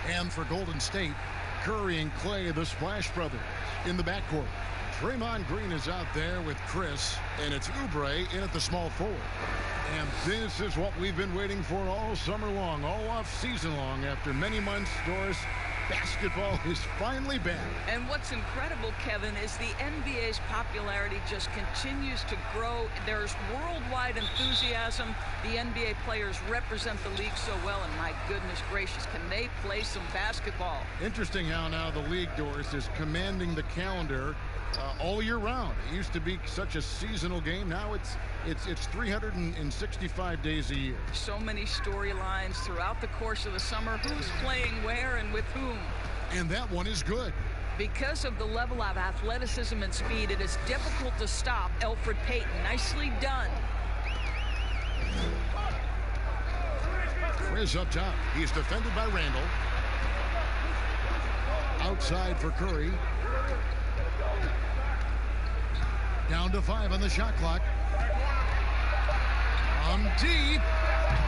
And for Golden State, Curry and Clay, the Splash Brothers, in the backcourt. Draymond Green is out there with Chris, and it's Oubre in at the small forward. And this is what we've been waiting for all summer long, all off-season long. After many months, Doris, basketball is finally back. And what's incredible, Kevin, is the NBA's popularity just continues to grow. There's worldwide enthusiasm. The NBA players represent the league so well, and my goodness gracious, can they play some basketball? Interesting how now the league, Doris, is commanding the calendar all year round. It used to be such a seasonal game. Now it's 365 days a year. So many storylines throughout the course of the summer. Who's playing where and with whom? And that one is good. Because of the level of athleticism and speed, it is difficult to stop Elfrid Payton. Nicely done. Chris up top. He's defended by Randall. Outside for Curry. Down to 5 on the shot clock. From deep.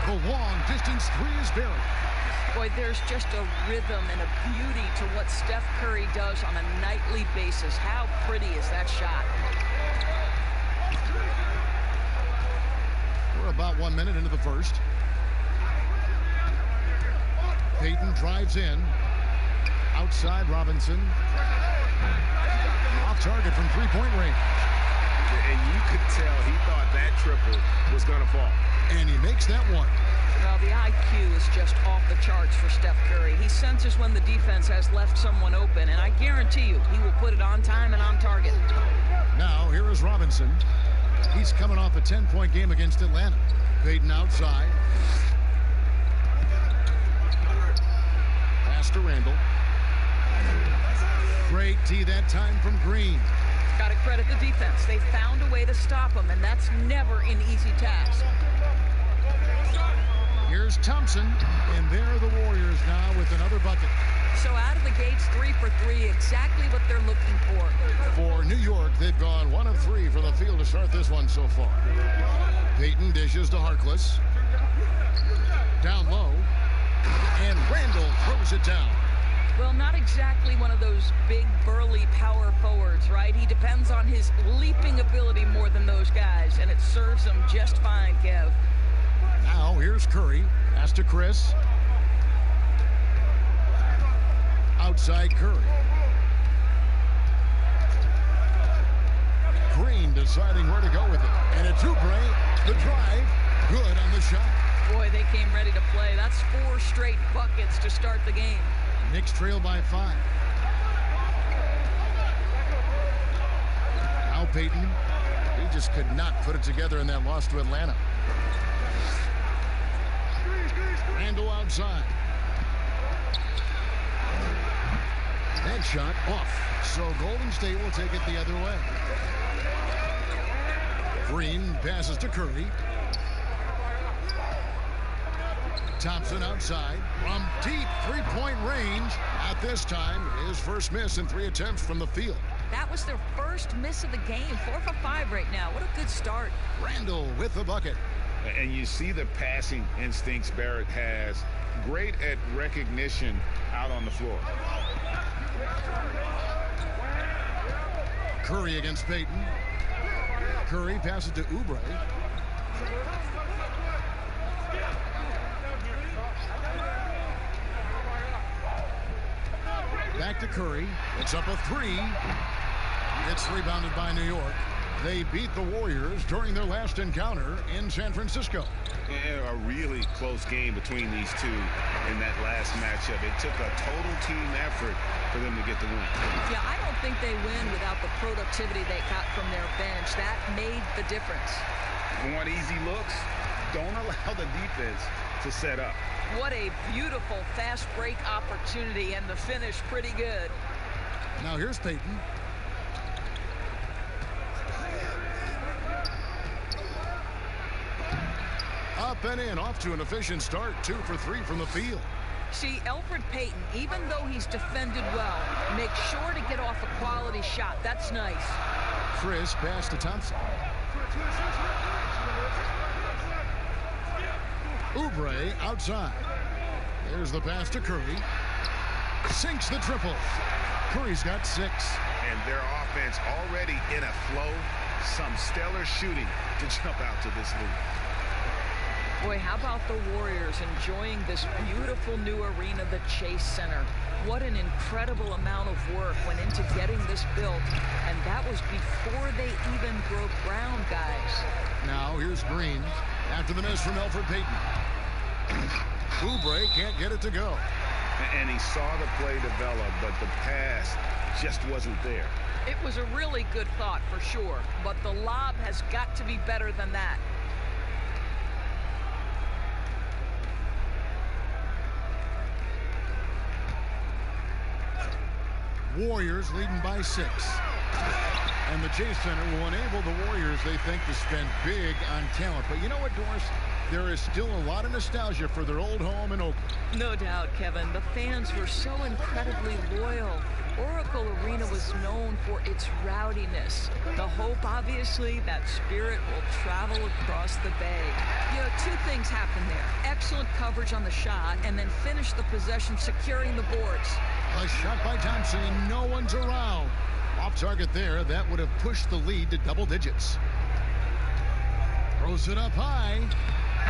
The long distance three is buried. Boy, there's just a rhythm and a beauty to what Steph Curry does on a nightly basis. How pretty is that shot? We're about 1 minute into the first. Payton drives in. Outside Robinson. Off target from three-point range. And you could tell he thought that triple was going to fall. And he makes that one. Well, the IQ is just off the charts for Steph Curry. He senses when the defense has left someone open, and I guarantee you he will put it on time and on target. Now, here is Robinson. He's coming off a 10-point game against Atlanta. Payton outside. Pass to Randall. Great D that time from Green. Got to credit the defense. They found a way to stop him, and that's never an easy task. Here's Thompson, and there are the Warriors now with another bucket. So out of the gates, 3 for 3, exactly what they're looking for. For New York, they've gone 1 of 3 from the field to start this one so far. Payton dishes to Harkless. Down low, and Randall throws it down. Well, not exactly one of those big, burly power forwards, right? He depends on his leaping ability more than those guys, and it serves him just fine, Kev. Now, here's Curry. Pass to Chris. Outside Curry. Green deciding where to go with it. And it's Oubre. The drive. Good on the shot. Boy, they came ready to play. That's 4 straight buckets to start the game. Knicks trail by 5. Now Payton. He just could not put it together in that loss to Atlanta. Randall outside. That shot off. So Golden State will take it the other way. Green passes to Curry. Thompson outside from deep three-point range. At this time, his first miss in 3 attempts from the field. That was their first miss of the game. 4 for 5 right now. What a good start. Randall with the bucket. And you see the passing instincts Barrett has. Great at recognition out on the floor. Curry against Payton. Curry passes to Oubre. Back to Curry. It's up a 3. It's rebounded by New York. They beat the Warriors during their last encounter in San Francisco. And a really close game between these two in that last matchup. It took a total team effort for them to get the win. Yeah, I don't think they win without the productivity they got from their bench. That made the difference. Want easy looks? Don't allow the defense to set up. What a beautiful fast break opportunity, and the finish pretty good. Now here's Payton. Up and in, off to an efficient start. 2 for 3 from the field. See, Elfrid Payton, even though he's defended well, makes sure to get off a quality shot. That's nice. Chris pass to Thompson. Oubre outside. There's the pass to Curry. Sinks the triple. Curry's got 6. And their offense already in a flow. Some stellar shooting to jump out to this lead. Boy, how about the Warriors enjoying this beautiful new arena, the Chase Center. What an incredible amount of work went into getting this built, and that was before they even broke ground, guys. Now here's Green after the miss from Elfrid Payton. Oubre can't get it to go. And he saw the play develop, but the pass just wasn't there. It was a really good thought for sure, but the lob has got to be better than that. Warriors leading by 6. And the Chase Center will enable the Warriors, they think, to spend big on talent. But you know what, Doris? There is still a lot of nostalgia for their old home in Oakland. No doubt, Kevin. The fans were so incredibly loyal. Oracle Arena was known for its rowdiness. The hope, obviously, that spirit will travel across the bay. You know, 2 things happened there. Excellent coverage on the shot, and then finish the possession securing the boards. A shot by Thompson, and no one's around. Off target there. That would have pushed the lead to double digits. Throws it up high.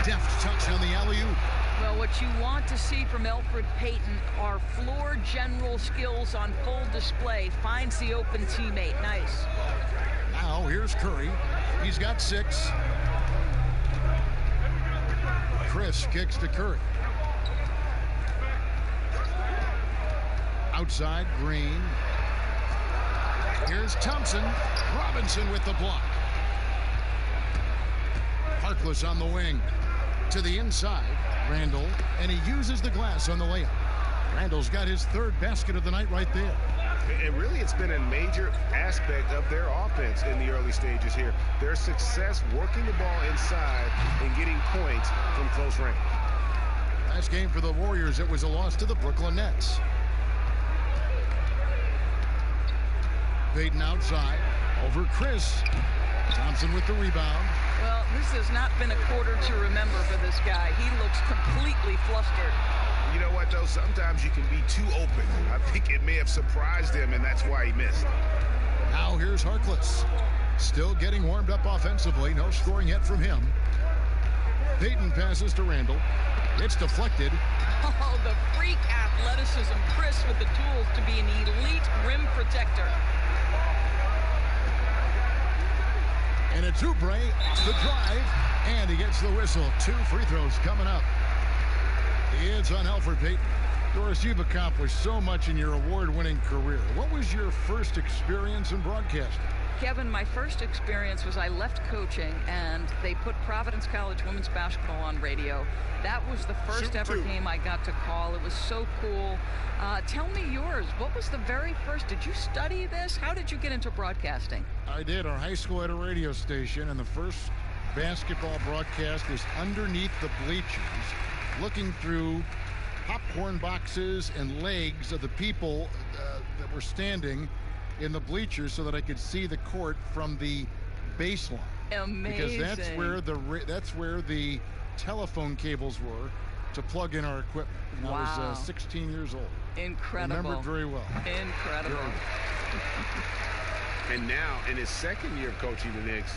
Deft touch on the alley-oop. Well, what you want to see from Elfrid Payton are floor general skills on full display. Finds the open teammate. Nice. Now here's Curry. He's got 6. Chris kicks to Curry. Outside, Green. Here's Thompson. Robinson with the block. Harkless on the wing. To the inside, Randall, and he uses the glass on the layup. Randall's got his 3rd basket of the night right there. And really, it's been a major aspect of their offense in the early stages here. Their success working the ball inside and getting points from close range. Last game for the Warriors, it was a loss to the Brooklyn Nets. Payton outside, over Chris. Thompson with the rebound. Well, this has not been a quarter to remember for this guy. He looks completely flustered. You know what, though? Sometimes you can be too open. I think it may have surprised him, and that's why he missed. Now here's Harkless. Still getting warmed up offensively. No scoring yet from him. Payton passes to Randall. It's deflected. Oh, the freak athleticism. Chris with the tools to be an elite rim protector. And it's Oubre, the drive, and he gets the whistle. 2 free throws coming up. It's on Elfrid Payton. Doris, you've accomplished so much in your award-winning career. What was your first experience in broadcasting? Kevin, my first experience was I left coaching, and they put Providence College women's basketball on radio. That was the first ever game I got to call. It was so cool. Tell me yours. What was the very first? Did you study this? How did you get into broadcasting? I did. Our high school had a radio station, and the first basketball broadcast was underneath the bleachers, looking through popcorn boxes and legs of the people that were standing in the bleachers so that I could see the court from the baseline. Amazing. Because that's where the telephone cables were to plug in our equipment. And wow. I was 16 years old. Incredible. Remember it very well. Incredible. And now, in his 2nd year of coaching the Knicks,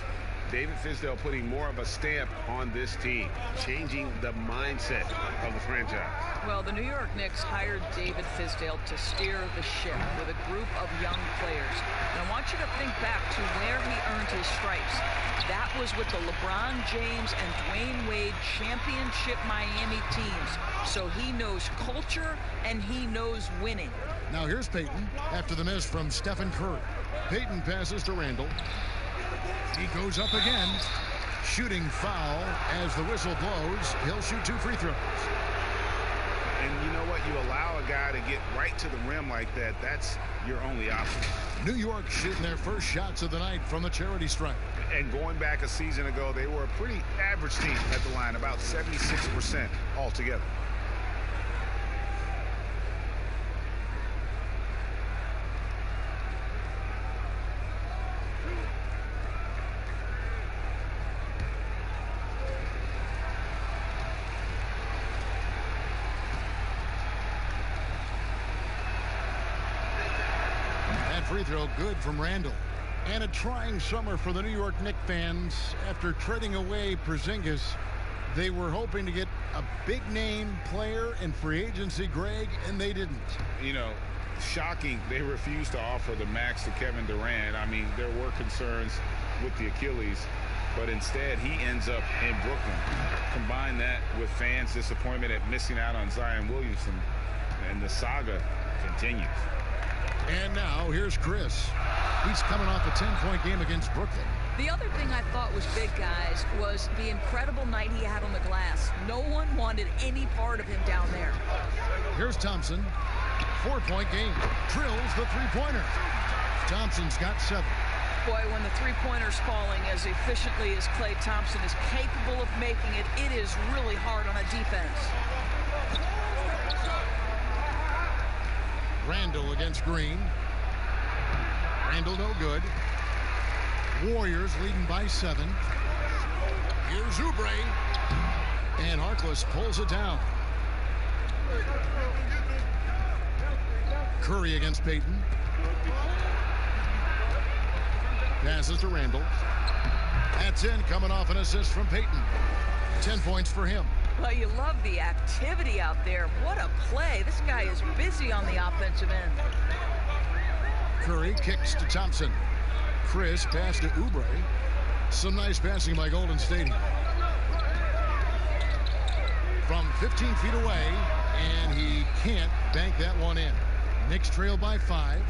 David Fizdale putting more of a stamp on this team, changing the mindset of the franchise. Well, the New York Knicks hired David Fizdale to steer the ship with a group of young players. And I want you to think back to where he earned his stripes. That was with the LeBron James and Dwayne Wade championship Miami teams. So he knows culture and he knows winning. Now here's Payton after the miss from Stephen Curry. Payton passes to Randall. He goes up again. Shooting foul as the whistle blows. He'll shoot 2 free throws. And you know what? You allow a guy to get right to the rim like that. That's your only option. New York shooting their first shots of the night from the charity stripe. And going back a season ago, they were a pretty average team at the line, about 76% altogether. free throw good from Randall. And a trying summer for the New York Knicks fans. After trading away Porzingis, they were hoping to get a big-name player in free agency, Greg, and they didn't. You know, shocking they refused to offer the max to Kevin Durant. I mean, there were concerns with the Achilles, but instead he ends up in Brooklyn. Combine that with fans' disappointment at missing out on Zion Williamson, and the saga continues. And now here's Chris. He's coming off a 10-point game against Brooklyn. The other thing I thought was big, guys, was the incredible night he had on the glass. No one wanted any part of him down there. Here's Thompson. 4-point game. Drills the three-pointer. Thompson's got 7. Boy, when the three-pointer's falling as efficiently as Klay Thompson is capable of making it, it is really hard on a defense. Randall against Green. Randall no good. Warriors leading by 7. Here's Oubre. And Harkless pulls it down. Curry against Payton. Passes to Randall. That's in, coming off an assist from Payton. 10 points for him. Well, you love the activity out there. What a play. This guy is busy on the offensive end. Curry kicks to Thompson. Chris pass to Oubre. Some nice passing by Golden State here. From 15 feet away, and he can't bank that one in. Knicks trail by 5.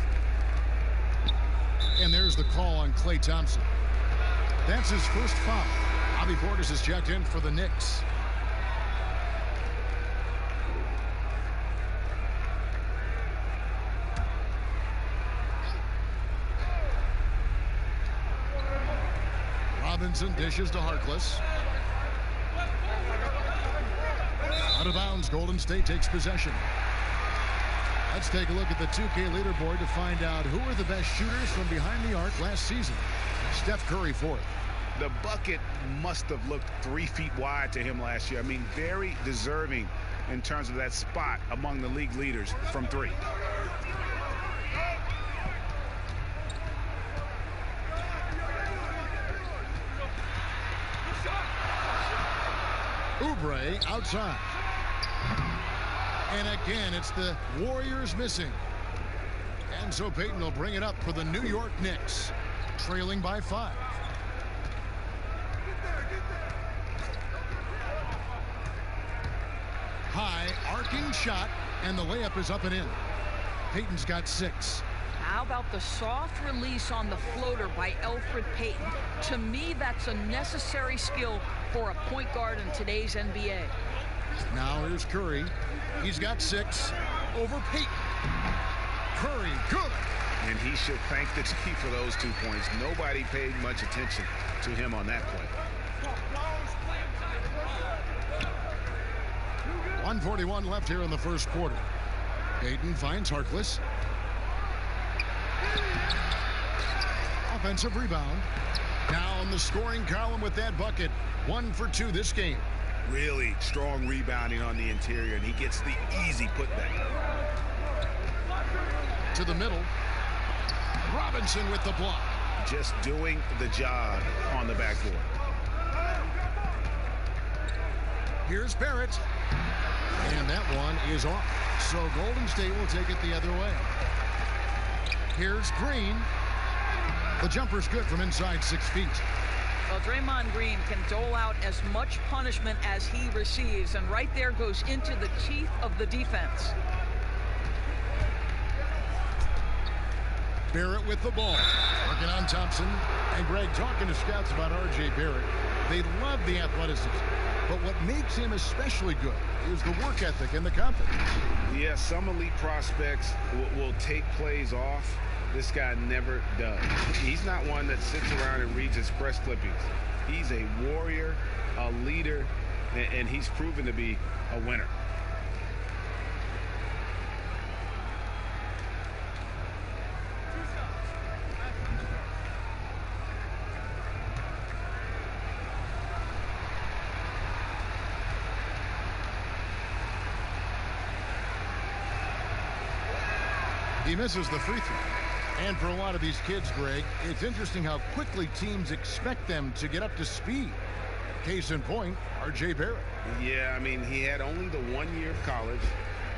And there's the call on Klay Thompson. That's his first foul. Bobby Portis is checked in for the Knicks. Robinson dishes to Harkless. Out of bounds, Golden State takes possession. Let's take a look at the 2K leaderboard to find out who are the best shooters from behind the arc last season. Steph Curry fourth. The bucket must have looked 3 feet wide to him last year. I mean, very deserving in terms of that spot among the league leaders from 3. Oubre outside. And again, it's the Warriors missing. And so Payton will bring it up for the New York Knicks, trailing by 5. High arcing shot, and the layup is up and in. Payton's got 6. How about the soft release on the floater by Elfrid Payton? To me, that's a necessary skill for a point guard in today's NBA. Now here's Curry. He's got 6 over Payton. Curry, good. And he should thank the team for those 2 points. Nobody paid much attention to him on that play. 1:41 left here in the first quarter. Payton finds Harkless. Offensive rebound. Now on the scoring column with that bucket. 1 for 2 this game. Really strong rebounding on the interior, and he gets the easy putback. To the middle. Robinson with the block. Just doing the job on the backboard. Here's Barrett. And that one is off. So Golden State will take it the other way. Here's Green. The jumper's good from inside 6 feet. Well, Draymond Green can dole out as much punishment as he receives, and right there goes into the teeth of the defense. Barrett with the ball. Working on Thompson. And Greg, talking to scouts about R.J. Barrett, they love the athleticism. But what makes him especially good is the work ethic and the confidence. Yeah, some elite prospects will take plays off. This guy never does. He's not one that sits around and reads his press clippings. He's a warrior, a leader, and he's proven to be a winner. He misses the free throw. And for a lot of these kids, Greg, it's interesting how quickly teams expect them to get up to speed. Case in point, R.J. Barrett. Yeah, I mean, he had only the 1 year of college,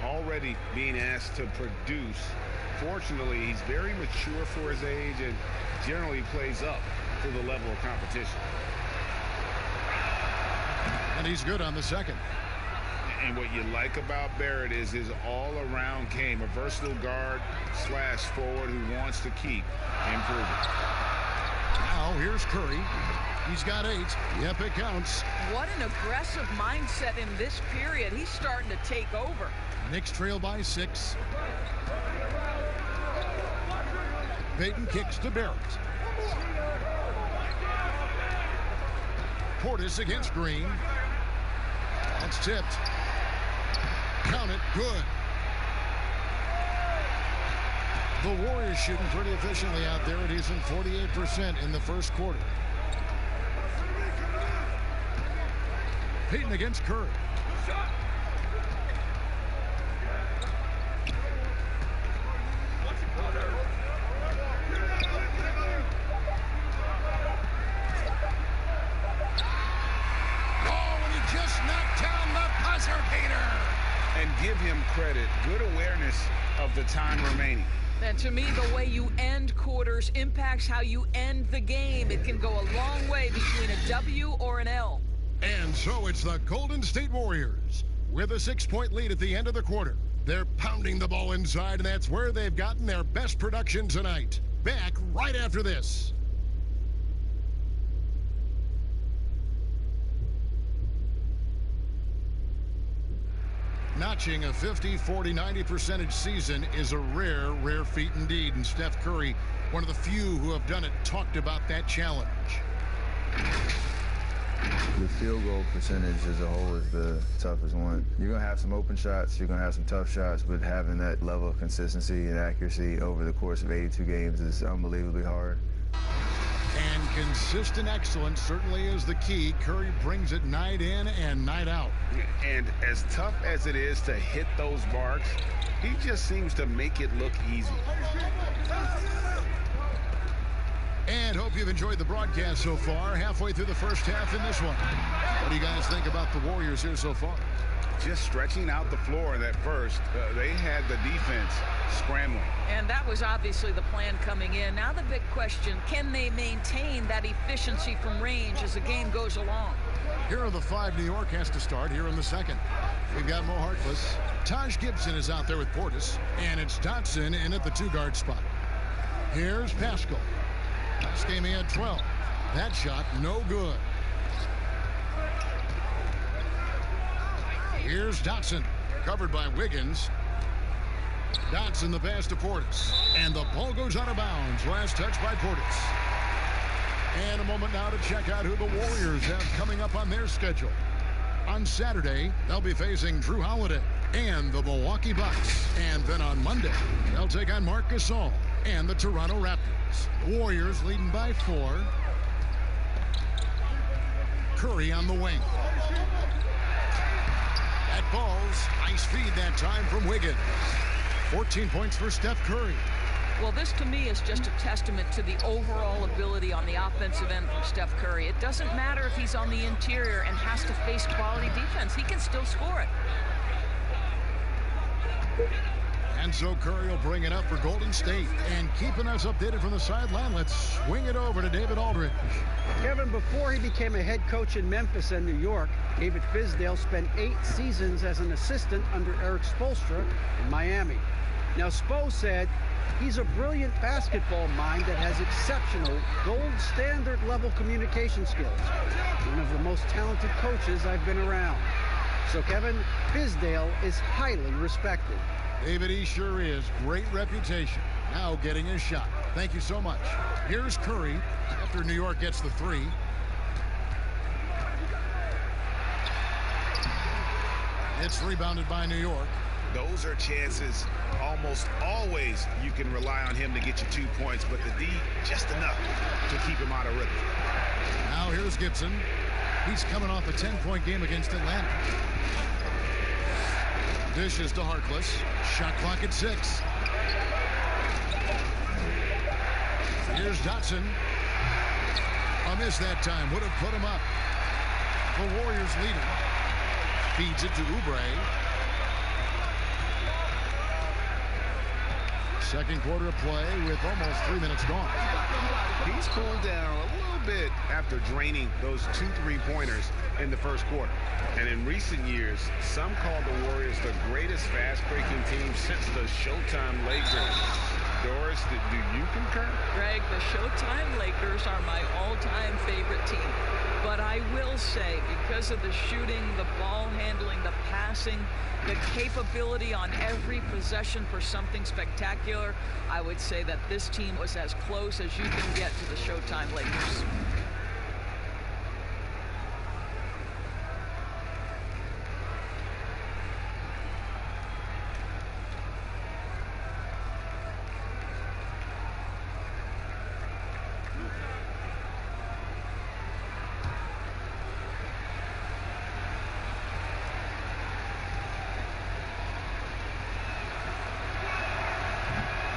already being asked to produce. Fortunately, he's very mature for his age and generally plays up to the level of competition. And he's good on the second. And what you like about Barrett is his all-around game, a versatile guard slash forward who wants to keep improving. Now here's Curry. He's got 8. Yep, it counts. What an aggressive mindset in this period. He's starting to take over. Knicks trail by 6. Payton kicks to Barrett. Portis against Green. That's tipped. Count it. Good. The Warriors shooting pretty efficiently out there. It is in 48% in the first quarter. Payton against Curry. And give him credit. Good awareness of the time remaining. And to me, the way you end quarters impacts how you end the game. It can go a long way between a W or an L. And so it's the Golden State Warriors with a 6-point lead at the end of the quarter. They're pounding the ball inside, and that's where they've gotten their best production tonight. Back right after this. Notching a 50, 40, 90% season is a rare, rare feat indeed. And Steph Curry, one of the few who have done it, talked about that challenge. The field goal percentage as a whole is the toughest one. You're going to have some open shots, you're going to have some tough shots, but having that level of consistency and accuracy over the course of 82 games is unbelievably hard. And consistent excellence certainly is the key. Curry brings it night in and night out. And as tough as it is to hit those marks, he just seems to make it look easy. And hope you've enjoyed the broadcast so far. Halfway through the first half in this one. What do you guys think about the Warriors here so far? Just stretching out the floor in that first. They had the defense scrambling. And that was obviously the plan coming in. Now the big question, can they maintain that efficiency from range as the game goes along? Here are the 5 New York has to start here in the second. We've got Mo Harkless. Taj Gibson is out there with Portis. And it's Dotson in at the 2-guard spot. Here's Pascal. Last game he had 12. That shot no good. Here's Dotson, covered by Wiggins. Dotson the pass to Portis. And the ball goes out of bounds. Last touch by Portis. And a moment now to check out who the Warriors have coming up on their schedule. On Saturday, they'll be facing Drew Holiday and the Milwaukee Bucks. And then on Monday, they'll take on Marc Gasol and the Toronto Raptors. The Warriors leading by 4. Curry on the wing. That ball's nice feed that time from Wiggins. 14 points for Steph Curry. Well, this to me is just a testament to the overall ability on the offensive end from Steph Curry. It doesn't matter if he's on the interior and has to face quality defense. He can still score it. And so Curry will bring it up for Golden State. And keeping us updated from the sideline, let's swing it over to David Aldridge. Kevin, before he became a head coach in Memphis and New York, David Fizdale spent 8 seasons as an assistant under Eric Spoelstra in Miami. Now, Spo said he's a brilliant basketball mind that has exceptional gold standard level communication skills. One of the most talented coaches I've been around. So, Kevin, Fizdale is highly respected. David, he sure is. Great reputation. Now getting his shot. Thank you so much. Here's Curry after New York gets the 3. It's rebounded by New York. Those are chances almost always you can rely on him to get you 2 points, but the D just enough to keep him out of rhythm. Now here's Gibson. He's coming off a 10-point game against Atlanta. Dishes to Harkless. Shot clock at 6. Here's Dotson. A miss that time. Would have put him up. The Warriors leading. Feeds it to Oubre. Second quarter of play with almost 3 minutes gone. He's cooled down a little bit after draining those 2 3-pointers in the first quarter. And in recent years, some call the Warriors the greatest fast-breaking team since the Showtime Lakers. Doris, do you concur? Greg, the Showtime Lakers are my all-time favorite team. But I will say, because of the shooting, the ball handling, the passing, the capability on every possession for something spectacular, I would say that this team was as close as you can get to the Showtime Lakers.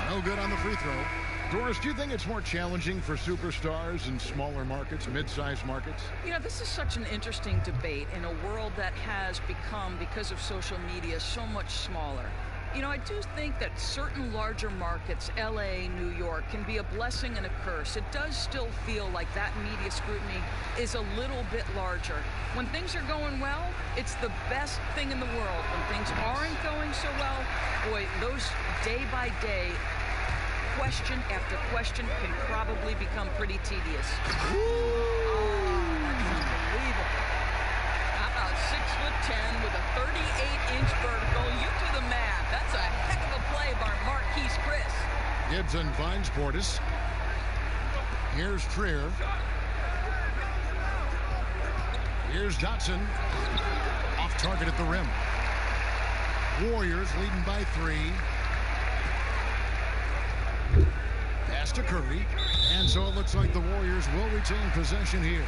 No good on the free throw. Doris, do you think it's more challenging for superstars in smaller markets, mid-sized markets? You know, this is such an interesting debate in a world that has become, because of social media, so much smaller. You know, I do think that certain larger markets, LA, New York, can be a blessing and a curse. It does still feel like that media scrutiny is a little bit larger. When things are going well, it's the best thing in the world. When things aren't going so well, boy, those day-by-day question after question can probably become pretty tedious. Oh, that's unbelievable. How about 6'10" with a 38-inch vertical? You do the math. That's a heck of a play by Marquise Chris. Gibson finds Portis. Here's Trier. Here's Dotson. Off target at the rim. Warriors leading by 3. Pass to Curry. And so it looks like the Warriors will retain possession here.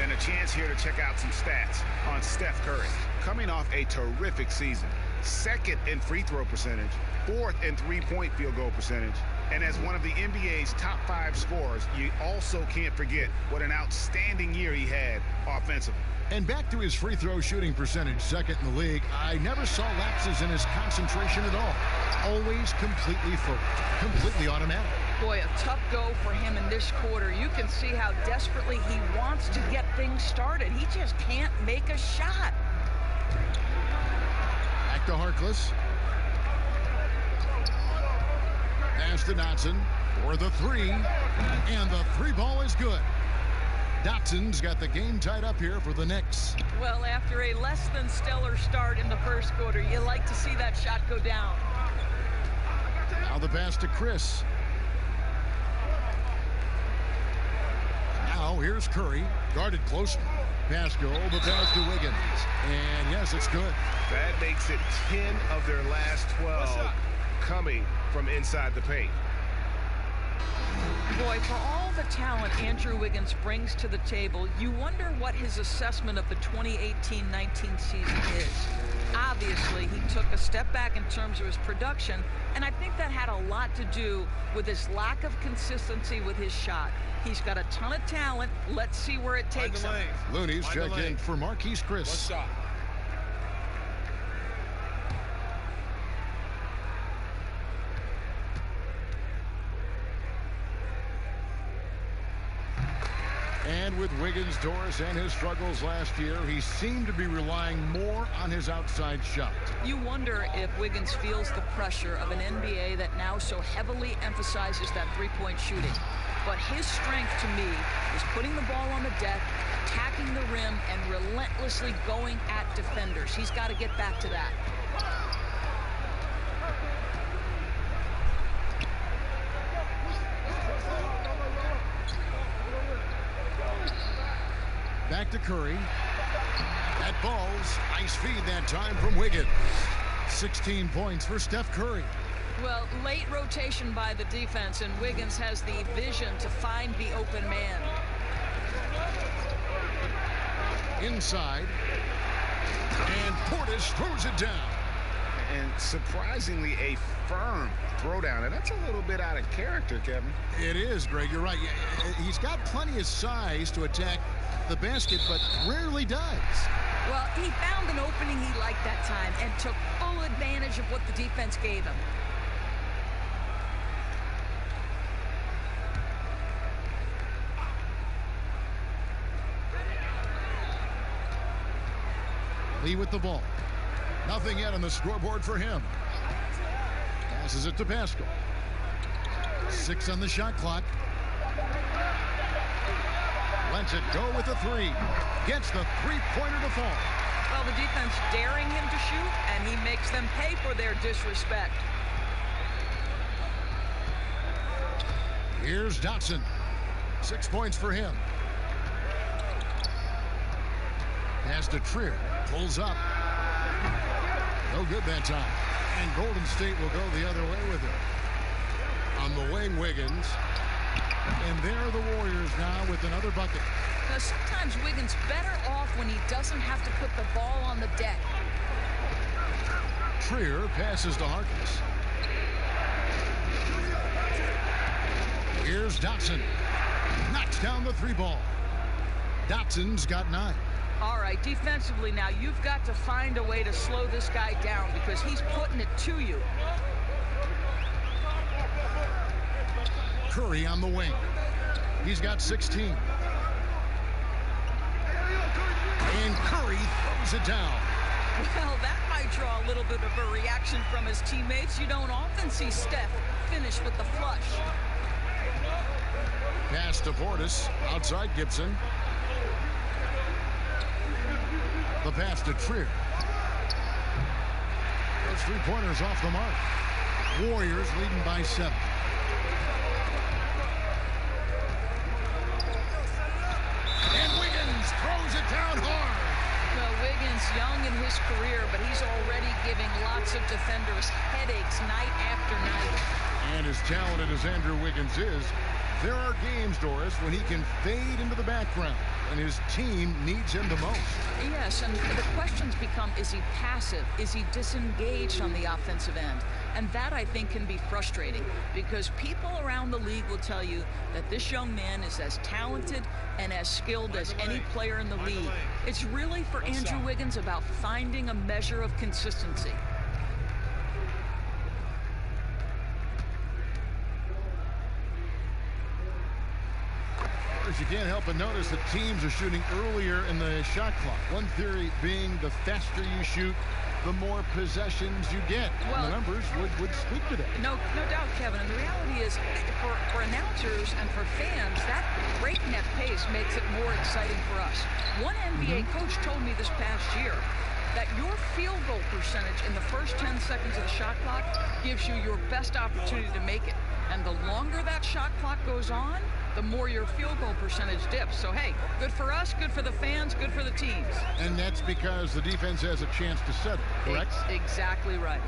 And a chance here to check out some stats on Steph Curry. Coming off a terrific season. 2nd in free throw percentage. 4th in 3-point field goal percentage. And as one of the NBA's top 5 scorers, you also can't forget what an outstanding year he had offensively. And back to his free throw shooting percentage, 2nd in the league. I never saw lapses in his concentration at all. Always completely focused, completely automatic. Boy, a tough go for him in this quarter. You can see how desperately he wants to get things started. He just can't make a shot. Back to Harkless. Pass to Dotson for the 3. And the 3 ball is good. Dotson's got the game tied up here for the Knicks. Well, after a less than stellar start in the first quarter, you like to see that shot go down. Now the pass to Chris. Now here's Curry, guarded closely. Pass goal, the pass to Wiggins. And yes, it's good. That makes it 10 of their last 12 coming from inside the paint. Boy, for all the talent Andrew Wiggins brings to the table, you wonder what his assessment of the 2018-19 season is. Obviously, he took a step back in terms of his production, and I think that had a lot to do with his lack of consistency with his shot. He's got a ton of talent. Let's see where it takes him. Looney's checked in for Marquise Chris. One shot. And with Wiggins, Doris, and his struggles last year, he seemed to be relying more on his outside shot. You wonder if Wiggins feels the pressure of an NBA that now so heavily emphasizes that three-point shooting. But his strength, to me, is putting the ball on the deck, attacking the rim, and relentlessly going at defenders. He's got to get back to that. Back to Curry. That ball's nice feed that time from Wiggins. 16 points for Steph Curry. Well, late rotation by the defense, and Wiggins has the vision to find the open man. Inside. And Portis throws it down. And surprisingly, a firm throwdown, and that's a little bit out of character, Kevin. It is, Greg. You're right. He's got plenty of size to attack the basket, but rarely does. Well, he found an opening he liked that time and took full advantage of what the defense gave him. Lee with the ball. Nothing yet on the scoreboard for him. Passes it to Pascal. 6 on the shot clock. Lets it go with the 3. Gets the three-pointer to fall. Well, the defense daring him to shoot, and he makes them pay for their disrespect. Here's Dotson. 6 points for him. Pass to Trier. Pulls up. No good that time. And Golden State will go the other way with it. On the wing, Wiggins. And there are the Warriors now with another bucket. Now, sometimes Wiggins better off when he doesn't have to put the ball on the deck. Trier passes to Harkness. Here's Dotson. Knocks down the 3-ball. Dotson's got 9. All right, defensively now, you've got to find a way to slow this guy down because he's putting it to you. Curry on the wing. He's got 16. And Curry throws it down. Well, that might draw a little bit of a reaction from his teammates. You don't often see Steph finish with the flush. Pass to Portis. Outside Gibson. The pass to Trier. Those 3-pointers off the mark. Warriors leading by 7. And Wiggins throws it down hard. Well, Wiggins, young in his career, but he's already giving lots of defenders headaches night after night. And as talented as Andrew Wiggins is, there are games, Doris, when he can fade into the background, and his team needs him the most. Yes, and the questions become, is he passive? Is he disengaged on the offensive end? And that, I think, can be frustrating because people around the league will tell you that this young man is as talented and as skilled as any player in the league. It's really, for Andrew Wiggins, about finding a measure of consistency. You can't help but notice that teams are shooting earlier in the shot clock. One theory being the faster you shoot, the more possessions you get. Well, the numbers would speak to that. No doubt, Kevin. And the reality is, for announcers and for fans, that breakneck pace makes it more exciting for us. One NBA coach told me this past year that your field goal percentage in the first 10 seconds of the shot clock gives you your best opportunity to make it. And the longer that shot clock goes on, the more your field goal percentage dips. So, hey, good for us, good for the fans, good for the teams. And that's because the defense has a chance to set it, correct? Exactly right.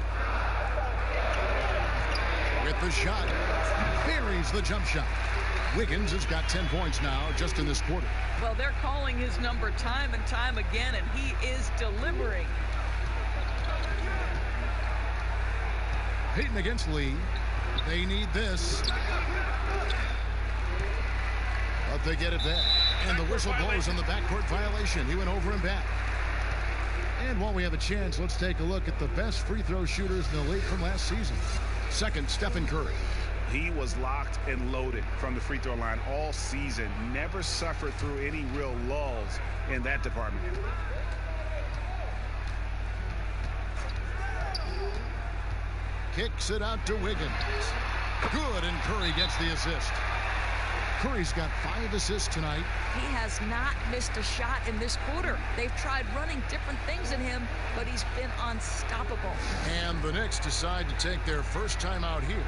With the shot, buries the jump shot. Wiggins has got 10 points now just in this quarter. Well, they're calling his number time and time again, and he is delivering. Payton against Lee. They need this. But they get it back. And the whistle blows on the backcourt violation. He went over and back. And while we have a chance, let's take a look at the best free throw shooters in the league from last season. Second, Stephen Curry. He was locked and loaded from the free throw line all season. Never suffered through any real lulls in that department. Kicks it out to Wiggins. Good, and Curry gets the assist. Curry's got 5 assists tonight. He has not missed a shot in this quarter. They've tried running different things at him, but he's been unstoppable. And the Knicks decide to take their first time out here.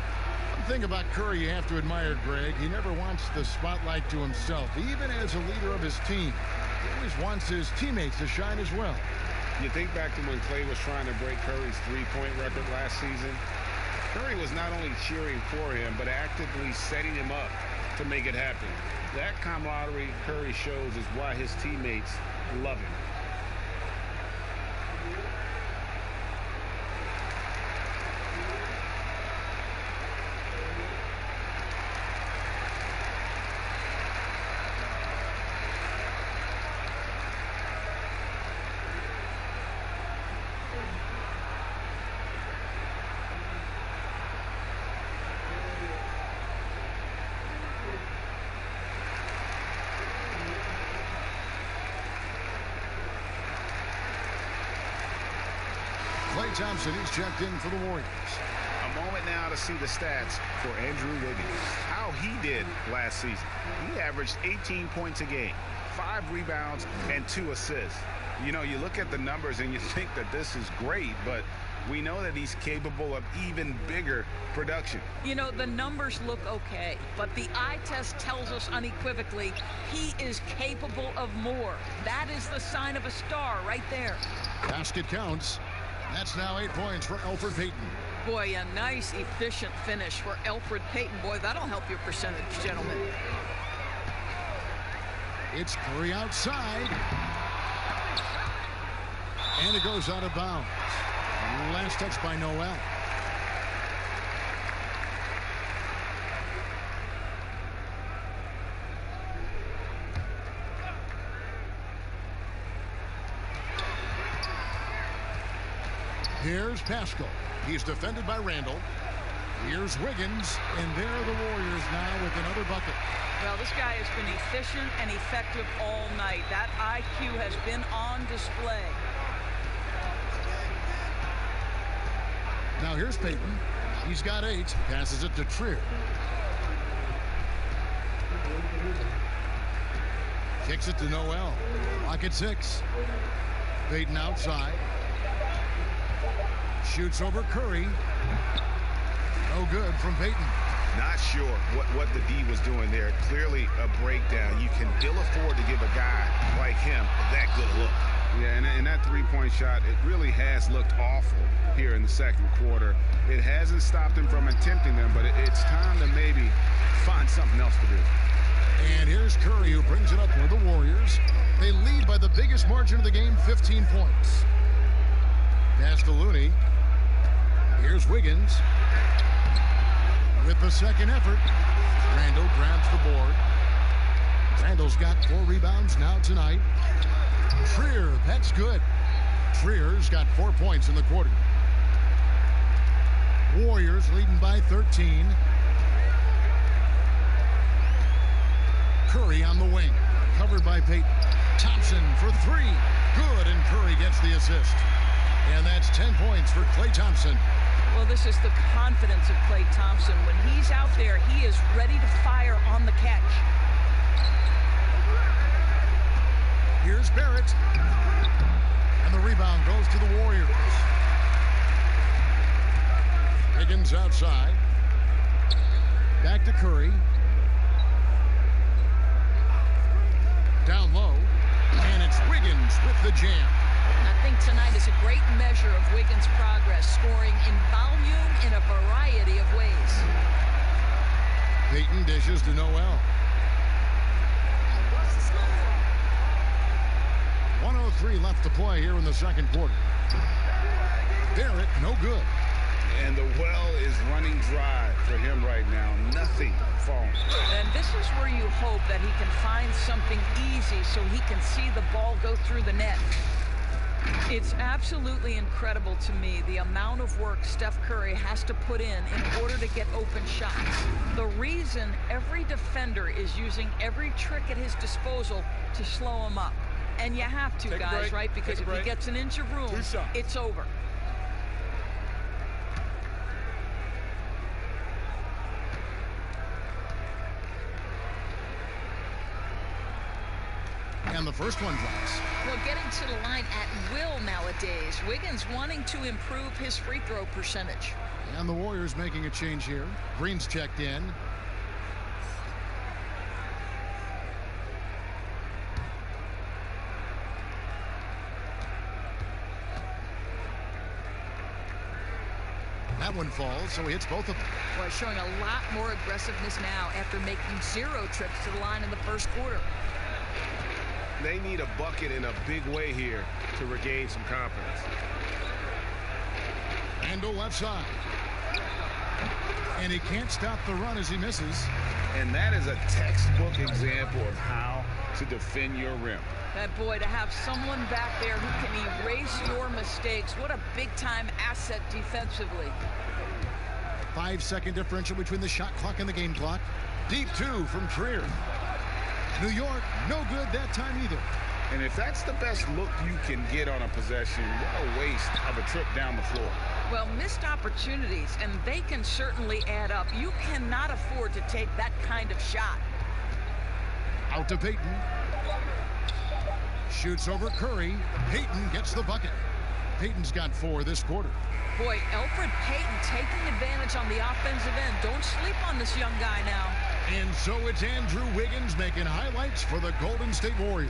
One thing about Curry you have to admire, Greg, he never wants the spotlight to himself. Even as a leader of his team, he always wants his teammates to shine as well. You think back to when Clay was trying to break Curry's three-point record last season. Curry was not only cheering for him, but actively setting him up to make it happen. That camaraderie Curry shows is why his teammates love him. Thompson, he's checked in for the Warriors. A moment now to see the stats for Andrew Wiggins. How he did last season. He averaged 18 points a game, 5 rebounds, and 2 assists. You know, you look at the numbers and you think that this is great, but we know that he's capable of even bigger production. You know, the numbers look okay, but the eye test tells us unequivocally he is capable of more. That is the sign of a star right there. Basket counts. That's now 8 points for Elfrid Payton. Boy, a nice, efficient finish for Elfrid Payton. Boy, that'll help your percentage, gentlemen. It's Curry outside. And it goes out of bounds. Last touch by Noel. Here's Pascal. He's defended by Randall. Here's Wiggins, and there are the Warriors now with another bucket. Well, this guy has been efficient and effective all night. That IQ has been on display. Now here's Payton. He's got 8. Passes it to Trier. Kicks it to Noel. Clock at 6. Payton outside. Shoots over Curry. No good from Payton. Not sure what the D was doing there. Clearly a breakdown. You can ill afford to give a guy like him that good look. Yeah, and that three-point shot, it really has looked awful here in the second quarter. It hasn't stopped him from attempting them, but it's time to maybe find something else to do. And here's Curry, who brings it up for the Warriors. They lead by the biggest margin of the game, 15 points. Pass to Looney. Here's Wiggins. With the second effort, Randall grabs the board. Randall's got 4 rebounds now tonight. Trier, that's good. Trier's got 4 points in the quarter. Warriors leading by 13. Curry on the wing, covered by Payton. Thompson for 3. Good, and Curry gets the assist. And that's 10 points for Klay Thompson. Well, this is the confidence of Klay Thompson. When he's out there, he is ready to fire on the catch. Here's Barrett. And the rebound goes to the Warriors. Wiggins outside. Back to Curry. Down low. And it's Wiggins with the jam. I think tonight is a great measure of Wiggins' progress, scoring in volume in a variety of ways. Payton dishes to Noel. 1:03 left to play here in the second quarter. Barrett, no good. And the well is running dry for him right now. Nothing falling. And this is where you hope that he can find something easy so he can see the ball go through the net. It's absolutely incredible to me the amount of work Steph Curry has to put in order to get open shots. The reason every defender is using every trick at his disposal to slow him up. And you have to, guys, right? Because if he gets an inch of room, it's over. And the first one drops. Well, getting to the line at will nowadays. Wiggins wanting to improve his free throw percentage. And the Warriors making a change here. Green's checked in. That one falls, so he hits both of them. Boy, showing a lot more aggressiveness now after making 0 trips to the line in the first quarter. They need a bucket in a big way here to regain some confidence. Randall left side. And he can't stop the run as he misses. And that is a textbook example of how to defend your rim. That boy, to have someone back there who can erase your mistakes. What a big-time asset defensively. 5-second differential between the shot clock and the game clock. Deep 2 from Trier. New York, no good that time either. And if that's the best look you can get on a possession, what a waste of a trip down the floor. Well, missed opportunities, and they can certainly add up. You cannot afford to take that kind of shot. Out to Payton. Shoots over Curry. Payton gets the bucket. Payton's got 4 this quarter. Boy, Elfrid Payton taking advantage on the offensive end. Don't sleep on this young guy now. And so it's Andrew Wiggins making highlights for the Golden State Warriors.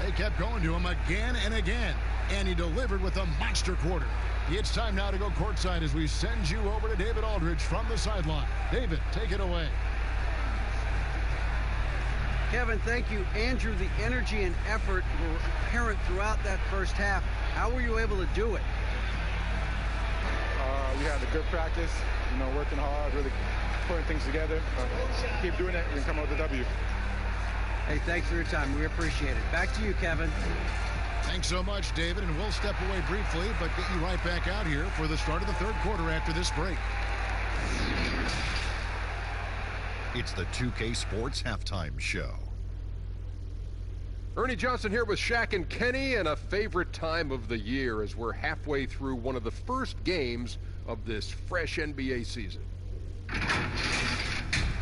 They kept going to him again and again, and he delivered with a monster quarter. It's time now to go courtside as we send you over to David Aldridge from the sideline. David, take it away. Kevin, thank you. Andrew, the energy and effort were apparent throughout that first half. How were you able to do it? We had a good practice, working hard, really putting things together. Keep doing it, we can come out with a W. Hey, thanks for your time. We appreciate it. Back to you, Kevin. Thanks so much, David, and we'll step away briefly, but get you right back out here for the start of the third quarter after this break. It's the 2K Sports Halftime Show. Ernie Johnson here with Shaq and Kenny, and a favorite time of the year as we're halfway through one of the first games of this fresh NBA season.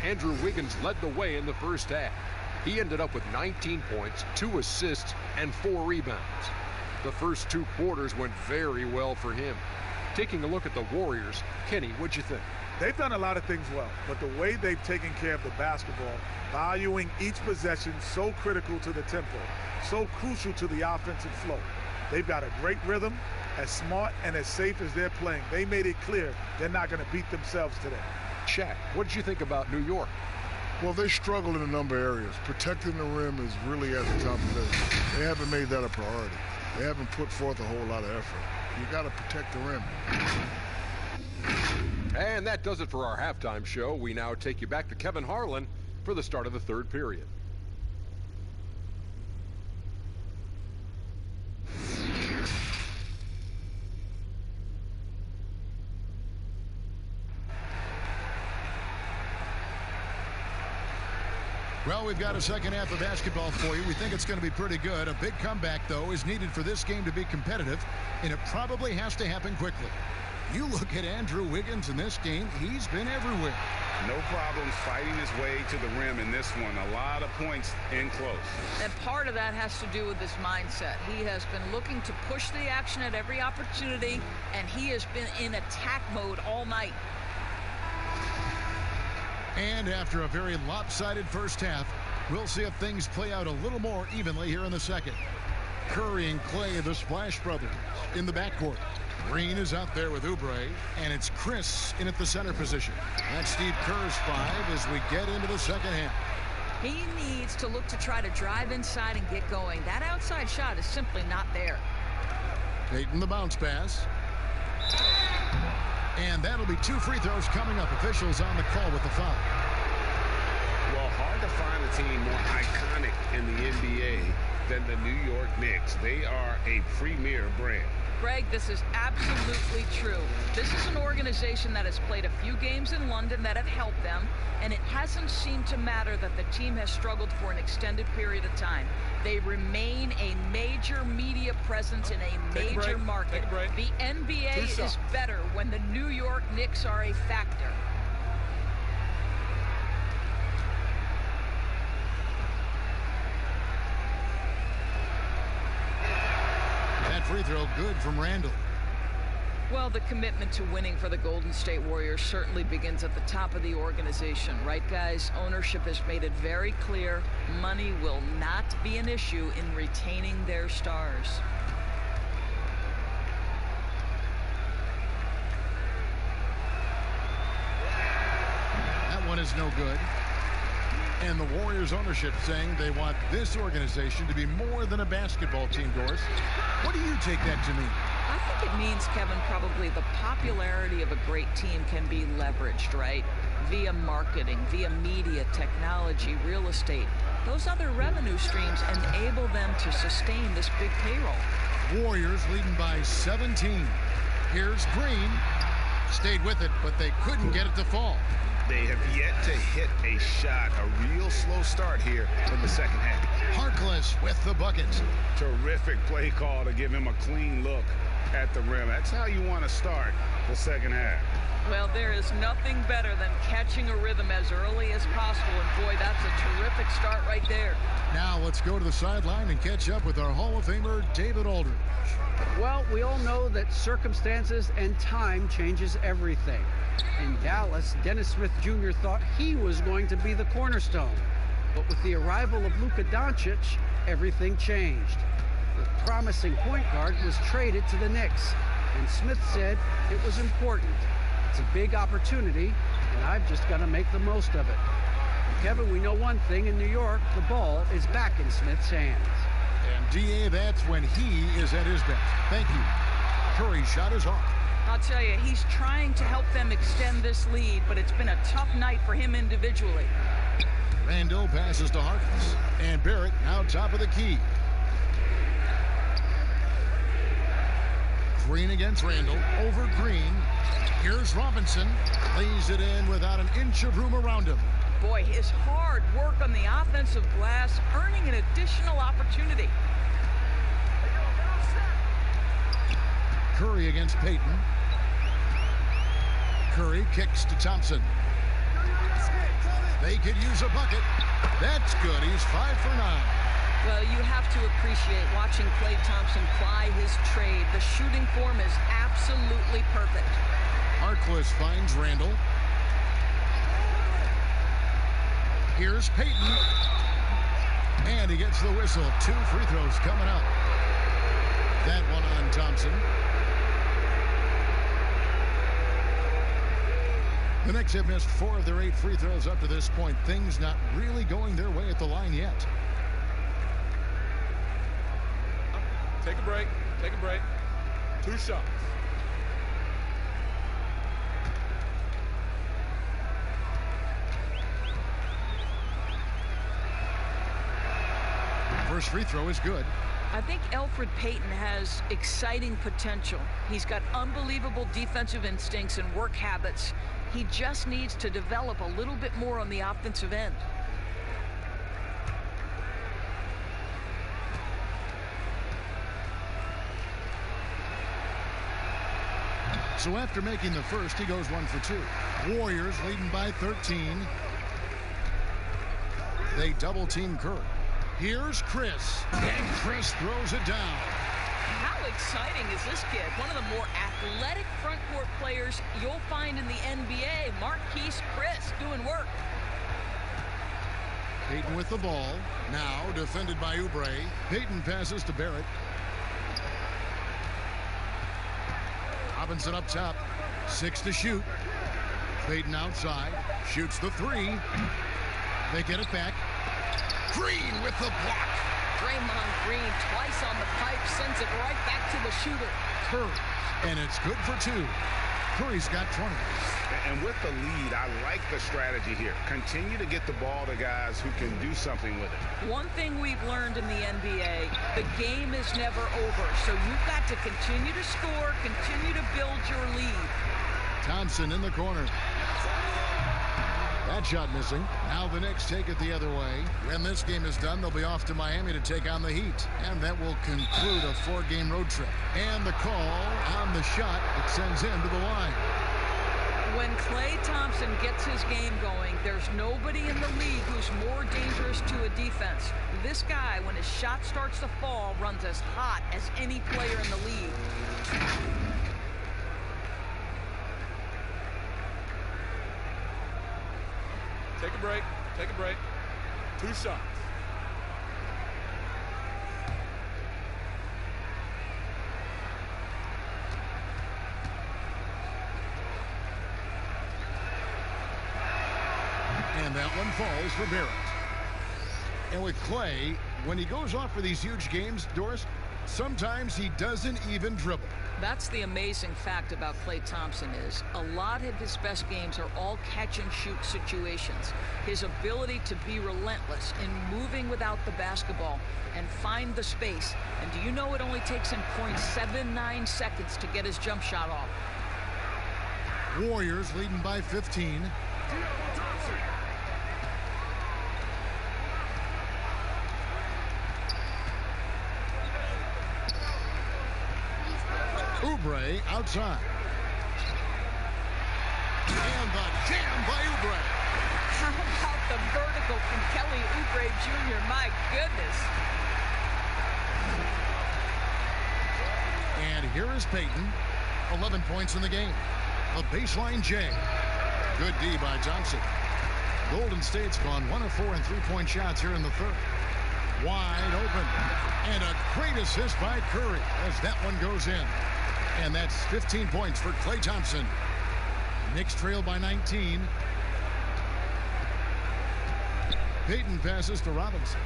Andrew Wiggins led the way in the first half. He ended up with 19 points, 2 assists, and 4 rebounds. The first 2 quarters went very well for him. Taking a look at the Warriors, Kenny, what'd you think? They've done a lot of things well, but the way they've taken care of the basketball, valuing each possession, so critical to the tempo, so crucial to the offensive flow. They've got a great rhythm, as smart and as safe as they're playing. They made it clear they're not going to beat themselves today. Shaq, what did you think about New York? Well, they struggled in a number of areas. Protecting the rim is really at the top of the list. They haven't made that a priority. They haven't put forth a whole lot of effort. You got to protect the rim. And that does it for our halftime show. We now take you back to Kevin Harlan for the start of the third period. Well, we've got a second half of basketball for you. We think it's going to be pretty good. A big comeback, though, is needed for this game to be competitive, and it probably has to happen quickly. You look at Andrew Wiggins in this game, he's been everywhere. No problems fighting his way to the rim in this one. A lot of points in close. And part of that has to do with his mindset. He has been looking to push the action at every opportunity, and he has been in attack mode all night. And after a very lopsided first half, we'll see if things play out a little more evenly here in the second. Curry and Clay, the Splash Brothers, in the backcourt. Green is out there with Oubre, and it's Chris in at the center position. That's Steve Kerr's 5 as we get into the second half. He needs to look to try to drive inside and get going. That outside shot is simply not there. Payton the bounce pass. And that'll be 2 free throws coming up. Officials on the call with the foul. Well, hard to find a team more iconic in the NBA than the New York Knicks. They are a premier brand. Greg, this is absolutely true. This is an organization that has played a few games in London that have helped them, and it hasn't seemed to matter that the team has struggled for an extended period of time. They remain a major media presence in a major market. The NBA is better when the New York Knicks are a factor. Free throw good from Randall. Well, the commitment to winning for the Golden State Warriors certainly begins at the top of the organization, right, guys? Ownership has made it very clear money will not be an issue in retaining their stars. That one is no good. And the Warriors ownership saying they want this organization to be more than a basketball team, Doris. What do you take that to mean? I think it means, Kevin, probably the popularity of a great team can be leveraged, right? Via marketing, via media, technology, real estate. Those other revenue streams enable them to sustain this big payroll. Warriors leading by 17. Here's Green. Stayed with it, but they couldn't get it to fall. They have yet to hit a shot, a real slow start here in the second half. Harkless with the bucket. Terrific play call to give him a clean look at the rim. That's how you want to start the second half. Well, there is nothing better than catching a rhythm as early as possible. And boy, that's a terrific start right there. Now let's go to the sideline and catch up with our Hall of Famer, David Aldridge. Well, we all know that circumstances and time changes everything. In Dallas, Dennis Smith Jr. thought he was going to be the cornerstone. But with the arrival of Luka Doncic, everything changed. The promising point guard was traded to the Knicks, and Smith said it was important. It's a big opportunity, and I've just got to make the most of it. Kevin, we know one thing in New York, the ball is back in Smith's hands. And D.A., that's when he is at his best. Thank you. Curry's shot is off. I'll tell you, he's trying to help them extend this lead, but it's been a tough night for him individually. Randall passes to Harkless, and Barrett now top of the key. Green against Randall, over Green. Here's Robinson, lays it in without an inch of room around him. Boy, his hard work on the offensive glass, earning an additional opportunity. Curry against Payton. Curry kicks to Thompson. They could use a bucket. That's good. He's 5 for 9. Well, you have to appreciate watching Klay Thompson ply his trade. The shooting form is absolutely perfect. Harkless finds Randall. Here's Payton. And he gets the whistle. 2 free throws coming up. That one on Thompson. The Knicks have missed 4 of their 8 free throws up to this point. Things not really going their way at the line yet. Take a break. Take a break. 2 shots. First free throw is good. I think Elfrid Payton has exciting potential. He's got unbelievable defensive instincts and work habits. He just needs to develop a little bit more on the offensive end. So after making the first, he goes 1 for 2. Warriors leading by 13. They double team Curry. Here's Chris, and Chris throws it down. How exciting is this kid? One of the more athletic front court players you'll find in the NBA. Marquise Chris doing work. Payton with the ball. Now defended by Oubre. Payton passes to Barrett. Robinson up top. 6 to shoot. Payton outside. Shoots the 3. They get it back. Green with the block. Draymond Green twice on the pipe, sends it right back to the shooter. Curry, and it's good for 2. Curry's got 20. And with the lead, I like the strategy here. Continue to get the ball to guys who can do something with it. One thing we've learned in the NBA, the game is never over. So you've got to continue to score, continue to build your lead. Thompson in the corner. That shot missing. Now the Knicks take it the other way. When this game is done, they'll be off to Miami to take on the Heat. And that will conclude a 4-game road trip. And the call on the shot, it sends him to the line. When Klay Thompson gets his game going, there's nobody in the league who's more dangerous to a defense. This guy, when his shot starts to fall, runs as hot as any player in the league. Take a break. Take a break. 2 shots. And that one falls for Barrett. And with Klay, when he goes off for these huge games, Doris, sometimes he doesn't even dribble. That's the amazing fact about Klay Thompson is a lot of his best games are all catch-and-shoot situations. His ability to be relentless in moving without the basketball and find the space. And do you know it only takes him 0.79 seconds to get his jump shot off? Warriors leading by 15. Oubre outside. And the jam by Oubre. How about the vertical from Kelly Oubre Jr.? My goodness. And here is Payton. 11 points in the game. A baseline J. Good D by Johnson. Golden State's gone 1 of 4 in three-point shots here in the third. Wide open. And a great assist by Curry as that one goes in. And that's 15 points for Klay Thompson. Knicks trail by 19. Payton passes to Robinson.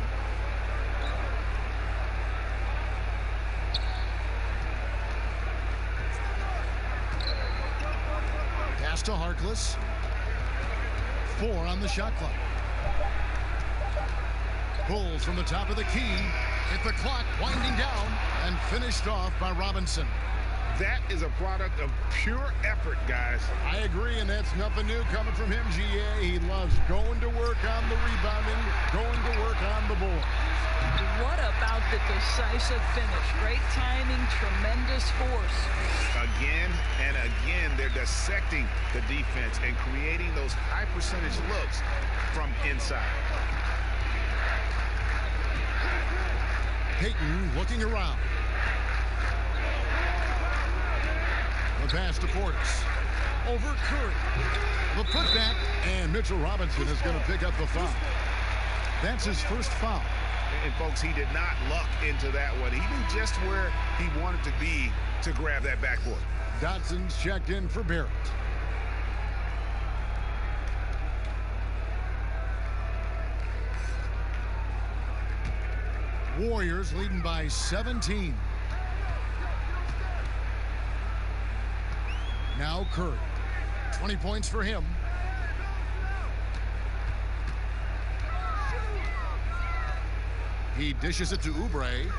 Pass to Harkless. 4 on the shot clock. Pulls from the top of the key. Hit the clock winding down and finished off by Robinson. That is a product of pure effort, guys. I agree, and that's nothing new coming from him, GA. He loves going to work on the rebounding, going to work on the board. What about the decisive finish? Great timing, tremendous force. Again and again, they're dissecting the defense and creating those high percentage looks from inside. Payton looking around. The pass to Portis. Over Curry. The putback, and Mitchell Robinson is going to pick up the foul. That's his first foul. And folks, he did not luck into that one. He knew just where he wanted to be to grab that backboard. Dotson's checked in for Barrett. Warriors leading by 17. Now Curry. 20 points for him. He dishes it to Oubre.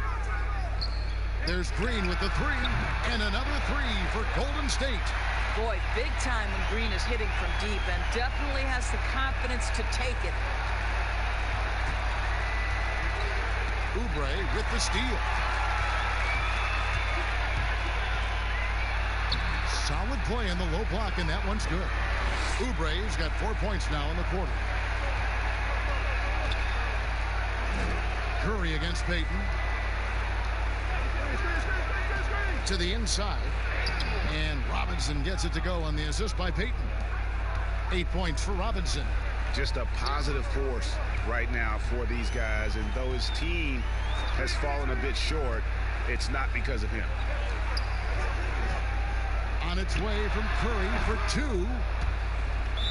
There's Green with the three. And another three for Golden State. Boy, big time when Green is hitting from deep and definitely has the confidence to take it. Oubre with the steal. Solid play in the low block, and that one's good. Oubre's got 4 points now in the quarter. Curry against Payton. To the inside. And Robinson gets it to go on the assist by Payton. 8 points for Robinson. Just a positive force right now for these guys. And though his team has fallen a bit short, it's not because of him. On its way from Curry for 2.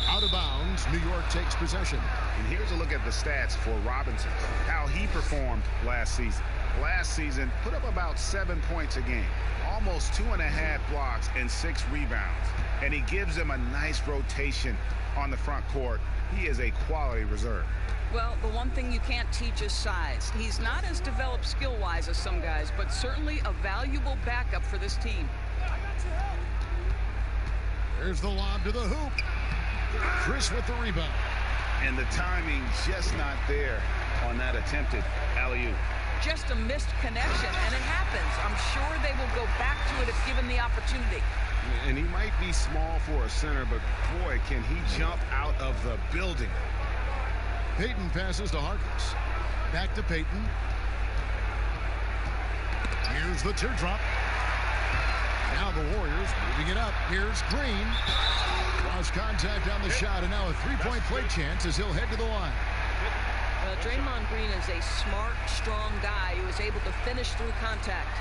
Out of bounds, New York takes possession. And here's a look at the stats for Robinson, how he performed last season. Last season, put up about 7 points a game, almost 2.5 blocks and 6 rebounds. And he gives them a nice rotation on the front court. He is a quality reserve. Well, the one thing you can't teach is size. He's not as developed skill-wise as some guys, but certainly a valuable backup for this team. There's the lob to the hoop. Chris with the rebound. And the timing just not there on that attempted alley-oop. Just a missed connection, and it happens. I'm sure they will go back to it if given the opportunity. And he might be small for a center, but boy, can he jump out of the building. Payton passes to Harkless. Back to Payton. Here's the teardrop. Now the Warriors moving it up. Here's Green. Cross contact on the shot, and now a three-point play chance as he'll head to the line. Well, Draymond Green is a smart, strong guy who is able to finish through contact.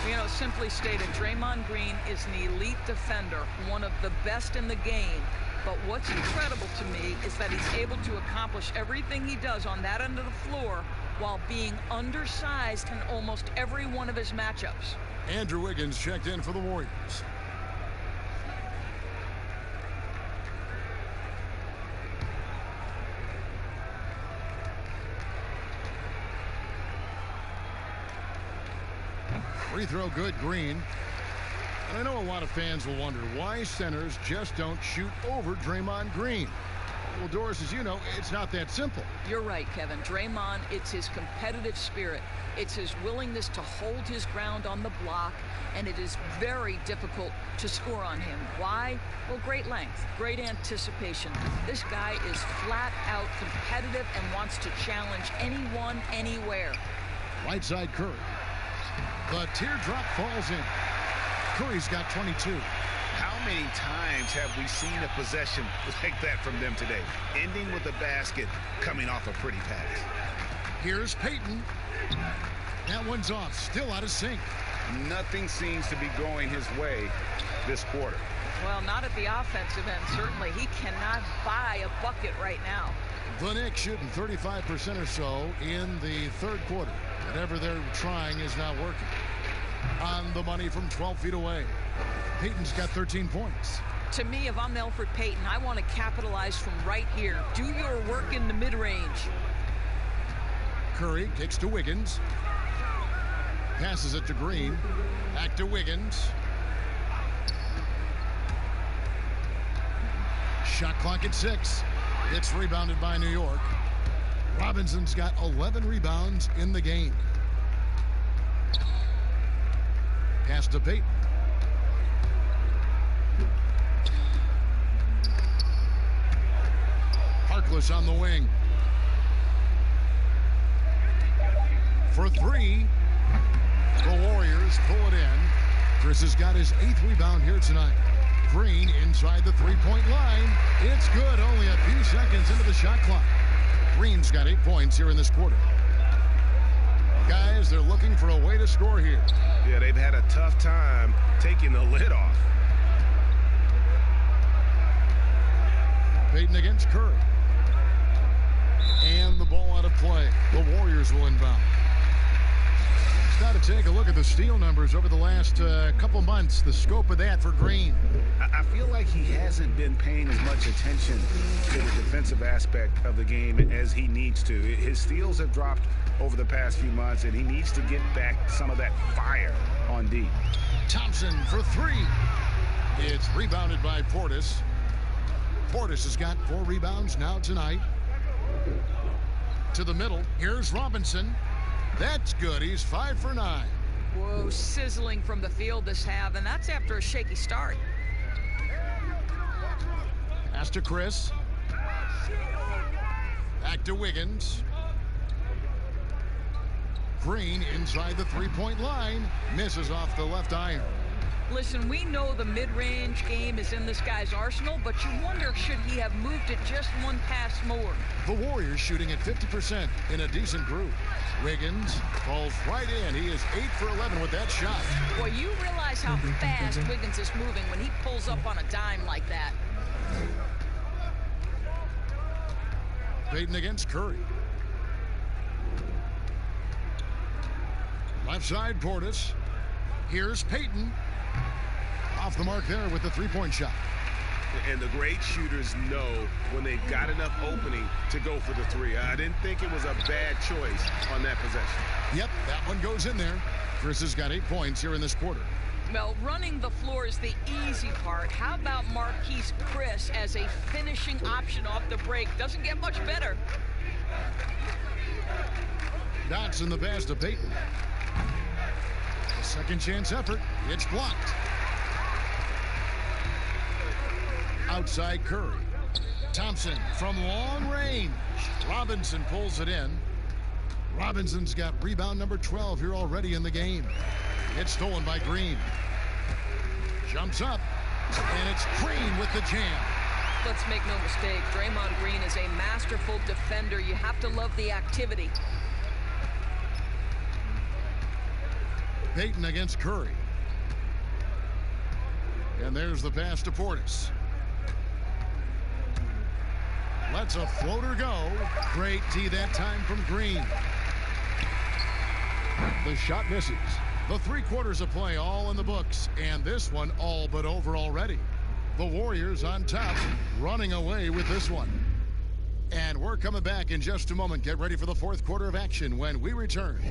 You know, simply stated, Draymond Green is an elite defender, one of the best in the game. But what's incredible to me is that he's able to accomplish everything he does on that end of the floor while being undersized in almost every one of his matchups. Andrew Wiggins checked in for the Warriors. Free throw good, Green. And I know a lot of fans will wonder why centers just don't shoot over Draymond Green. Well, Doris, as you know, it's not that simple. You're right, Kevin. Draymond, it's his competitive spirit. It's his willingness to hold his ground on the block, and it is very difficult to score on him. Why? Well, great length, great anticipation. This guy is flat out competitive and wants to challenge anyone, anywhere. Right side Curry. The teardrop falls in. Curry's got 22. How many times have we seen a possession like that from them today? Ending with a basket, coming off a pretty pass. Here's Payton. That one's off, still out of sync. Nothing seems to be going his way this quarter. Well, not at the offensive end, certainly. He cannot buy a bucket right now. The Knicks shooting 35% or so in the third quarter. Whatever they're trying is not working. On the money from 12 feet away. Payton's got 13 points. To me, if I'm Elfrid Payton, I want to capitalize from right here. Do your work in the mid-range. Curry kicks to Wiggins. Passes it to Green. Back to Wiggins. Shot clock at 6. It's rebounded by New York. Robinson's got 11 rebounds in the game. Pass to Payton. Harkless on the wing. For 3. The Warriors pull it in. Chris has got his 8th rebound here tonight. Green inside the three-point line. It's good. Only a few seconds into the shot clock. Green's got 8 points here in this quarter. Guys, they're looking for a way to score here. Yeah, they've had a tough time taking the lid off. Payton against Curry. And the ball out of play. The Warriors will inbound. Got to take a look at the steal numbers over the last couple months. The scope of that for Green. I feel like he hasn't been paying as much attention to the defensive aspect of the game as he needs to. His steals have dropped over the past few months, and he needs to get back some of that fire on D. Thompson for 3. It's rebounded by Portis. Portis has got 4 rebounds now tonight. To the middle. Here's Robinson. That's good. He's 5 for 9. Whoa, sizzling from the field this half, and that's after a shaky start. Pass to Chris. Back to Wiggins. Green inside the three-point line. Misses off the left iron. Listen, we know the mid-range game is in this guy's arsenal, but you wonder, should he have moved it just one pass more? The Warriors shooting at 50% in a decent group. Wiggins falls right in. He is 8 for 11 with that shot. Boy, you realize how fast Wiggins is moving when he pulls up on a dime like that. Payton against Curry. Left side, Portis. Here's Payton. Off the mark there with the three-point shot. And the great shooters know when they've got enough opening to go for the 3. I didn't think it was a bad choice on that possession. Yep, that one goes in there. Chris has got 8 points here in this quarter. Well, running the floor is the easy part. How about Marquise Chris as a finishing option off the break? Doesn't get much better. Dotson the pass to Payton. A second chance effort. It's blocked. Outside Curry. Thompson from long range. Robinson pulls it in. Robinson's got rebound number 12 here already in the game. It's stolen by Green. Jumps up. And it's Green with the jam. Let's make no mistake, Draymond Green is a masterful defender. You have to love the activity. Payton against Curry. And there's the pass to Portis. Lets a floater go. Great D that time from Green. The shot misses. The 3 quarters of play all in the books, and this one all but over already. The Warriors on top, running away with this one. And we're coming back in just a moment. Get ready for the 4th quarter of action when we return.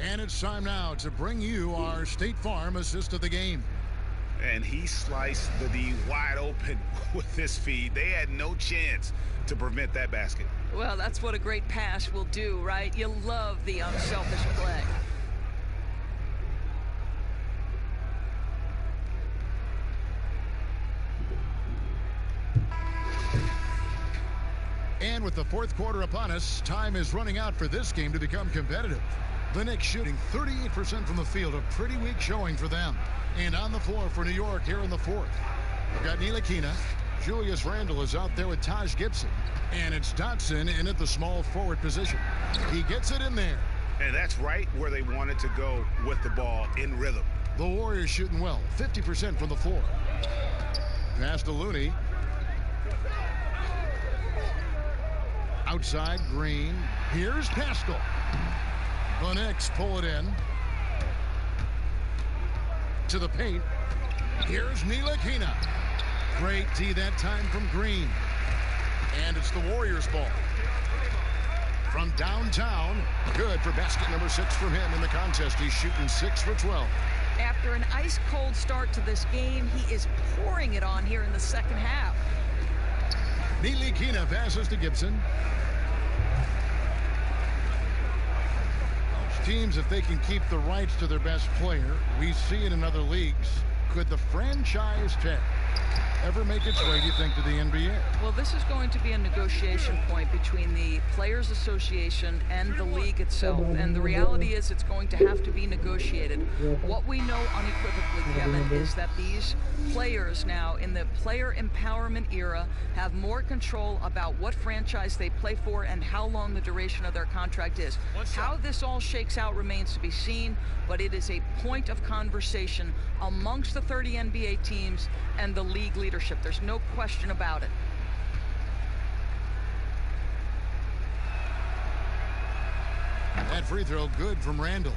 And it's time now to bring you our State Farm assist of the game. And he sliced the D wide open with this feed. They had no chance to prevent that basket. Well, that's what a great pass will do, right? You love the unselfish play. And with the fourth quarter upon us, time is running out for this game to become competitive. The Knicks shooting 38% from the field, a pretty weak showing for them. And on the floor for New York here in the fourth, we've got Ntilikina. Julius Randle is out there with Taj Gibson. And it's Dotson in at the small forward position. He gets it in there. And that's right where they wanted to go with the ball, in rhythm. The Warriors shooting well, 50% from the floor. Pass to Looney. Outside, Green. Here's Pascal. The Knicks pull it in. To the paint. Here's Ntilikina. Great D that time from Green. And it's the Warriors' ball. From downtown, good for basket number 6 from him in the contest. He's shooting 6 for 12. After an ice-cold start to this game, he is pouring it on here in the second half. Ntilikina passes to Gibson. Teams, if they can keep the rights to their best player, we see it in other leagues. Could the franchise tag ever make its way, do you think, to the NBA? Well, this is going to be a negotiation point between the Players Association and the league itself. And the reality is it's going to have to be negotiated. What we know unequivocally, Kevin, is that these players now in the player empowerment era have more control about what franchise they play for and how long the duration of their contract is. How this all shakes out remains to be seen, but it is a point of conversation amongst the 30 NBA teams and the league leadership. There's no question about it. That free throw good from Randle.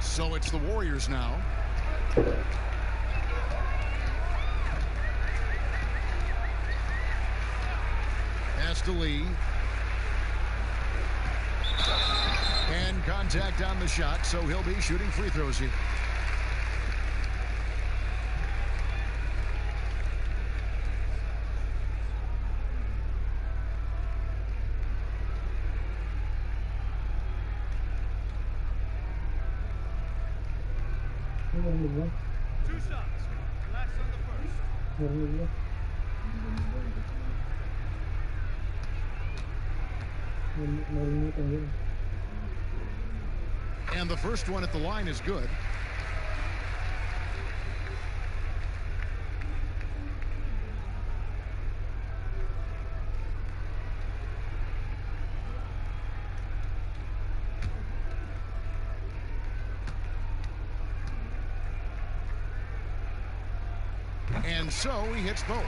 So it's the Warriors now. Pass to Lee. And contact on the shot, so he'll be shooting free throws here. Two shots. Last on the first. And the first one at the line is good. And so he hits both.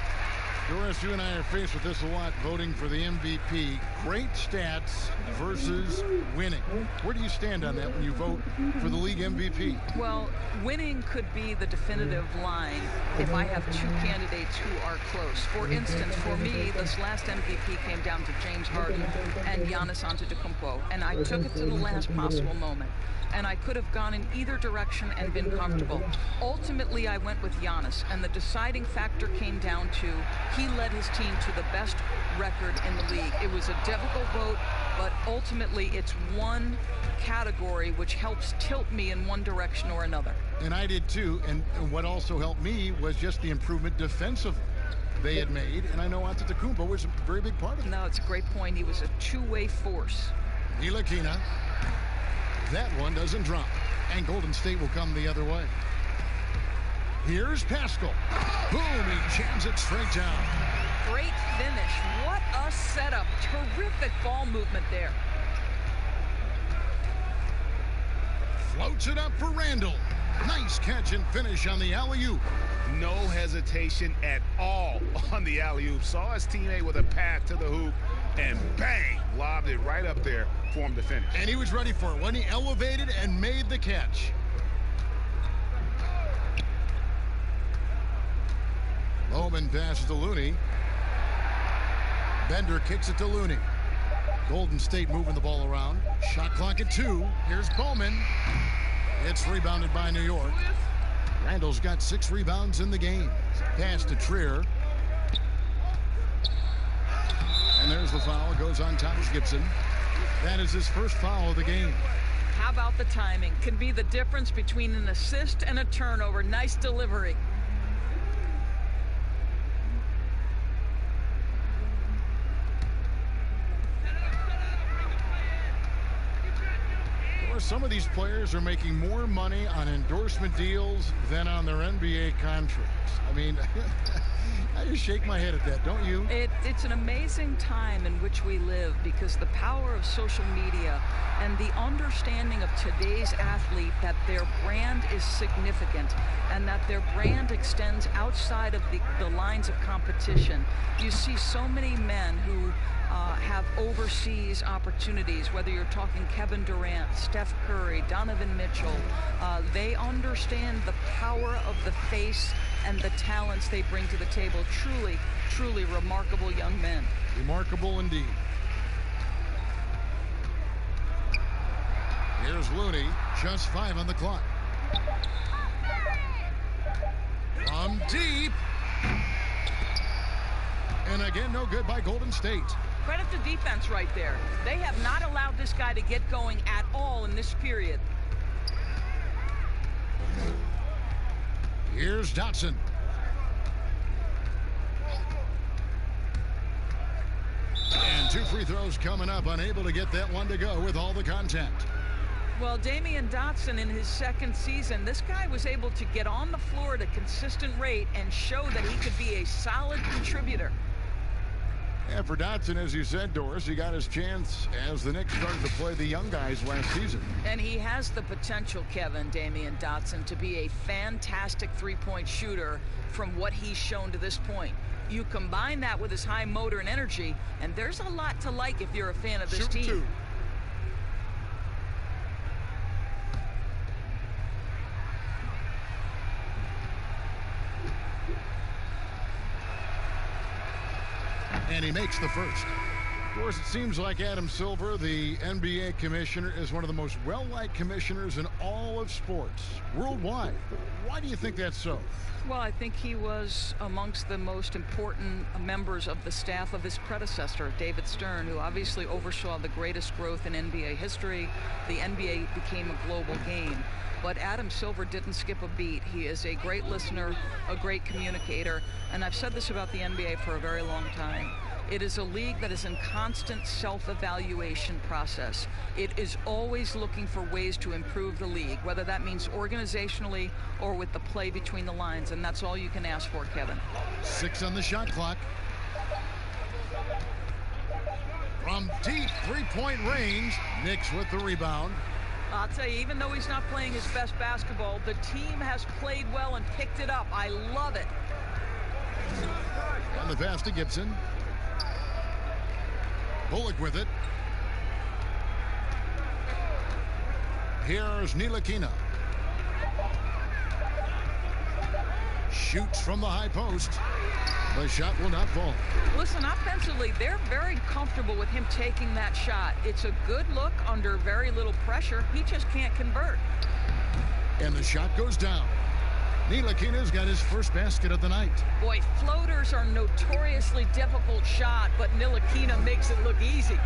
Doris, you and I are faced with this a lot, voting for the MVP. Great stats versus winning. Where do you stand on that when you vote for the league MVP? Well, winning could be the definitive line if I have two candidates who are close. For instance, for me, this last MVP came down to James Harden and Giannis Antetokounmpo, and I took it to the last possible moment. And I could have gone in either direction and been comfortable. Ultimately, I went with Giannis, and the deciding factor came down to he led his team to the best record in the league. It was a difficult vote, but ultimately it's one category which helps tilt me in one direction or another. And I did too, and what also helped me was just the improvement defensively they had made, and I know Antetokounmpo was a very big part of it. No, it's a great point. He was a two-way force. Ntilikina. That one doesn't drop, and Golden State will come the other way. Here's Pascal. Boom, he jams it straight down. Great finish. What a setup. Terrific ball movement there. Floats it up for Randle. Nice catch and finish on the alley-oop. No hesitation at all on the alley-oop. Saw his teammate with a path to the hoop, and bang, lobbed it right up there for him to finish. And he was ready for it when he elevated and made the catch. Bowman passes to Looney. Bender kicks it to Looney. Golden State moving the ball around. Shot clock at 2. Here's Bowman. It's rebounded by New York. Randall's got 6 rebounds in the game. Pass to Trier. And there's the foul. It goes on Taj Gibson. That is his first foul of the game. How about the timing? Can be the difference between an assist and a turnover. Nice delivery. Some of these players are making more money on endorsement deals than on their NBA contracts. I mean, I just shake my head at that, don't you? It's an amazing time in which we live, because the power of social media and the understanding of today's athlete that their brand is significant and that their brand extends outside of the lines of competition. You see so many men who have overseas opportunities, whether you're talking Kevin Durant, Steph Curry, Donovan Mitchell. They understand the power of the face and the talents they bring to the table. Truly, truly remarkable young men. Remarkable indeed. Here's Looney, just 5 on the clock. From deep. And again, no good by Golden State. Credit to defense right there. They have not allowed this guy to get going at all in this period. Here's Dotson. And 2 free throws coming up, unable to get that one to go with all the contact. Well, Damian Dotson, in his second season, this guy was able to get on the floor at a consistent rate and show that he could be a solid contributor. And for Dotson, as you said, Doris, he got his chance as the Knicks started to play the young guys last season. And he has the potential, Kevin, Damian Dotson, to be a fantastic three-point shooter from what he's shown to this point. You combine that with his high motor and energy, and there's a lot to like if you're a fan of this team. 2. And he makes the first. Of course, it seems like Adam Silver, the NBA commissioner, is one of the most well-liked commissioners in all of sports worldwide. Why do you think that's so? Well, I think he was amongst the most important members of the staff of his predecessor, David Stern, who obviously oversaw the greatest growth in NBA history. The NBA became a global game. But Adam Silver didn't skip a beat. He is a great listener, a great communicator, and I've said this about the NBA for a very long time. It is a league that is in constant self-evaluation process. It is always looking for ways to improve the league, whether that means organizationally or with the play between the lines, and that's all you can ask for, Kevin. 6 on the shot clock. From deep three-point range, Knicks with the rebound. I'll tell you, even though he's not playing his best basketball, the team has played well and picked it up. I love it. On the pass to Gibson. Bullock with it. Here's Ntilikina. Shoots from the high post. The shot will not fall. Listen, offensively, they're very comfortable with him taking that shot. It's a good look under very little pressure. He just can't convert. And the shot goes down. Ntilikina's got his first basket of the night. Boy, floaters are notoriously difficult shot, but Ntilikina makes it look easy.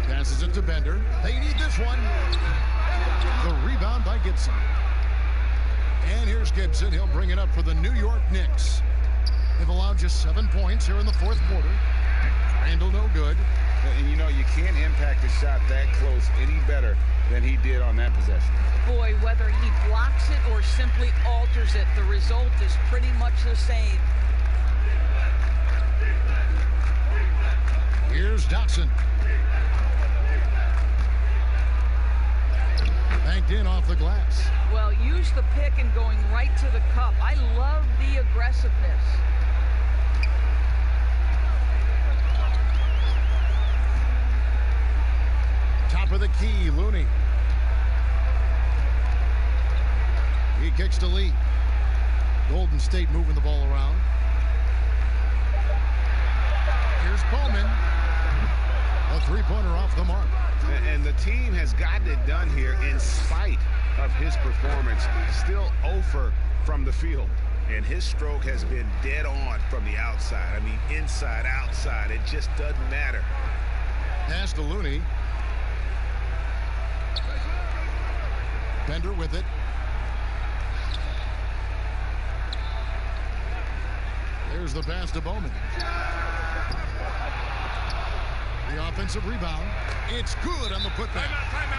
Passes it to Bender. They need this one. The rebound by Gibson. And here's Gibson. He'll bring it up for the New York Knicks. They've allowed just 7 points here in the fourth quarter. Randall no good. And you know, you can't impact a shot that close any better than he did on that possession. Boy, whether he blocks it or simply alters it, the result is pretty much the same. Here's Dotson. Banked in off the glass. Well, use the pick and going right to the cup. I love the aggressiveness. Top of the key, Looney. He kicks to Lee. Golden State moving the ball around. Here's Bowman. A three-pointer off the mark. And the team has gotten it done here in spite of his performance. Still 0 from the field. And his stroke has been dead on from the outside. I mean, inside, outside. It just doesn't matter. Pass to Looney. Bender with it. There's the pass to Bowman. The offensive rebound. It's good on the putback.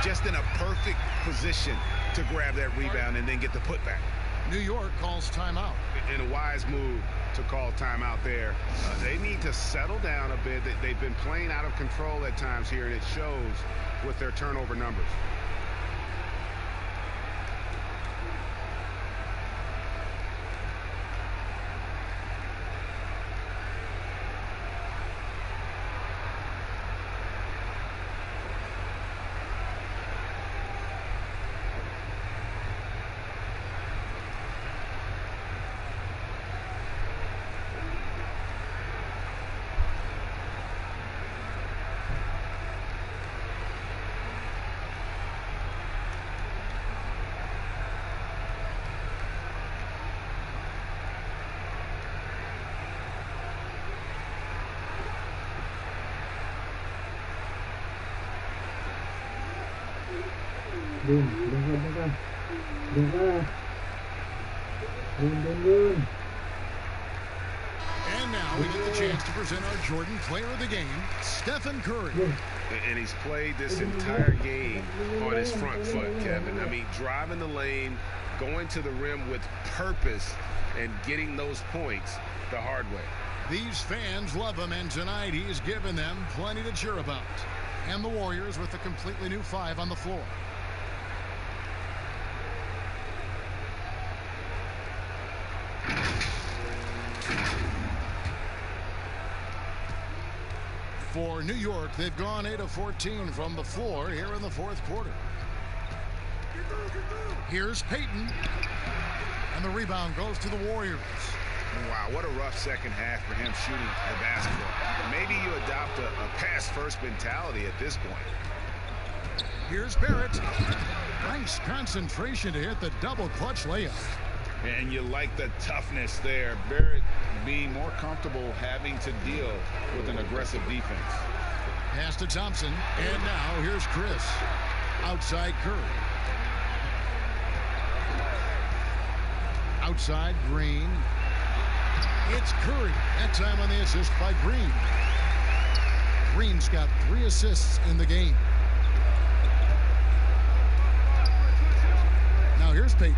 Just in a perfect position to grab that rebound and then get the putback. New York calls timeout. In a wise move to call timeout there. They need to settle down a bit. They've been playing out of control at times here, and it shows with their turnover numbers. And now we get the chance to present our Jordan Player of the Game, Stephen Curry. And he's played this entire game on his front foot, Kevin. I mean, driving the lane, going to the rim with purpose, and getting those points the hard way. These fans love him, and tonight he's given them plenty to cheer about. And the Warriors with a completely new 5 on the floor. For New York, they've gone 8 of 14 from the floor here in the fourth quarter. Here's Payton. And the rebound goes to the Warriors. Wow, what a rough second half for him shooting the basketball. Maybe you adopt a pass-first mentality at this point. Here's Barrett. Nice concentration to hit the double clutch layup. And you like the toughness there. Barrett being more comfortable having to deal with an aggressive defense. Pass to Thompson. And now here's Chris. Outside Curry. Outside Green. It's Curry. That time on the assist by Green. Green's got 3 assists in the game. Now here's Payton.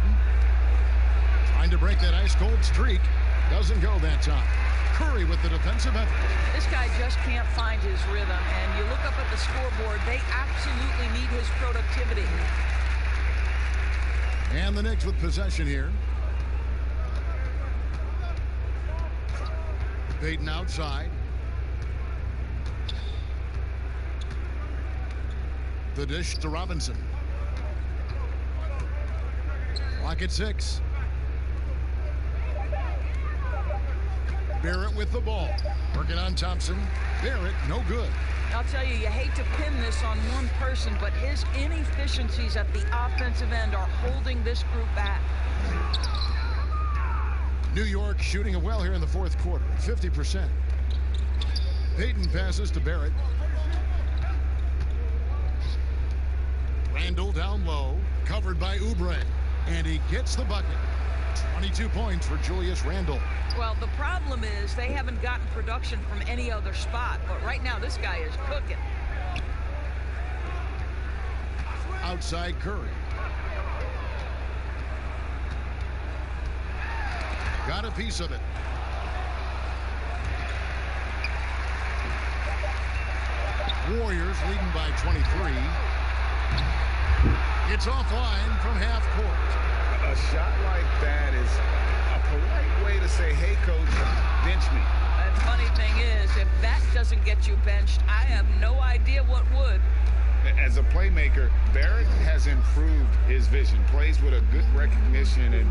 Trying to break that ice-cold streak. Doesn't go that time. Curry with the defensive effort. This guy just can't find his rhythm. And you look up at the scoreboard, they absolutely need his productivity. And the Knicks with possession here. Payton outside. The dish to Robinson. Clock at 6. Barrett with the ball. Working on Thompson. Barrett, no good. I'll tell you, you hate to pin this on one person, but his inefficiencies at the offensive end are holding this group back. New York shooting it well here in the fourth quarter, 50%. Payton passes to Barrett. Randall down low, covered by Oubre, and he gets the bucket. 22 points for Julius Randle. Well, the problem is they haven't gotten production from any other spot, but right now this guy is cooking. Outside Curry. Got a piece of it. Warriors leading by 23. It's offline from half court. A shot like that is a polite way to say, hey, coach, bench me. The funny thing is, if that doesn't get you benched, I have no idea what would. As a playmaker, Barrett has improved his vision, plays with a good recognition, and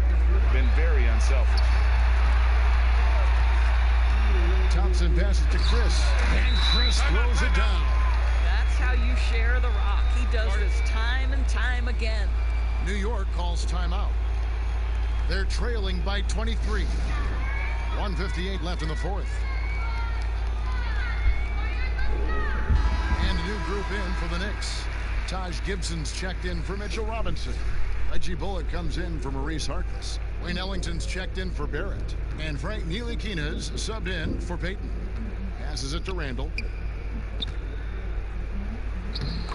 been very unselfish. Thompson passes to Chris, and Chris throws it down. That's how you share the rock. He does this time and time again. New York calls timeout. They're trailing by 23. 1:58 left in the fourth. And a new group in for the Knicks. Taj Gibson's checked in for Mitchell Robinson. Reggie Bullock comes in for Maurice Harkless. Wayne Ellington's checked in for Barrett. And Frank Ntilikina's subbed in for Payton. Passes it to Randall.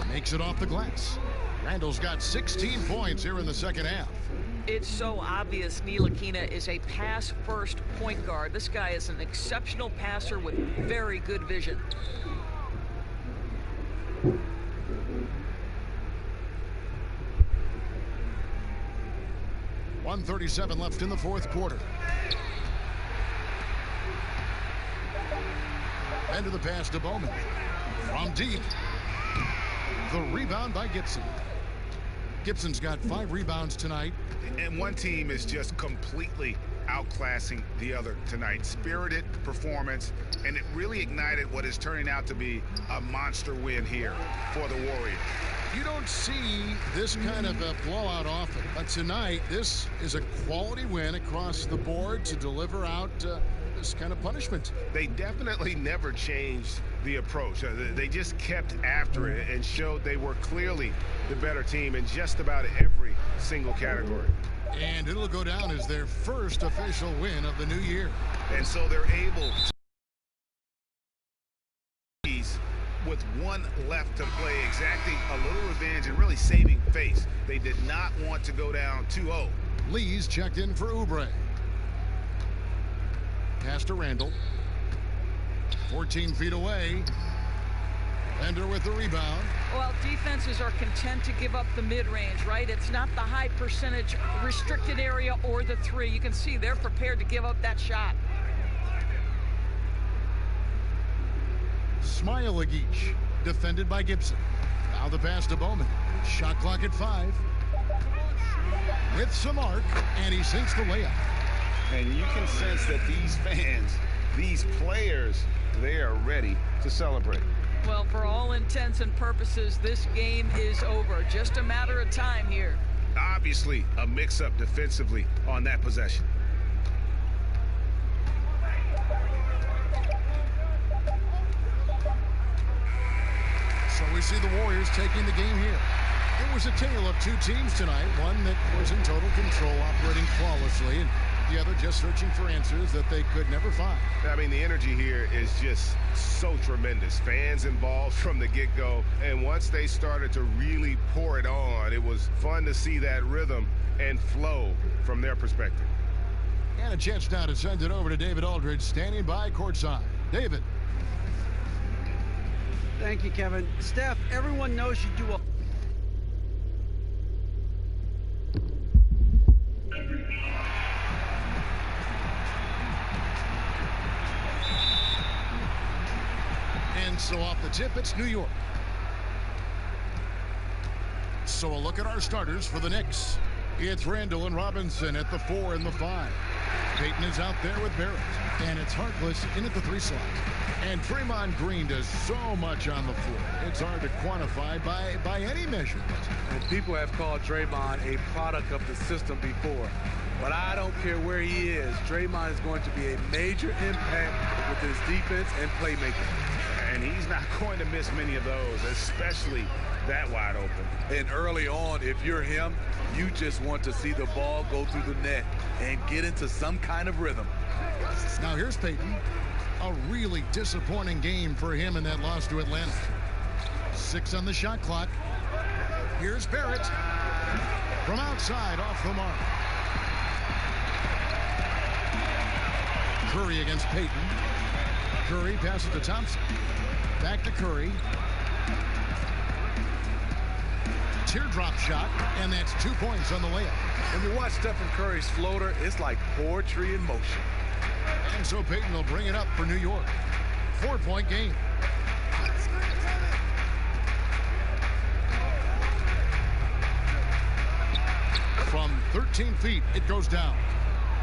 Makes it off the glass. Randall's got 16 points here in the second half. It's so obvious Ntilikina is a pass-first point guard. This guy is an exceptional passer with very good vision. .137 left in the fourth quarter. Into the pass to Bowman. From deep. The rebound by Gibson. Gibson's got 5 rebounds tonight. And one team is just completely outclassing the other tonight. Spirited performance, and it really ignited what is turning out to be a monster win here for the Warriors. You don't see this kind of a blowout often, but tonight this is a quality win across the board to deliver out this kind of punishment. They definitely never changed the approach. They just kept after it and showed they were clearly the better team in just about every single category. And it'll go down as their first official win of the new year. And so they're able to, with one left to play, exacting a little revenge and really saving face. They did not want to go down 2-0. Lee's checked in for Oubre. Pass to Randall. 14 feet away. Bender with the rebound. Well, defenses are content to give up the mid-range, right? It's not the high percentage restricted area or the 3. You can see they're prepared to give up that shot. Smailagic, defended by Gibson. Now the pass to Bowman. Shot clock at 5. With some arc, and he sinks the layup. And you can sense that these fans, these players, they are ready to celebrate. Well, for all intents and purposes, this game is over. Just a matter of time here. Obviously, a mix-up defensively on that possession. So we see the Warriors taking the game here. It was a tale of 2 teams tonight. One that was in total control, operating flawlessly, and the other just searching for answers that they could never find. I mean, the energy here is just so tremendous. Fans involved from the get-go, and once they started to really pour it on, it was fun to see that rhythm and flow from their perspective. And a chance now to send it over to David Aldridge, standing by courtside. David. Thank you, Kevin. Steph, everyone knows you do a So off the tip, it's New York. So a look at our starters for the Knicks. It's Randall and Robinson at the 4 and the 5. Payton is out there with Barrett. And it's Harkless in at the 3 slot. And Draymond Green does so much on the floor. It's hard to quantify by any measurement. And people have called Draymond a product of the system before. But I don't care where he is. Draymond is going to be a major impact with his defense and playmaking. And he's not going to miss many of those, especially that wide open. And early on, if you're him, you just want to see the ball go through the net and get into some kind of rhythm. Now here's Payton. A really disappointing game for him in that loss to Atlanta. 6 on the shot clock. Here's Barrett. From outside, off the mark. Curry against Payton. Curry passes to Thompson. Back to Curry. Teardrop shot, and that's 2 points on the layup. When you watch Stephen Curry's floater, it's like poetry in motion. And so Payton will bring it up for New York. 4-point game. From 13 feet, it goes down.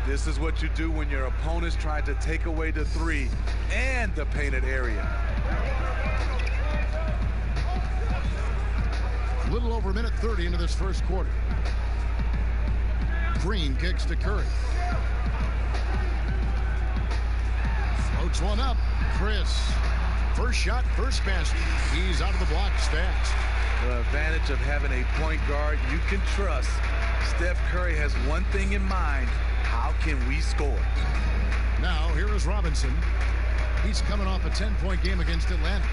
This is what you do when your opponents try to take away the three and the painted area. A little over a minute 30 into this first quarter. Green kicks to Curry. Floats one up. Chris. First shot, first basket. He's out of the blocks fast. The advantage of having a point guard you can trust. Steph Curry has one thing in mind. How can we score? Now, here is Robinson. He's coming off a 10-point game against Atlanta.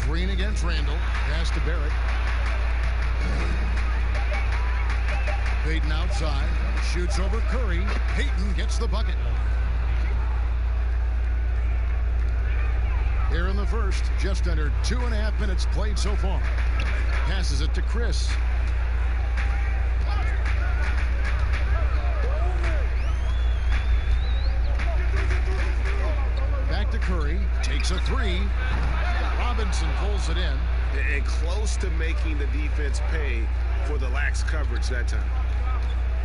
Green against Randall. Pass to Barrett. Payton outside. Shoots over Curry. Payton gets the bucket. Here in the first, just under 2.5 minutes played so far. Passes it to Chris. Back to Curry. Takes a three. Robinson pulls it in. And close to making the defense pay for the lax coverage that time.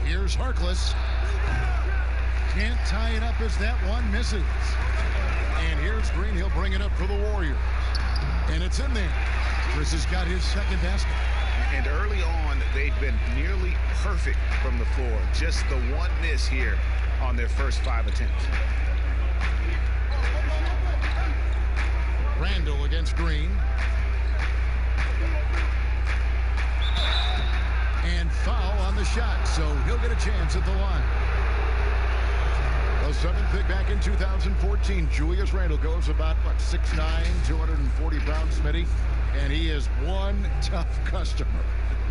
Here's Harkless. Can't tie it up as that one misses. And here's Green. He'll bring it up for the Warriors. And it's in there. Chris has got his second basket. And early on, they've been nearly perfect from the floor. Just the one miss here on their first 5 attempts. Randall against Green. And foul on the shot, so he'll get a chance at the line. A 7th pick back in 2014. Julius Randle goes about, what, 6'9", 240 pounds, Smitty. And he is one tough customer.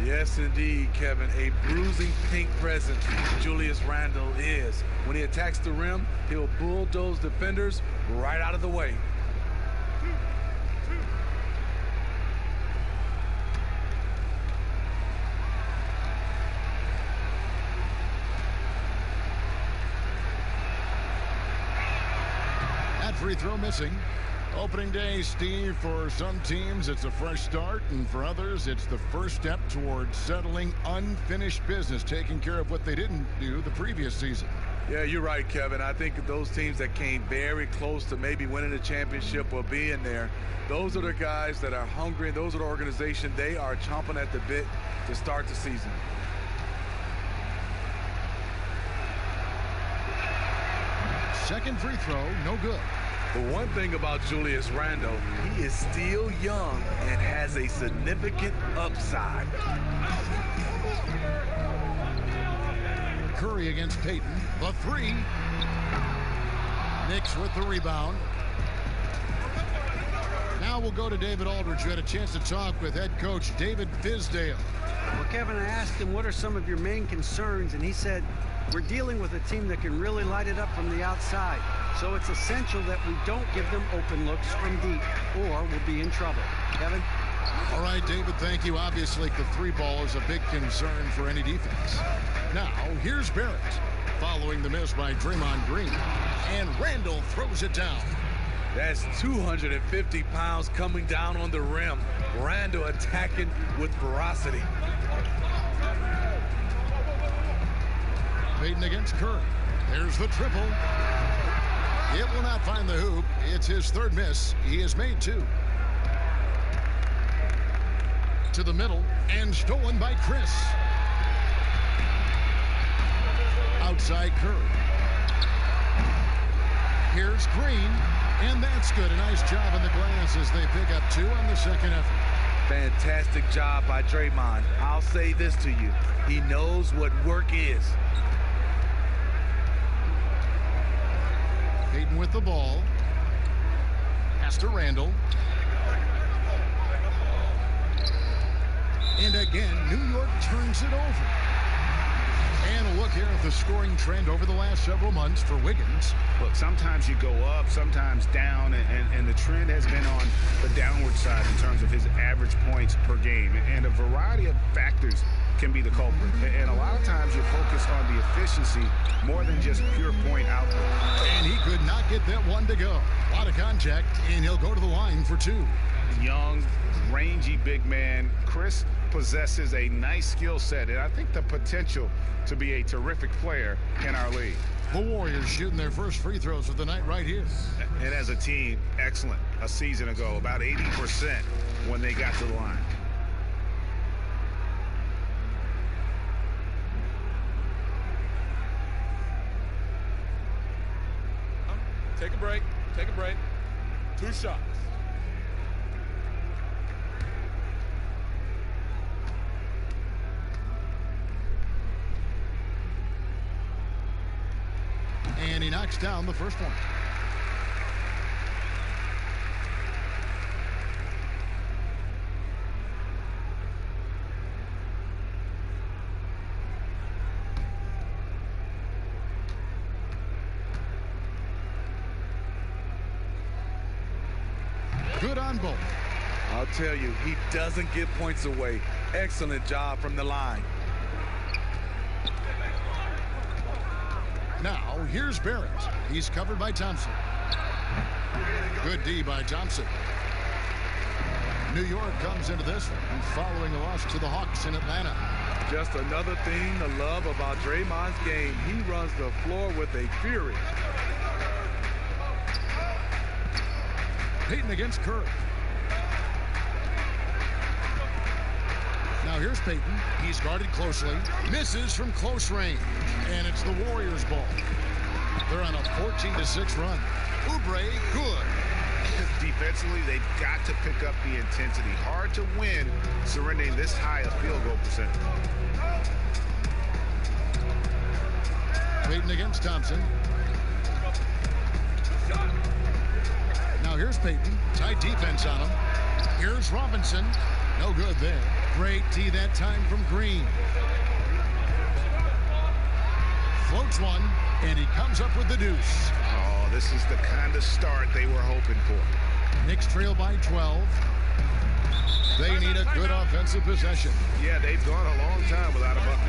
Yes, indeed, Kevin. A bruising pink presence Julius Randle is. When he attacks the rim, he'll bulldoze defenders right out of the way. Free throw missing. Opening day, Steve, for some teams it's a fresh start, and for others it's the first step towards settling unfinished business, taking care of what they didn't do the previous season. Yeah, you're right, Kevin. I think those teams that came very close to maybe winning the championship or being there, those are the guys that are hungry, and those are the organization. They are chomping at the bit to start the season. Second free throw, no good. The one thing about Julius Randle, he is still young and has a significant upside. Curry against Payton. The three. Knicks with the rebound. Now we'll go to David Aldridge, who had a chance to talk with head coach David Fizdale. Well, Kevin, I asked him, what are some of your main concerns? And he said, we're dealing with a team that can really light it up from the outside. So it's essential that we don't give them open looks from deep, or we'll be in trouble. Kevin? All right, David, thank you. Obviously, the three ball is a big concern for any defense. Now, here's Barrett, following the miss by Draymond Green. And Randall throws it down. That's 250 pounds coming down on the rim. Randall attacking with ferocity. Payton against Curry. There's the triple. It will not find the hoop. It's his third miss. He has made 2. To the middle, and stolen by Chris. Outside Curry. Here's Green, and that's good. A nice job on the glass as they pick up 2 on the second effort. Fantastic job by Draymond. I'll say this to you. He knows what work is. Payton with the ball. Pass to Randall. And again, New York turns it over. And a look here at the scoring trend over the last several months for Wiggins. Look, sometimes you go up, sometimes down, and the trend has been on the downward side in terms of his average points per game. And a variety of factors can be the culprit. And a lot of times you focus on the efficiency more than just pure point output. And he could not get that one to go. A lot of contact, and he'll go to the line for 2. Young, rangy big man. Chris possesses a nice skill set, and I think the potential to be a terrific player in our league. The Warriors shooting their first free throws of the night right here. And as a team, excellent. A season ago, about 80% when they got to the line. Take a break. Take a break. 2 shots. And he knocks down the first one. Good on both. I'll tell you, he doesn't give points away. Excellent job from the line. Now, here's Barrett. He's covered by Thompson. Good D by Thompson. New York comes into this one following a loss to the Hawks in Atlanta. Just another thing to love about Draymond's game. He runs the floor with a fury. Payton against Curry. Now here's Payton. He's guarded closely. Misses from close range. And it's the Warriors' ball. They're on a 14-6 run. Oubre, good. Defensively, they've got to pick up the intensity. Hard to win surrendering this high a field goal percentage. Payton against Thompson. Now here's Payton. Tight defense on him. Here's Robinson. No good there. Great D that time from Green. Floats one, and he comes up with the deuce. Oh, this is the kind of start they were hoping for. Knicks trail by 12. They need a good offensive possession. Yeah, they've gone a long time without a bucket.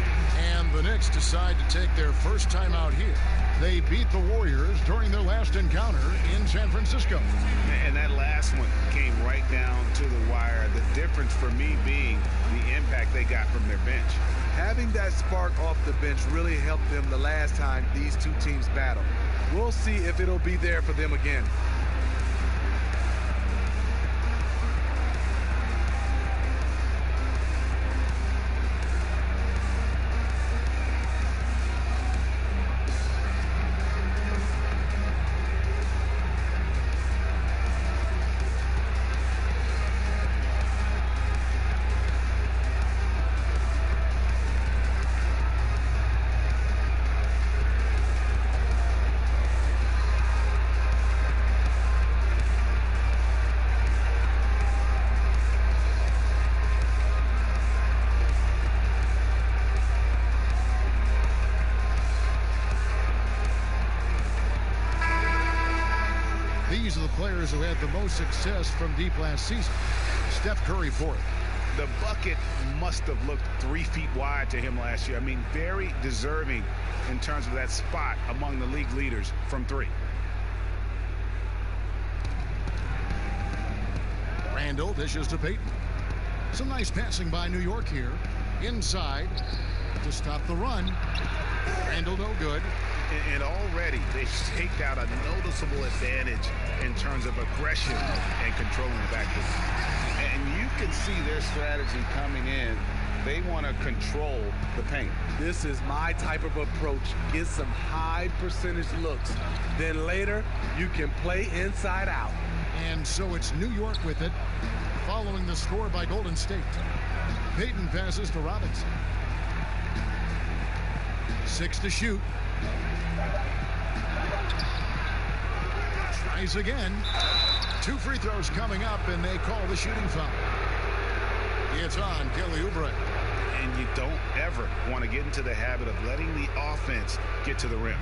And the Knicks decide to take their first time out here. They beat the Warriors during their last encounter in San Francisco. And that last one came right down to the wire. The difference for me being the impact they got from their bench. Having that spark off the bench really helped them the last time these two teams battled. We'll see if it'll be there for them again. These are the players who had the most success from deep last season. Steph Curry fourth. The bucket must have looked 3 feet wide to him last year. I mean, very deserving in terms of that spot among the league leaders from 3. Randall dishes to Payton. Some nice passing by New York here. Inside to stop the run. Randall no good. And already they've staked out a noticeable advantage in terms of aggression and controlling the backcourt. And you can see their strategy coming in. They want to control the paint. This is my type of approach. Get some high percentage looks. Then later, you can play inside out. And so it's New York with it, following the score by Golden State. Payton passes to Robinson. 6 to shoot. Tries again. 2 free throws coming up, and they call the shooting foul. It's on Kelly Oubre. And you don't ever want to get into the habit of letting the offense get to the rim.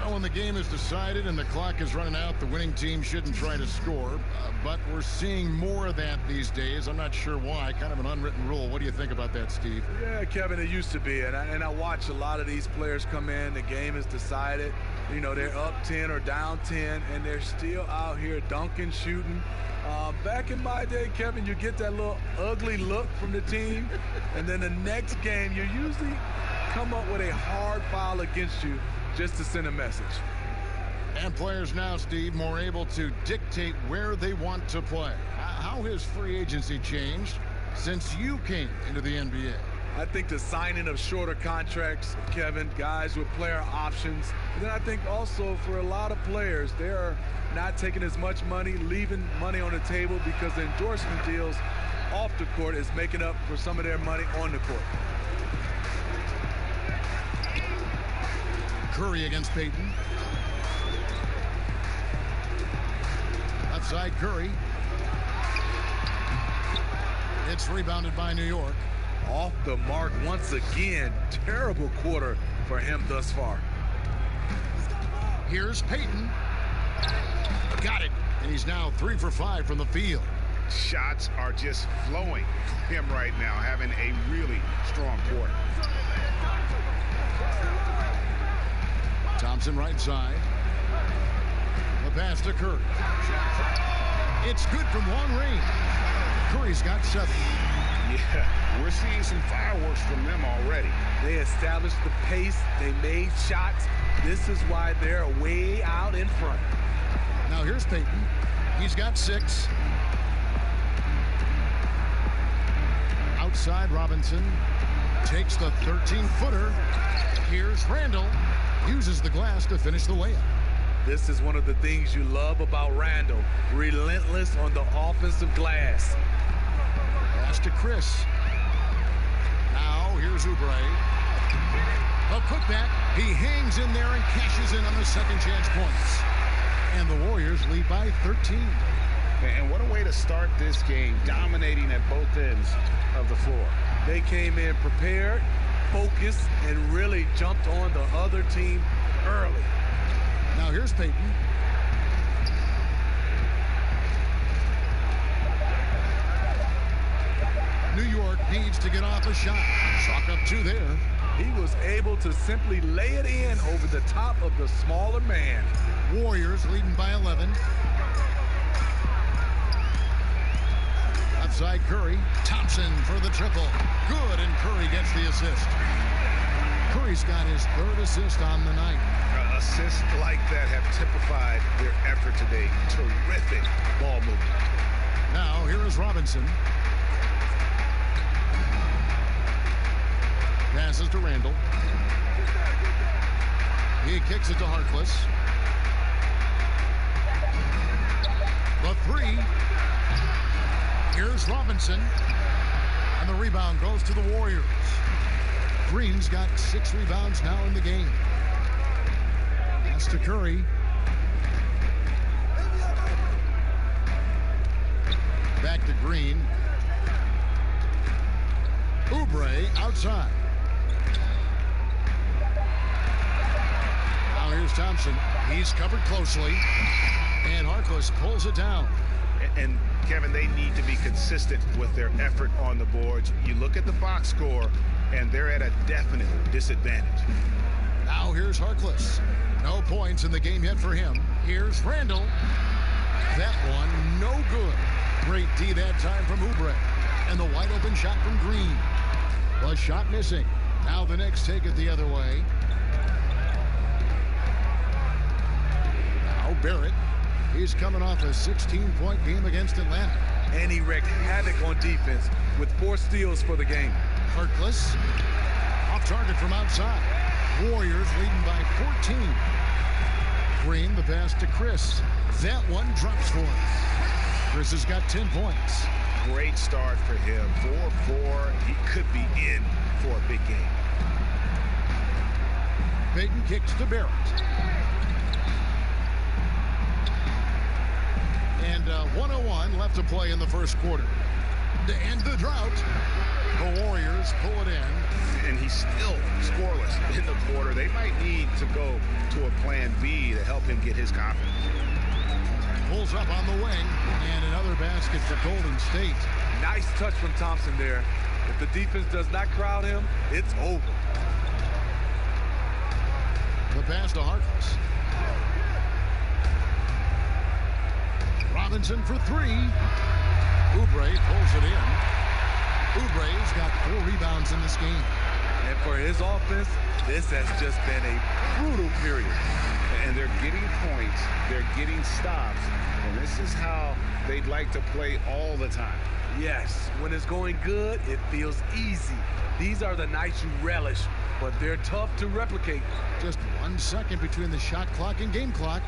Well, when the game is decided and the clock is running out, the winning team shouldn't try to score. But we're seeing more of that these days. I'm not sure why. Kind of an unwritten rule. What do you think about that, Steve? Yeah, Kevin, it used to be. And I watch a lot of these players come in. The game is decided. You know, they're up 10 or down 10, and they're still out here dunking, shooting. Back in my day, Kevin, you get that little ugly look from the team, and then the next game, you usually come up with a hard foul against you just to send a message. And players now, Steve, more able to dictate where they want to play. How has free agency changed since you came into the NBA? I think the signing of shorter contracts, Kevin, guys with player options. And then I think also for a lot of players, they are not taking as much money, leaving money on the table because the endorsement deals off the court is making up for some of their money on the court. Curry against Payton. Outside Curry. It's rebounded by New York. Off the mark once again. Terrible quarter for him thus far. Here's Payton. Got it. And he's now 3 for 5 from the field. Shots are just flowing for him right now, having a really strong quarter. Thompson right side. The pass to Curry. It's good from long range. Curry's got 7. Yeah, we're seeing some fireworks from them already. They established the pace. They made shots. This is why they're way out in front. Now here's Payton. He's got 6. Outside Robinson. Takes the 13-footer. Here's Randall. Uses the glass to finish the layup. This is one of the things you love about Randall. Relentless on the offensive glass. Pass to Chris. Now here's Oubre. A putback. He hangs in there and cashes in on the second chance points. And the Warriors lead by 13. And what a way to start this game, dominating at both ends of the floor. They came in prepared, focused, and really jumped on the other team early. Now here's Payton. New York needs to get off a shot. Chalk up 2 there. He was able to simply lay it in over the top of the smaller man. Warriors leading by 11. Outside Curry. Thompson for the triple. Good, and Curry gets the assist. Curry's got his 3rd assist on the night. Assists like that have typified their effort today. Terrific ball movement. Now here is Robinson. Passes to Randall. He kicks it to Harkless. The 3. Here's Robinson. And the rebound goes to the Warriors. Green's got 6 rebounds now in the game. Pass to Curry. Back to Green. Oubre outside. Now here's Thompson. He's covered closely. And Harkless pulls it down. And Kevin, they need to be consistent with their effort on the boards. You look at the box score, and they're at a definite disadvantage. Now here's Harkless. No points in the game yet for him. Here's Randall. That one, no good. Great D that time from Oubre. And the wide open shot from Green. The shot missing. Now the Knicks take it the other way. Now Barrett. He's coming off a 16-point game against Atlanta. And he wreaked havoc on defense with 4 steals for the game. Harkless. Off target from outside. Warriors leading by 14. Green, the pass to Chris. That one drops for him. Chris has got 10 points. Great start for him. 4-4. He could be in for a big game. Payton kicks to Barrett. And 1:01 left to play in the first quarter. To end the drought, The Warriors pull it in. And he's still scoreless in the quarter. They might need to go to a plan B to help him get his confidence. Pulls up on the wing, and another basket for Golden State. Nice touch from Thompson there. If the defense does not crowd him, it's over. The pass to Harkless. Robinson for three. Oubre pulls it in. Oubre's got 4 rebounds in this game. And for his offense, this has just been a brutal period. And they're getting points, they're getting stops, and this is how they'd like to play all the time. Yes, when it's going good, it feels easy. These are the nights you relish, but they're tough to replicate. Just 1 second between the shot clock and game clock.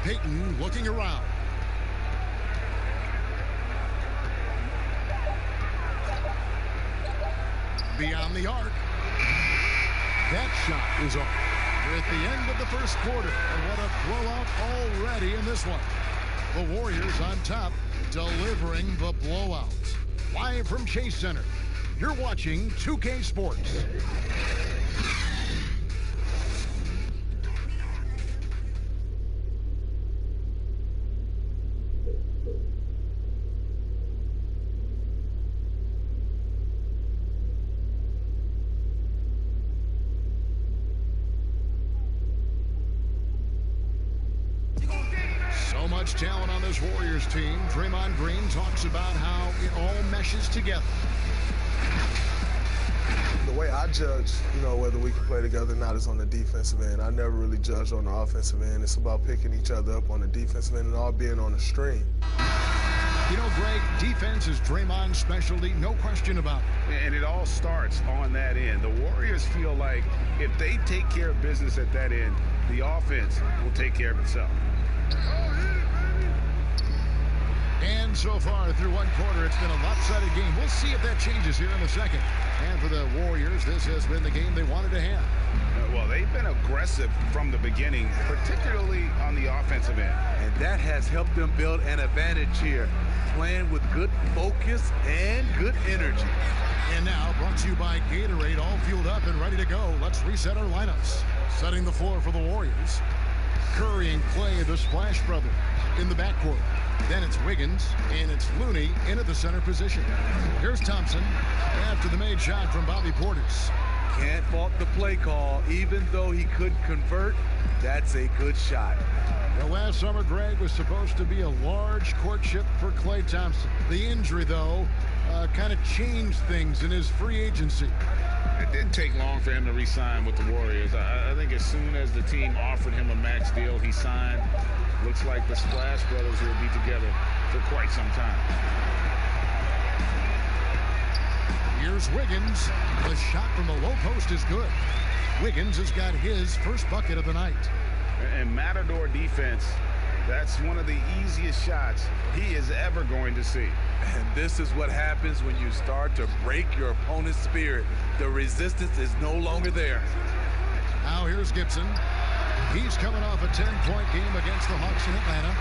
Payton looking around. Beyond the arc. That shot is off. We're at the end of the first quarter, and what a blowout already in this one. The Warriors on top, delivering the blowout. Live from Chase Center, you're watching 2K Sports. So much talent on this Warriors team. Draymond Green talks about how it all meshes together. The way I judge, whether we can play together or not is on the defensive end. I never really judge on the offensive end. It's about picking each other up on the defensive end and all being on the stream. Greg, defense is Draymond's specialty, no question about it. And it all starts on that end. The Warriors feel like if they take care of business at that end, the offense will take care of itself. And so far through one quarter, it's been a lopsided game. We'll see if that changes here in a second. And for the Warriors, this has been the game they wanted to have. Well, they've been aggressive from the beginning, particularly on the offensive end. And that has helped them build an advantage here, playing with good focus and good energy. And now, brought to you by Gatorade, all fueled up and ready to go. Let's reset our lineups. Setting the floor for the Warriors. Curry and Clay, the Splash Brothers, in the backcourt. Then it's Wiggins, and it's Looney in at the center position. Here's Thompson after the made shot from Bobby Portis. Can't fault the play call. Even though he couldn't convert, that's a good shot. Well, last summer, Greg, was supposed to be a large courtship for Klay Thompson. The injury, though, kind of changed things in his free agency. It didn't take long for him to re-sign with the Warriors. I think as soon as the team offered him a max deal, he signed. Looks like the Splash Brothers will be together for quite some time. Here's Wiggins. The shot from the low post is good. Wiggins has got his first bucket of the night. And Matador defense, that's one of the easiest shots he is ever going to see. And this is what happens when you start to break your opponent's spirit. The resistance is no longer there. Now here's Gibson. He's coming off a 10-point game against the Hawks in Atlanta.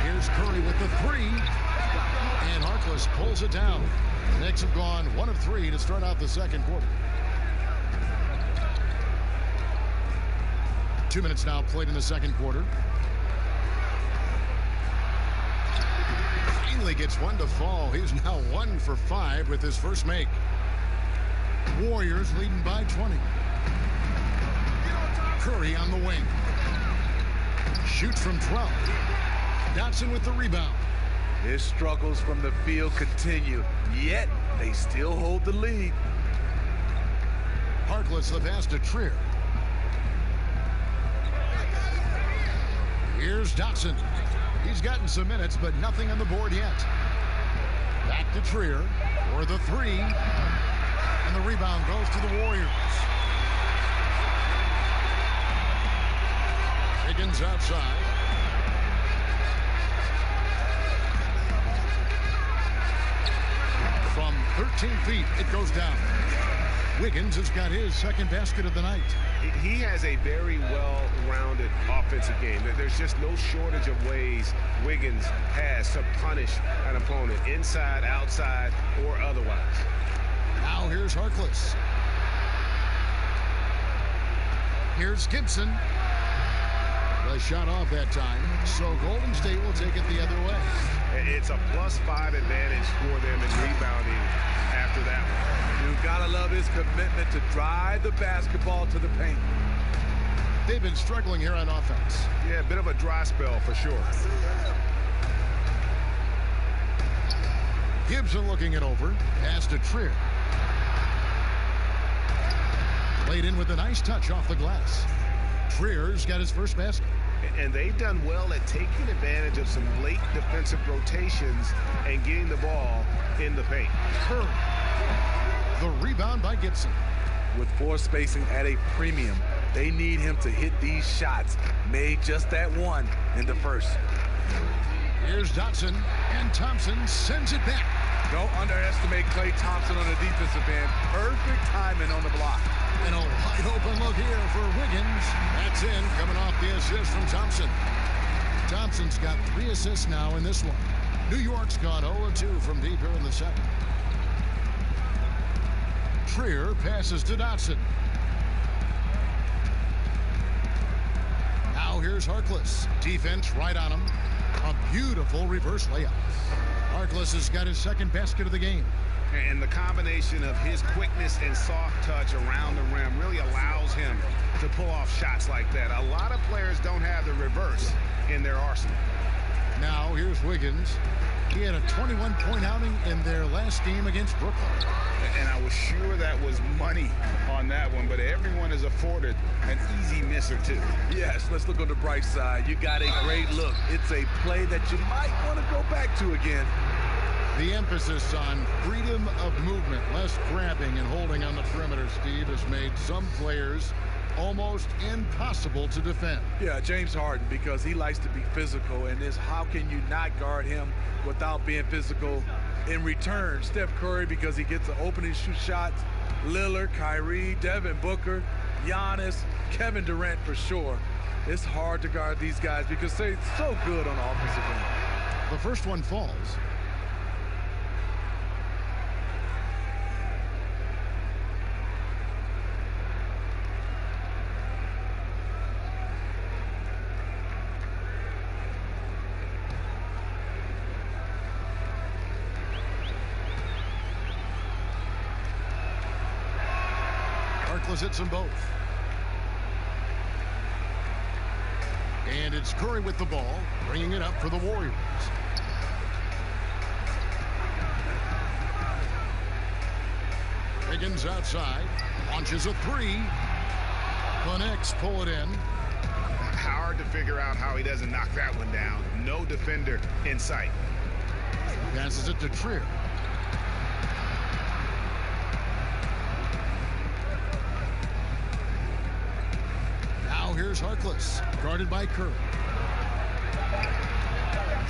Here's Curry with the three. And Harkless pulls it down. Knicks have gone 1 of 3 to start out the second quarter. 2 minutes now played in the second quarter. Finally gets one to fall. He's now 1 for 5 with his first make. Warriors leading by 20. Curry on the wing. Shoots from 12. Dotson with the rebound. His struggles from the field continue, yet they still hold the lead. Harkless the pass to Trier. Here's Dotson. He's gotten some minutes, but nothing on the board yet. Back to Trier for the three. And the rebound goes to the Warriors. Wiggins outside. From 13 feet, it goes down. Wiggins has got his second basket of the night. He has a very well-rounded offensive defensive game. There's just no shortage of ways Wiggins has to punish an opponent, inside, outside, or otherwise. Now here's Harkless. Here's Gibson. The shot off that time, so Golden State will take it the other way. It's a +5 advantage for them in rebounding after that one. You've got to love his commitment to drive the basketball to the paint. They've been struggling here on offense. Yeah, a bit of a dry spell for sure. Gibson looking it over. Pass to Trier. Played in with a nice touch off the glass. Trier's got his first basket. And they've done well at taking advantage of some late defensive rotations and getting the ball in the paint. Curry. The rebound by Gibson. With floor spacing at a premium, they need him to hit these shots. Made just that one in the first. Here's Dotson, and Thompson sends it back. Don't underestimate Klay Thompson on the defensive end. Perfect timing on the block. And a wide open look here for Wiggins. That's in, coming off the assist from Thompson. Thompson's got 3 assists now in this one. New York's gone 0-2 from deep here in the second. Trier passes to Dotson. Now here's Harkless. Defense right on him. A beautiful reverse layup. Harkless has got his second basket of the game. And the combination of his quickness and soft touch around the rim really allows him to pull off shots like that. A lot of players don't have the reverse in their arsenal. Now here's Wiggins. He had a 21-point outing in their last game against Brooklyn. And I was sure that was money on that one, but everyone is afforded an easy miss or two. Yes, let's look on the bright side. You got a great look. It's a play that you might want to go back to again. The emphasis on freedom of movement, less grabbing and holding on the perimeter, Steve, has made some players almost impossible to defend. Yeah, James Harden, because he likes to be physical, and this, how can you not guard him without being physical? In return, Steph Curry, because he gets the opening shoot shots. Lillard, Kyrie, Devin Booker, Giannis, Kevin Durant for sure. It's hard to guard these guys because they're so good on the offensive end. The first one falls. Harkless hits them both. And it's Curry with the ball, bringing it up for the Warriors. Wiggins outside, launches a three. The KNICKS pull it in. Hard to figure out how he doesn't knock that one down. No defender in sight. Passes it to Trier. Here's Harkless, guarded by Curry.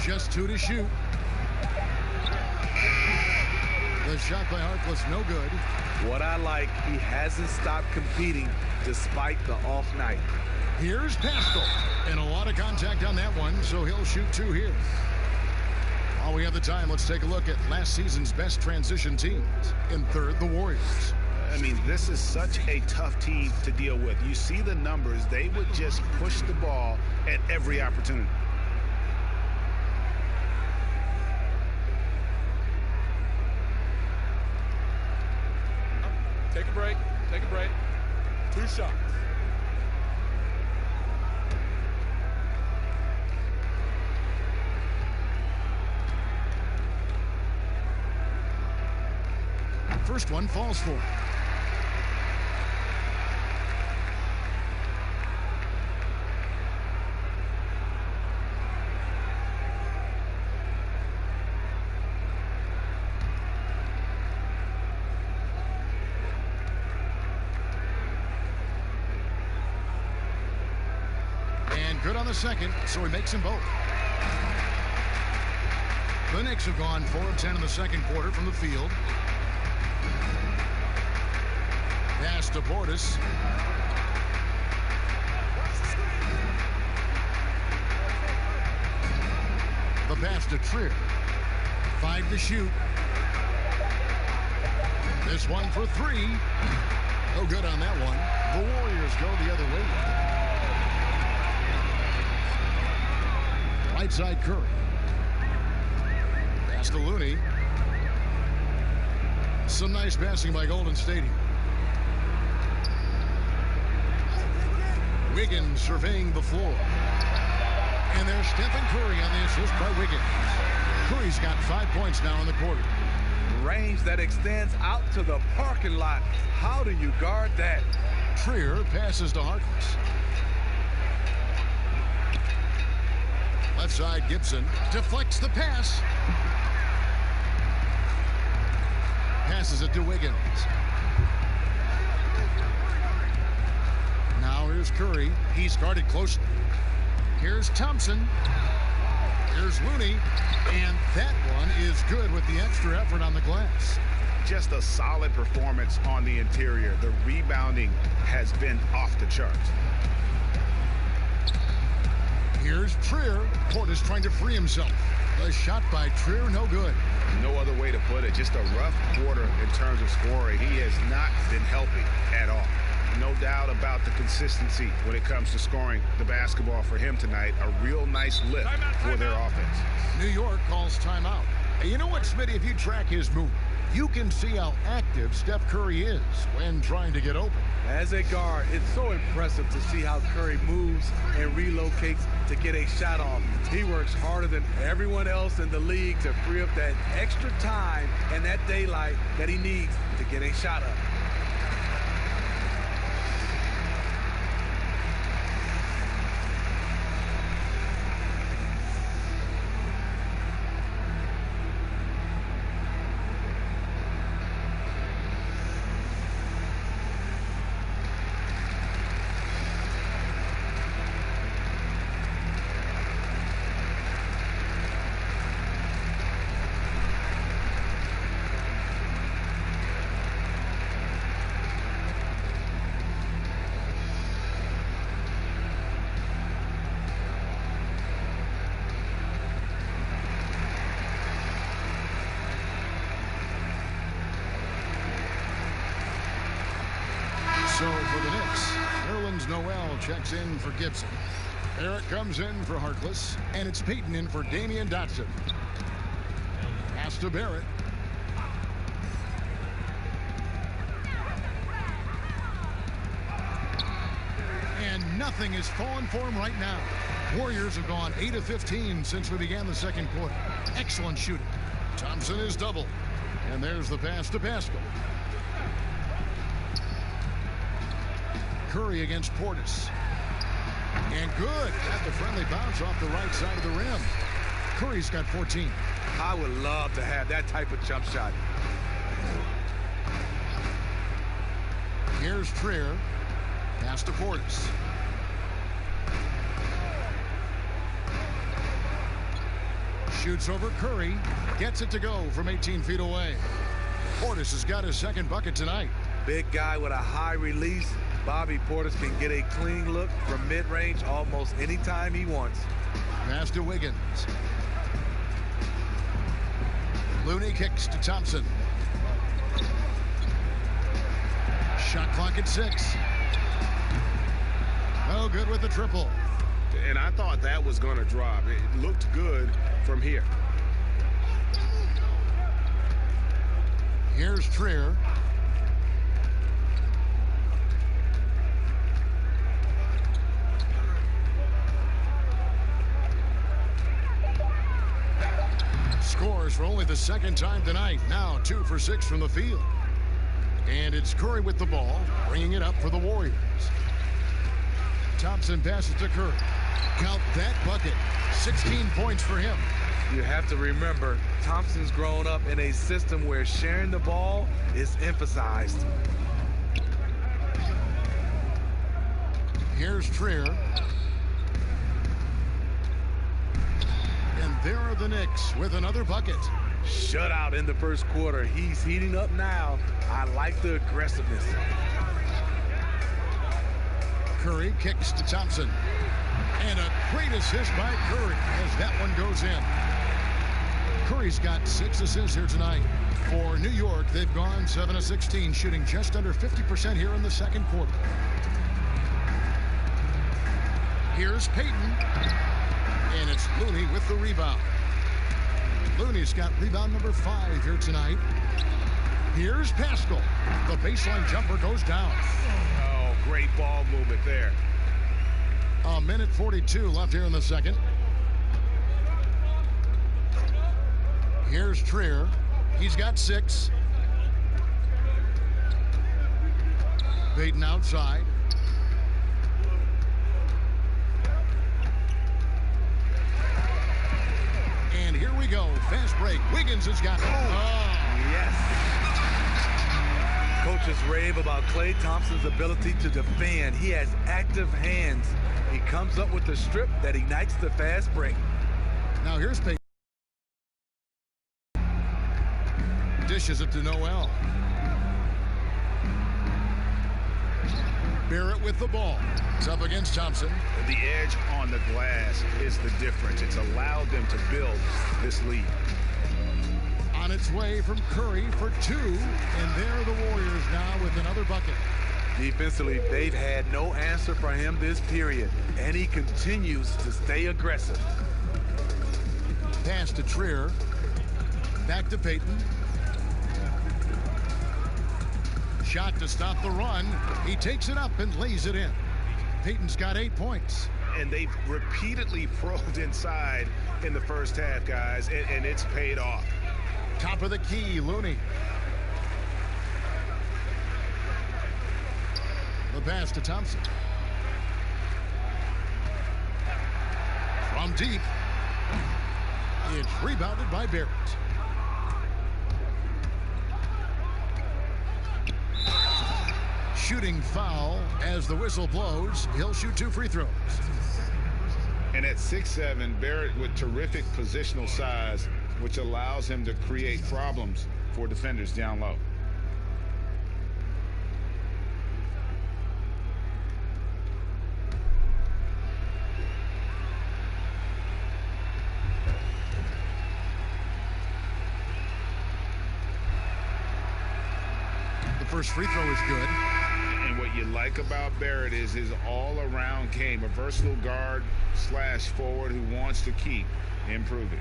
Just 2 to shoot. The shot by Harkless, no good. What I like, he hasn't stopped competing despite the off night. Here's Pascal, and a lot of contact on that one, so he'll shoot 2 here. While we have the time, let's take a look at last season's best transition teams. In third, the Warriors. I mean, this is such a tough team to deal with. You see the numbers. They would just push the ball at every opportunity. Take a break. Take a break. 2 shots. First one falls for him. And good on the second, so he makes them both. The Knicks have gone 4 of 10 in the second quarter from the field. Pass to Portis. A pass to Trier. 5 to shoot. This one for 3. No good on that one. The Warriors go the other way. Right side Curry. Pass to Looney. Some nice passing by Golden State. Wiggins surveying the floor. And there's Stephen Curry on the assist by Wiggins. Curry's got 5 points now in the quarter. Range that extends out to the parking lot. How do you guard that? Trier passes to Harkless. Left side Gibson deflects the pass. Passes it to Wiggins. Now here's Curry. He's guarded closely. Here's Thompson. Here's Looney. And that one is good with the extra effort on the glass. Just a solid performance on the interior. The rebounding has been off the charts. Here's Trier. Portis trying to free himself. The shot by Trier, no good. No other way to put it. Just a rough quarter in terms of scoring. He has not been helping at all. No doubt about the consistency when it comes to scoring the basketball for him tonight. A real nice lift for their offense. New York calls timeout. And you know what, Smitty? If you track his move, you can see how active Steph Curry is when trying to get open. As a guard, it's so impressive to see how Curry moves and relocates to get a shot off. He works harder than everyone else in the league to free up that extra time and that daylight that he needs to get a shot up. So for the Knicks, Nerlens Noel checks in for Gibson. Barrett comes in for Harkless, and it's Payton in for Damian Dotson. Pass to Barrett. And nothing is falling for him right now. Warriors have gone 8 of 15 since we began the second quarter. Excellent shooting. Thompson is doubled. And there's the pass to Pascal. Curry against Portis. And good. Got the friendly bounce off the right side of the rim. Curry's got 14. I would love to have that type of jump shot. Here's Trier. Pass to Portis. Shoots over Curry. Gets it to go from 18 feet away. Portis has got his second bucket tonight. Big guy with a high release. Bobby Portis can get a clean look from mid-range almost anytime he wants. Pass to Wiggins. Looney kicks to Thompson. Shot clock at 6. No good with the triple. And I thought that was going to drop. It looked good from here. Here's Trier. Scores for only the second time tonight. Now 2 for 6 from the field. And it's Curry with the ball, bringing it up for the Warriors. Thompson passes to Curry. Count that bucket. 16 points for him. You have to remember, Thompson's grown up in a system where sharing the ball is emphasized. Here's Trier. And there are the Knicks with another bucket. Shutout in the first quarter. He's heating up now. I like the aggressiveness. Curry kicks to Thompson. And a great assist by Curry as that one goes in. Curry's got 6 assists here tonight. For New York, they've gone 7 of 16, shooting just under 50% here in the second quarter. Here's Payton, and it's Looney with the rebound. Looney's got rebound number 5 here tonight. Here's Pascal. The baseline jumper goes down. Oh, great ball movement there. A minute 42 left here in the second. Here's Trier. He's got 6. Payton outside. And here we go. Fast break. Wiggins has got it. Yes. Coaches rave about Klay Thompson's ability to defend. He has active hands. He comes up with the strip that ignites the fast break. Now here's Payton. Dishes it to Noel. Barrett with the ball. It's up against Thompson. The edge on the glass is the difference. It's allowed them to build this lead. On its way from Curry for 2, and there are the Warriors now with another bucket. Defensively, they've had no answer for him this period, and he continues to stay aggressive. Pass to Trier. Back to Payton. Shot to stop the run. He takes it up and lays it in. Payton's got 8 points. And they've repeatedly probed inside in the first half, guys, and it's paid off. Top of the key, Looney. The pass to Thompson. From deep. It's rebounded by Barrett. Shooting foul as the whistle blows. He'll shoot 2 free throws. And at 6'7", Barrett with terrific positional size, which allows him to create problems for defenders down low. The first free throw is good. And what you like about Barrett is his all-around game, a versatile guard / forward who wants to keep improving.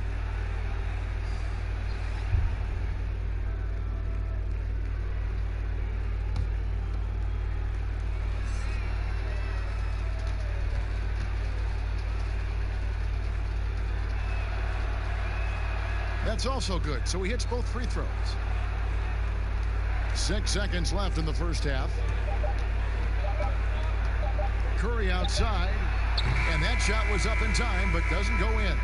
That's also good, so he hits both free throws. 6 seconds left in the first half. Curry outside, and that shot was up in time but doesn't go in.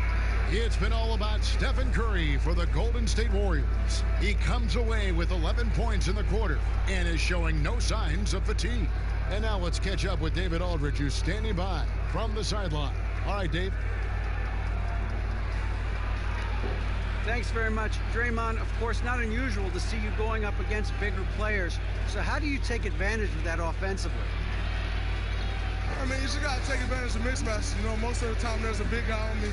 It's been all about Stephen Curry for the Golden State Warriors. He comes away with 11 points in the quarter and is showing no signs of fatigue. And now let's catch up with David Aldridge, who's standing by from the sideline. All right, Dave. Thanks very much. Draymond, of course, not unusual to see you going up against bigger players. So how do you take advantage of that offensively? I mean, you just got to take advantage of mismatches. You know, most of the time there's a big guy on me.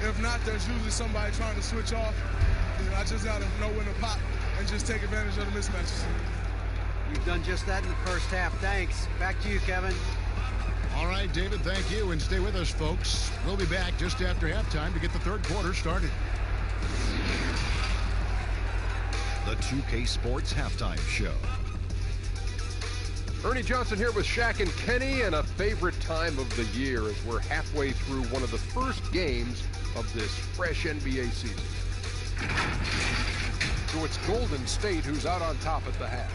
If not, there's usually somebody trying to switch off. You know, I just got to know when to pop and just take advantage of the mismatches. You've done just that in the first half. Thanks. Back to you, Kevin. All right, David, thank you. And stay with us, folks. We'll be back just after halftime to get the third quarter started. The 2K Sports Halftime Show. Ernie Johnson here with Shaq and Kenny, and a favorite time of the year as we're halfway through one of the first games of this fresh NBA season. So it's Golden State who's out on top at the half.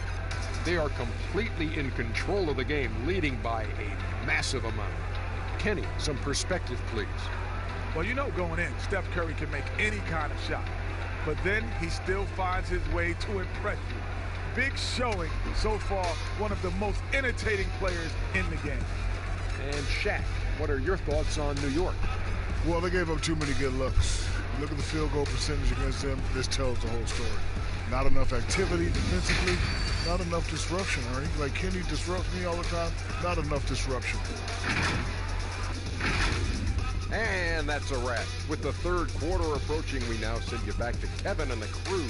They are completely in control of the game, leading by a massive amount. Kenny, some perspective, please. Well, you know, going in, Steph Curry can make any kind of shot, but then he still finds his way to impress you. Big showing so far, one of the most entertaining players in the game. And Shaq, what are your thoughts on New York? Well, they gave up too many good looks. Look at the field goal percentage against them. This tells the whole story. Not enough activity defensively, not enough disruption, Ernie. Like Kenny disrupts me all the time, not enough disruption. And And that's a wrap. With the third quarter approaching, we now send you back to Kevin and the crew.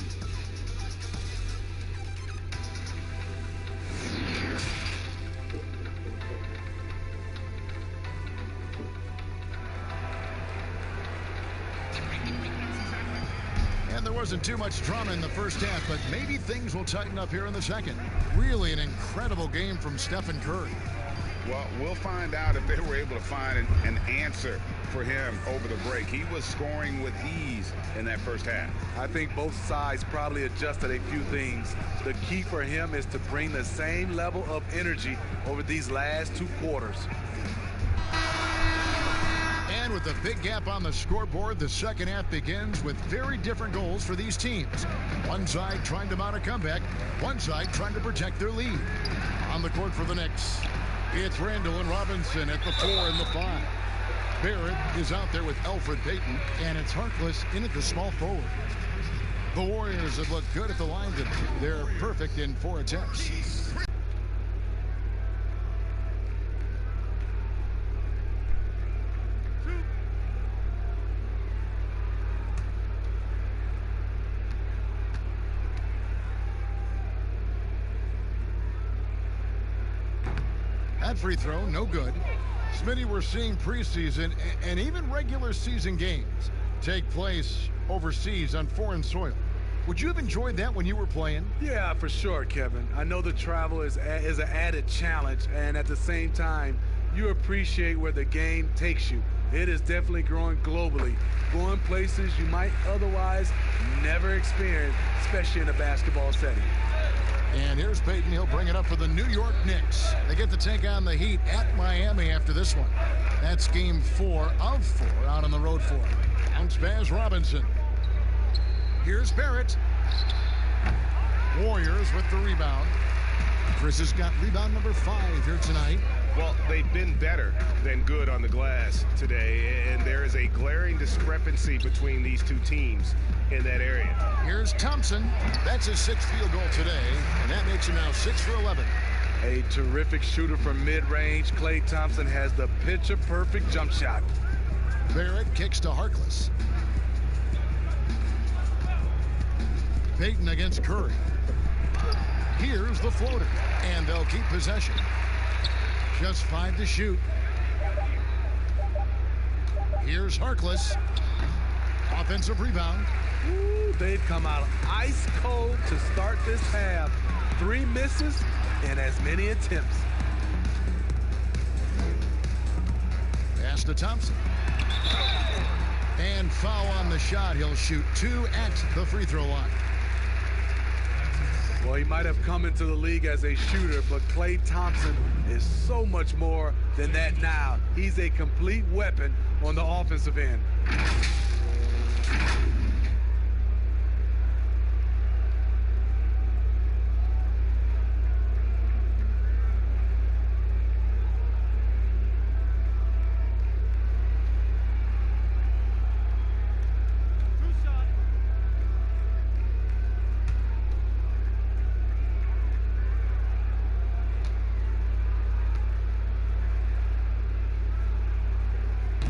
And there wasn't too much drama in the first half, but maybe things will tighten up here in the second. Really an incredible game from Stephen Curry. Well, we'll find out if they were able to find an answer for him over the break. He was scoring with ease in that first half. I think both sides probably adjusted a few things. The key for him is to bring the same level of energy over these last two quarters. And with a big gap on the scoreboard, the second half begins with very different goals for these teams. One side trying to mount a comeback, one side trying to protect their lead. On the court for the Knicks, it's Randall and Robinson at the 4 and the 5. Barrett is out there with Elfrid Payton, and it's Harkless in at the small forward. The Warriors have looked good at the line today. They're perfect in 4 attempts. That free throw, no good. Smitty, we're seeing preseason and even regular season games take place overseas on foreign soil. Would you have enjoyed that when you were playing? Yeah, for sure, Kevin. I know the travel is an added challenge, and at the same time, you appreciate where the game takes you. It is definitely growing globally, going places you might otherwise never experience, especially in a basketball setting. And here's Payton. He'll bring it up for the New York Knicks. They get to take on the Heat at Miami after this one. That's game 4 of 4 out on the road for him. Bounce pass Robinson. Here's Barrett. Warriors with the rebound. Chris has got rebound number 5 here tonight. Well, they've been better than good on the glass today, and there is a glaring discrepancy between these two teams in that area. Here's Thompson. That's his 6th field goal today, and that makes him now 6 for 11. A terrific shooter from mid-range. Klay Thompson has the picture-perfect jump shot. Barrett kicks to Harkless. Payton against Curry. Here's the floater, and they'll keep possession. Just 5 to shoot. Here's Harkless. Offensive rebound. Ooh, they've come out ice cold to start this half. 3 misses and as many attempts. Pass to Thompson. And foul on the shot. He'll shoot 2 at the free throw line. Well, he might have come into the league as a shooter, but Klay Thompson is so much more than that now. He's a complete weapon on the offensive end.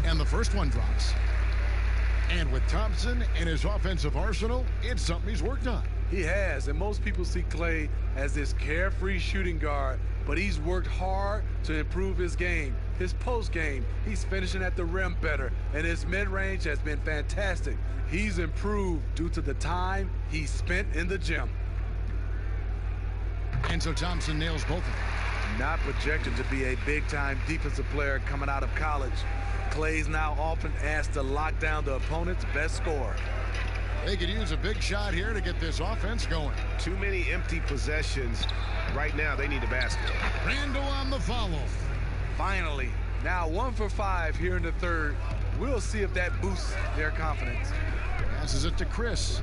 And the first one drops. And with Thompson and his offensive arsenal, it's something he's worked on. He has, and most people see Klay as this carefree shooting guard, but he's worked hard to improve his game. His post game, he's finishing at the rim better, and his mid-range has been fantastic. He's improved due to the time he spent in the gym. And so Thompson nails both of them. Not projected to be a big-time defensive player coming out of college. Klay's now often asked to lock down the opponent's best scorer. They could use a big shot here to get this offense going. Too many empty possessions. Right now, they need a basket. Randall on the follow. Finally, now 1 for 5 here in the third. We'll see if that boosts their confidence. Passes it to Chris.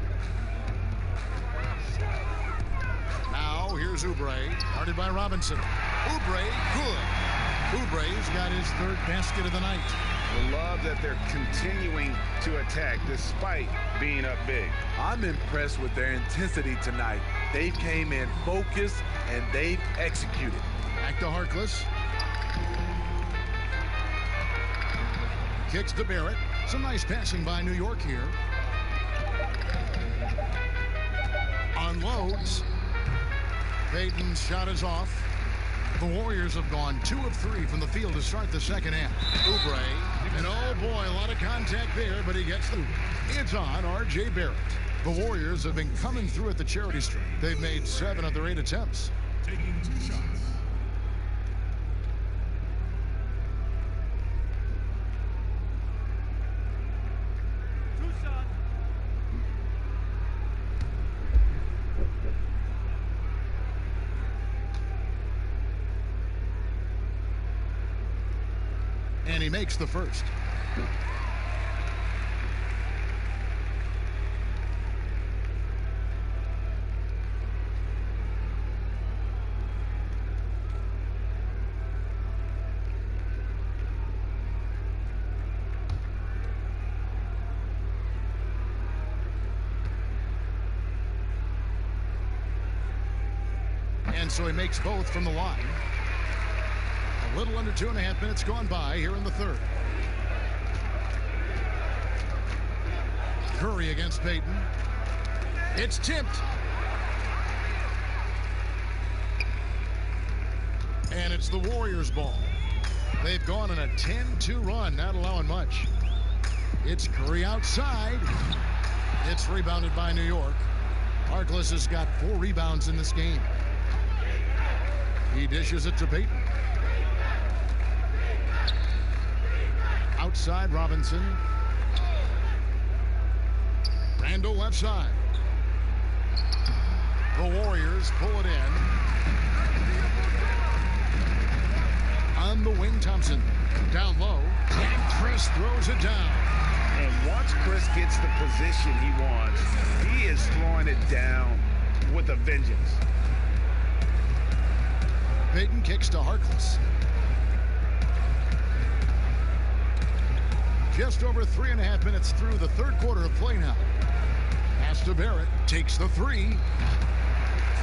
Now here's Oubre, guarded by Robinson. Oubre, good. Oubre's got his 3rd basket of the night. I love that they're continuing to attack despite being up big. I'm impressed with their intensity tonight. They came in focused and they've executed. Back to Harkless. Kicks to Barrett. Some nice passing by New York here. Unloads. Payton's shot is off. The Warriors have gone 2 of 3 from the field to start the second half. Oubre, and oh boy, a lot of contact there, but he gets through. It's on R.J. Barrett. The Warriors have been coming through at the charity stripe. They've made 7 of their 8 attempts. Taking 2 shots. And he makes the first. And so he makes both from the line. A little under 2.5 minutes gone by here in the third. Curry against Payton. It's tipped. And it's the Warriors' ball. They've gone on a 10-2 run, not allowing much. It's Curry outside. It's rebounded by New York. Harkless has got 4 rebounds in this game. He dishes it to Payton. Outside Robinson. Randall left side. The Warriors pull it in. On the wing, Thompson. Down low. And Chris throws it down. And once Chris gets the position he wants, he is throwing it down with a vengeance. Payton kicks to Harkless. Just over 3.5 minutes through the third quarter of play now. Pass to Barrett. Takes the 3.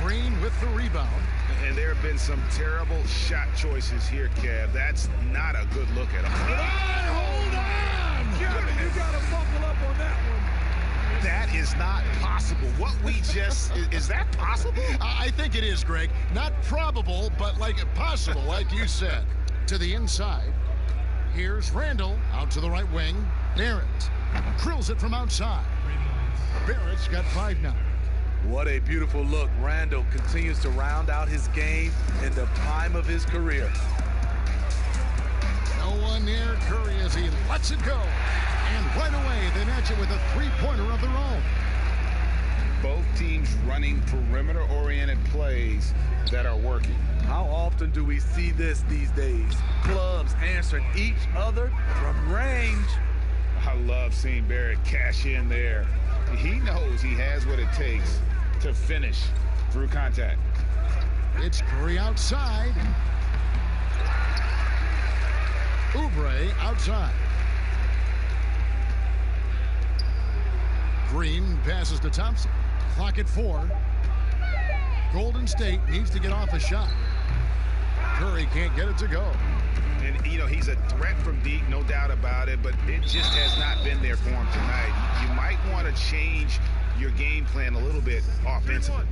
Green with the rebound. And there have been some terrible shot choices here, Kev. That's not a good look at all. Hold on! Kevin, you got to buckle up on that one. That is not possible. What we just... is that possible? I think it is, Greg. Not probable, but like possible, like you said. To the inside. Here's Randall out to the right wing. Barrett drills it from outside. Barrett's got 5 now. What a beautiful look. Randall continues to round out his game in the prime of his career. No one near Curry as he lets it go. And right away, they match it with a 3-pointer of their own. Both teams running perimeter-oriented plays that are working. How often do we see this these days? Clubs answering each other from range. I love seeing Barrett cash in there. He knows he has what it takes to finish through contact. It's Curry outside. Oubre outside. Green passes to Thompson. Clock at 4. Golden State needs to get off a shot. Curry can't get it to go. And, you know, he's a threat from deep, no doubt about it, but it just has not been there for him tonight. You might want to change your game plan a little bit offensively.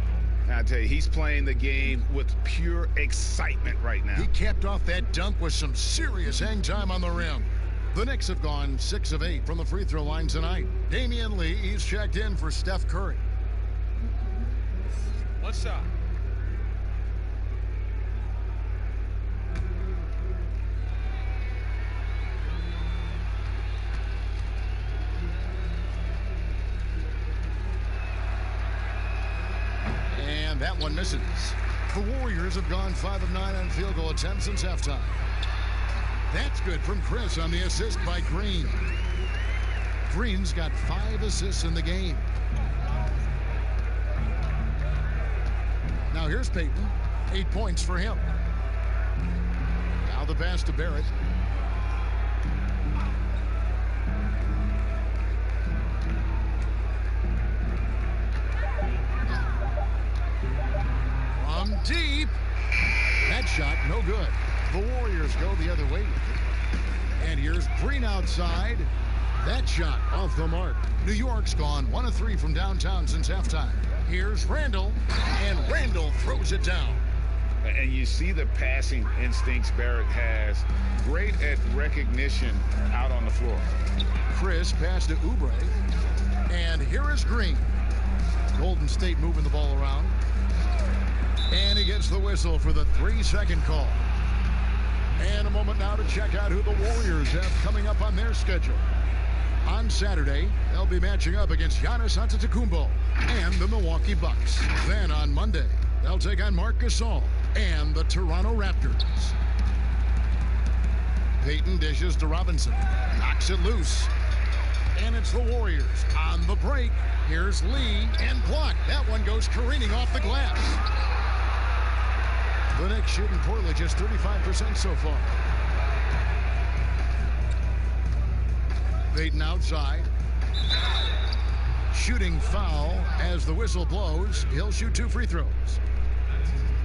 I tell you, he's playing the game with pure excitement right now. He capped off that dunk with some serious hang time on the rim. The Knicks have gone 6 of 8 from the free throw line tonight. Damian Lee, he's checked in for Steph Curry. One shot. And that one misses. The Warriors have gone 5 of 9 on field goal attempts since halftime. That's good from Chris on the assist by Green. Green's got 5 assists in the game. Now here's Payton. 8 points for him. Now the pass to Barrett. From deep. That shot no good. The Warriors go the other way with it. And here's Green outside. That shot off the mark. New York's gone 1 of 3 from downtown since halftime. Here's Randall, and Randall throws it down. And you see the passing instincts Barrett has. Great at recognition out on the floor. Chris passed to Oubre. And here is Green. Golden State moving the ball around. And he gets the whistle for the 3-second call. And a moment now to check out who the Warriors have coming up on their schedule. On Saturday, they'll be matching up against Giannis Antetokounmpo and the Milwaukee Bucks. Then on Monday, they'll take on Marc Gasol and the Toronto Raptors. Payton dishes to Robinson. Knocks it loose. And it's the Warriors on the break. Here's Lee and blocked. That one goes careening off the glass. The Knicks shooting poorly, just 35% so far. Payton outside. Shooting foul as the whistle blows. He'll shoot 2 free throws.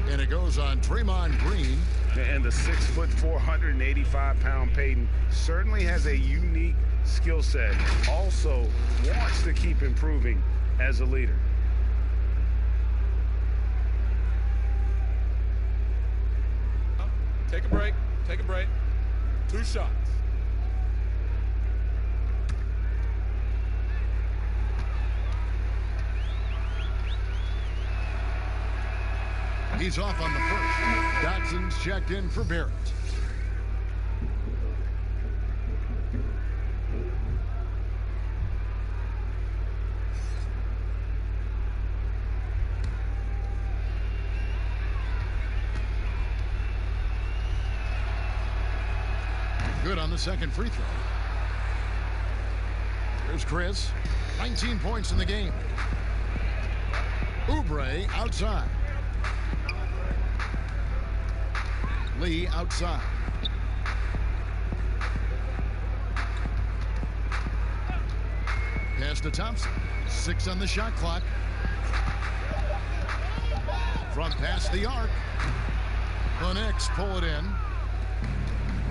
And it goes on Draymond Green. And the 6'4", 485-pound Payton certainly has a unique skill set. Also wants to keep improving as a leader. Take a break. Take a break. 2 shots. He's off on the first. Dotson's checked in for Barrett. Good on the second free throw. Here's Chris. 19 points in the game. Oubre outside. Lee outside. Pass to Thompson. 6 on the shot clock. From past the arc. The Knicks pull it in.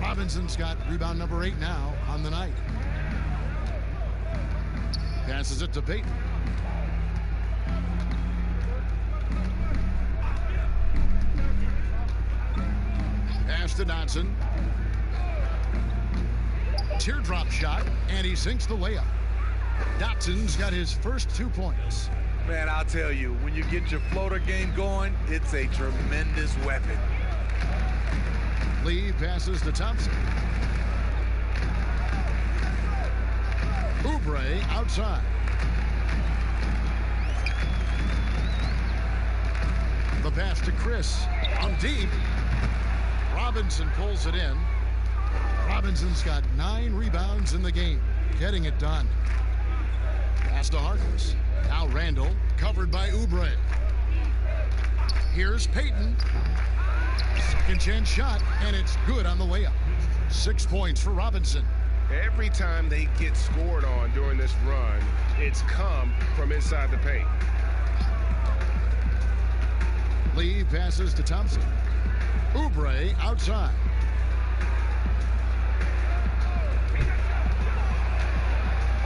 Robinson's got rebound number 8 now on the night. Passes it to Payton. Pass to Dotson. Teardrop shot, and he sinks the layup. Dotson's got his first 2 points. Man, I'll tell you, when you get your floater game going, it's a tremendous weapon. Lee passes to Thompson. Oubre outside. The pass to Chris on deep. Robinson pulls it in. Robinson's got 9 rebounds in the game, getting it done. Pass to Harkless. Now Randall, covered by Oubre. Here's Payton. Second chance shot, and it's good on the layup. 6 points for Robinson. Every time they get scored on during this run, it's come from inside the paint. Lee passes to Thompson. Oubre outside.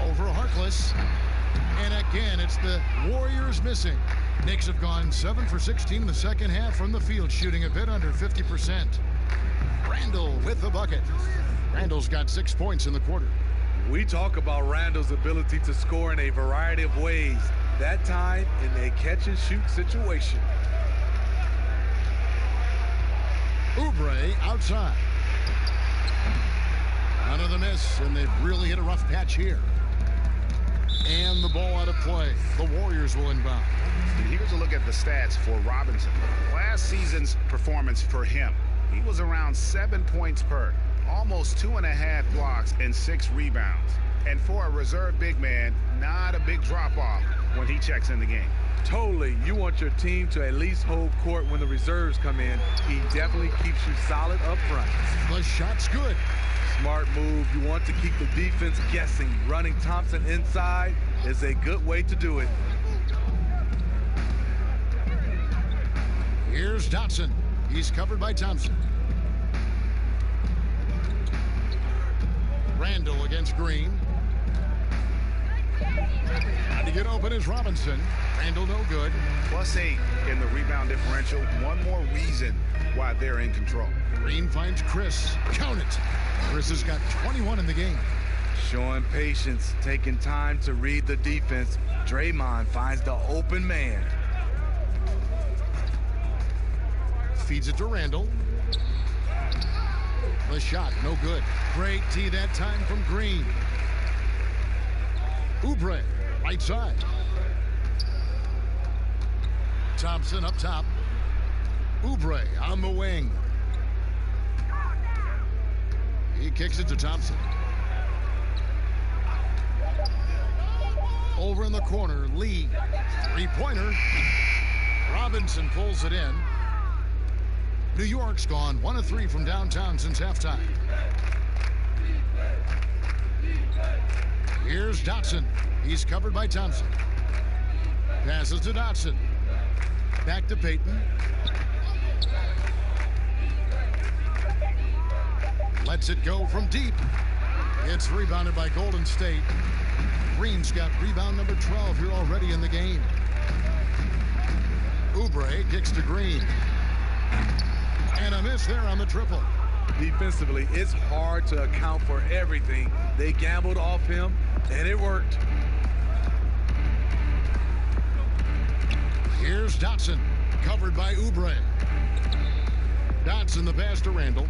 Over Harkless. And again, it's the Warriors missing. Knicks have gone 7 for 16 in the second half from the field, shooting a bit under 50%. Randall with the bucket. Randall's got 6 points in the quarter. We talk about Randall's ability to score in a variety of ways. That time in a catch-and-shoot situation. Oubre outside. Another miss, and they've really hit a rough patch here. And the ball out of play. The Warriors will inbound. Here's a look at the stats for Robinson. Last season's performance for him. He was around 7 points per, almost 2.5 blocks and 6 rebounds. And for a reserve big man, not a big drop-off when he checks in the game. Totally. You want your team to at least hold court when the reserves come in. He definitely keeps you solid up front. The shot's good. Smart move. You want to keep the defense guessing. Running Thompson inside is a good way to do it. Here's Dotson. He's covered by Thompson. Randall against Green. Trying to get open is Robinson. Randall no good. +8 in the rebound differential. One more reason why they're in control. Green finds Chris. Count it. Chris has got 21 in the game. Showing patience, taking time to read the defense. Draymond finds the open man. Feeds it to Randall. The shot, no good. Great tee that time from Green. Oubre, right side. Thompson up top. Oubre on the wing. He kicks it to Thompson. Over in the corner, Lee. Three-pointer. Robinson pulls it in. New York's gone 1 of 3 from downtown since halftime. Here's Dotson. He's covered by Thompson. Passes to Dotson. Back to Payton. Lets it go from deep. It's rebounded by Golden State. Green's got rebound number 12 here already in the game. Oubre kicks to Green. And a miss there on the triple. Defensively, it's hard to account for everything. They gambled off him, and it worked. Here's Dotson, covered by Oubre. Dotson the pass to Randall.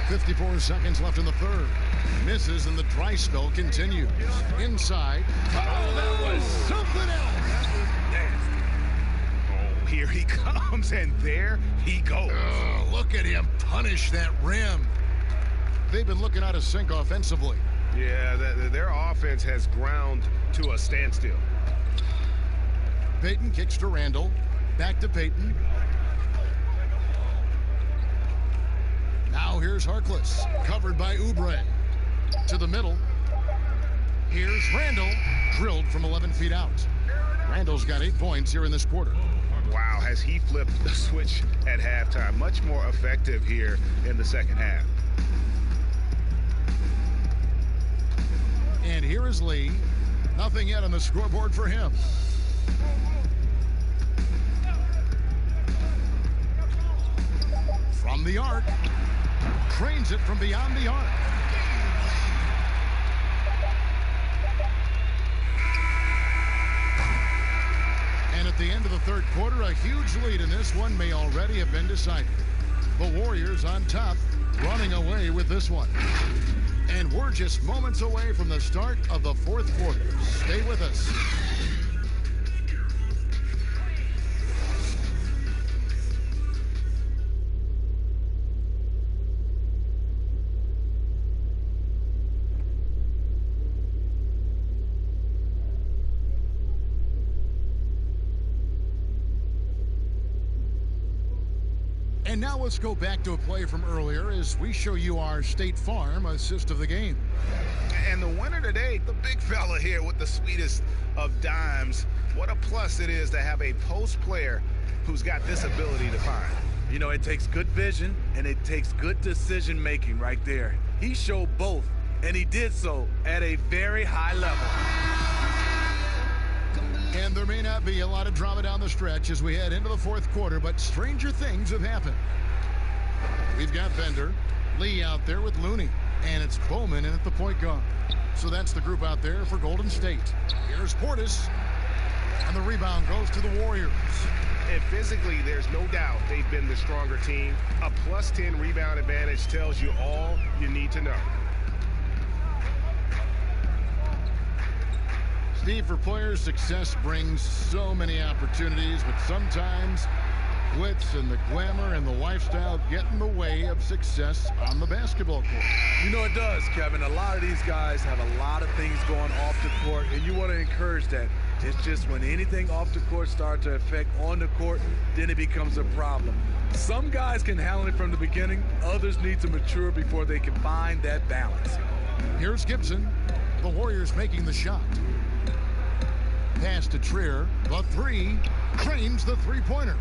.54 seconds left in the third. Misses and the dry spell continues. Inside. Oh, that was something else. Oh, here he comes, and there he goes. Oh, look at him punish that rim. They've been looking out of sync offensively. Yeah, their offense has ground to a standstill. Payton kicks to Randall. Back to Payton. Now here's Harkless, covered by Oubre. To the middle. Here's Randall, drilled from 11 feet out. Randall's got 8 points here in this quarter. Wow, has he flipped the switch at halftime. Much more effective here in the second half. And here is Lee. Nothing yet on the scoreboard for him. From the arc. Trains it from beyond the arc. And at the end of the third quarter, a huge lead in this one may already have been decided. The Warriors on top, running away with this one. And we're just moments away from the start of the fourth quarter. Stay with us. And now let's go back to a play from earlier as we show you our State Farm assist of the game. And the winner today, the big fella here with the sweetest of dimes. What a plus it is to have a post player who's got this ability to find. You know, it takes good vision and it takes good decision making right there. He showed both, and he did so at a very high level. And there may not be a lot of drama down the stretch as we head into the fourth quarter, but stranger things have happened. We've got Bender, Lee out there with Looney, and it's Bowman in at the point guard. So that's the group out there for Golden State. Here's Portis, and the rebound goes to the Warriors. And physically, there's no doubt they've been the stronger team. A +10 rebound advantage tells you all you need to know. Steve, for players, success brings so many opportunities, but sometimes glitz and the glamour and the lifestyle get in the way of success on the basketball court. You know it does, Kevin. A lot of these guys have a lot of things going off the court, and you want to encourage that. It's just when anything off the court starts to affect on the court, then it becomes a problem. Some guys can handle it from the beginning. Others need to mature before they can find that balance. Here's Gibson. The Warriors making the shot. Pass to Trier. The three. Cranes the three-pointer.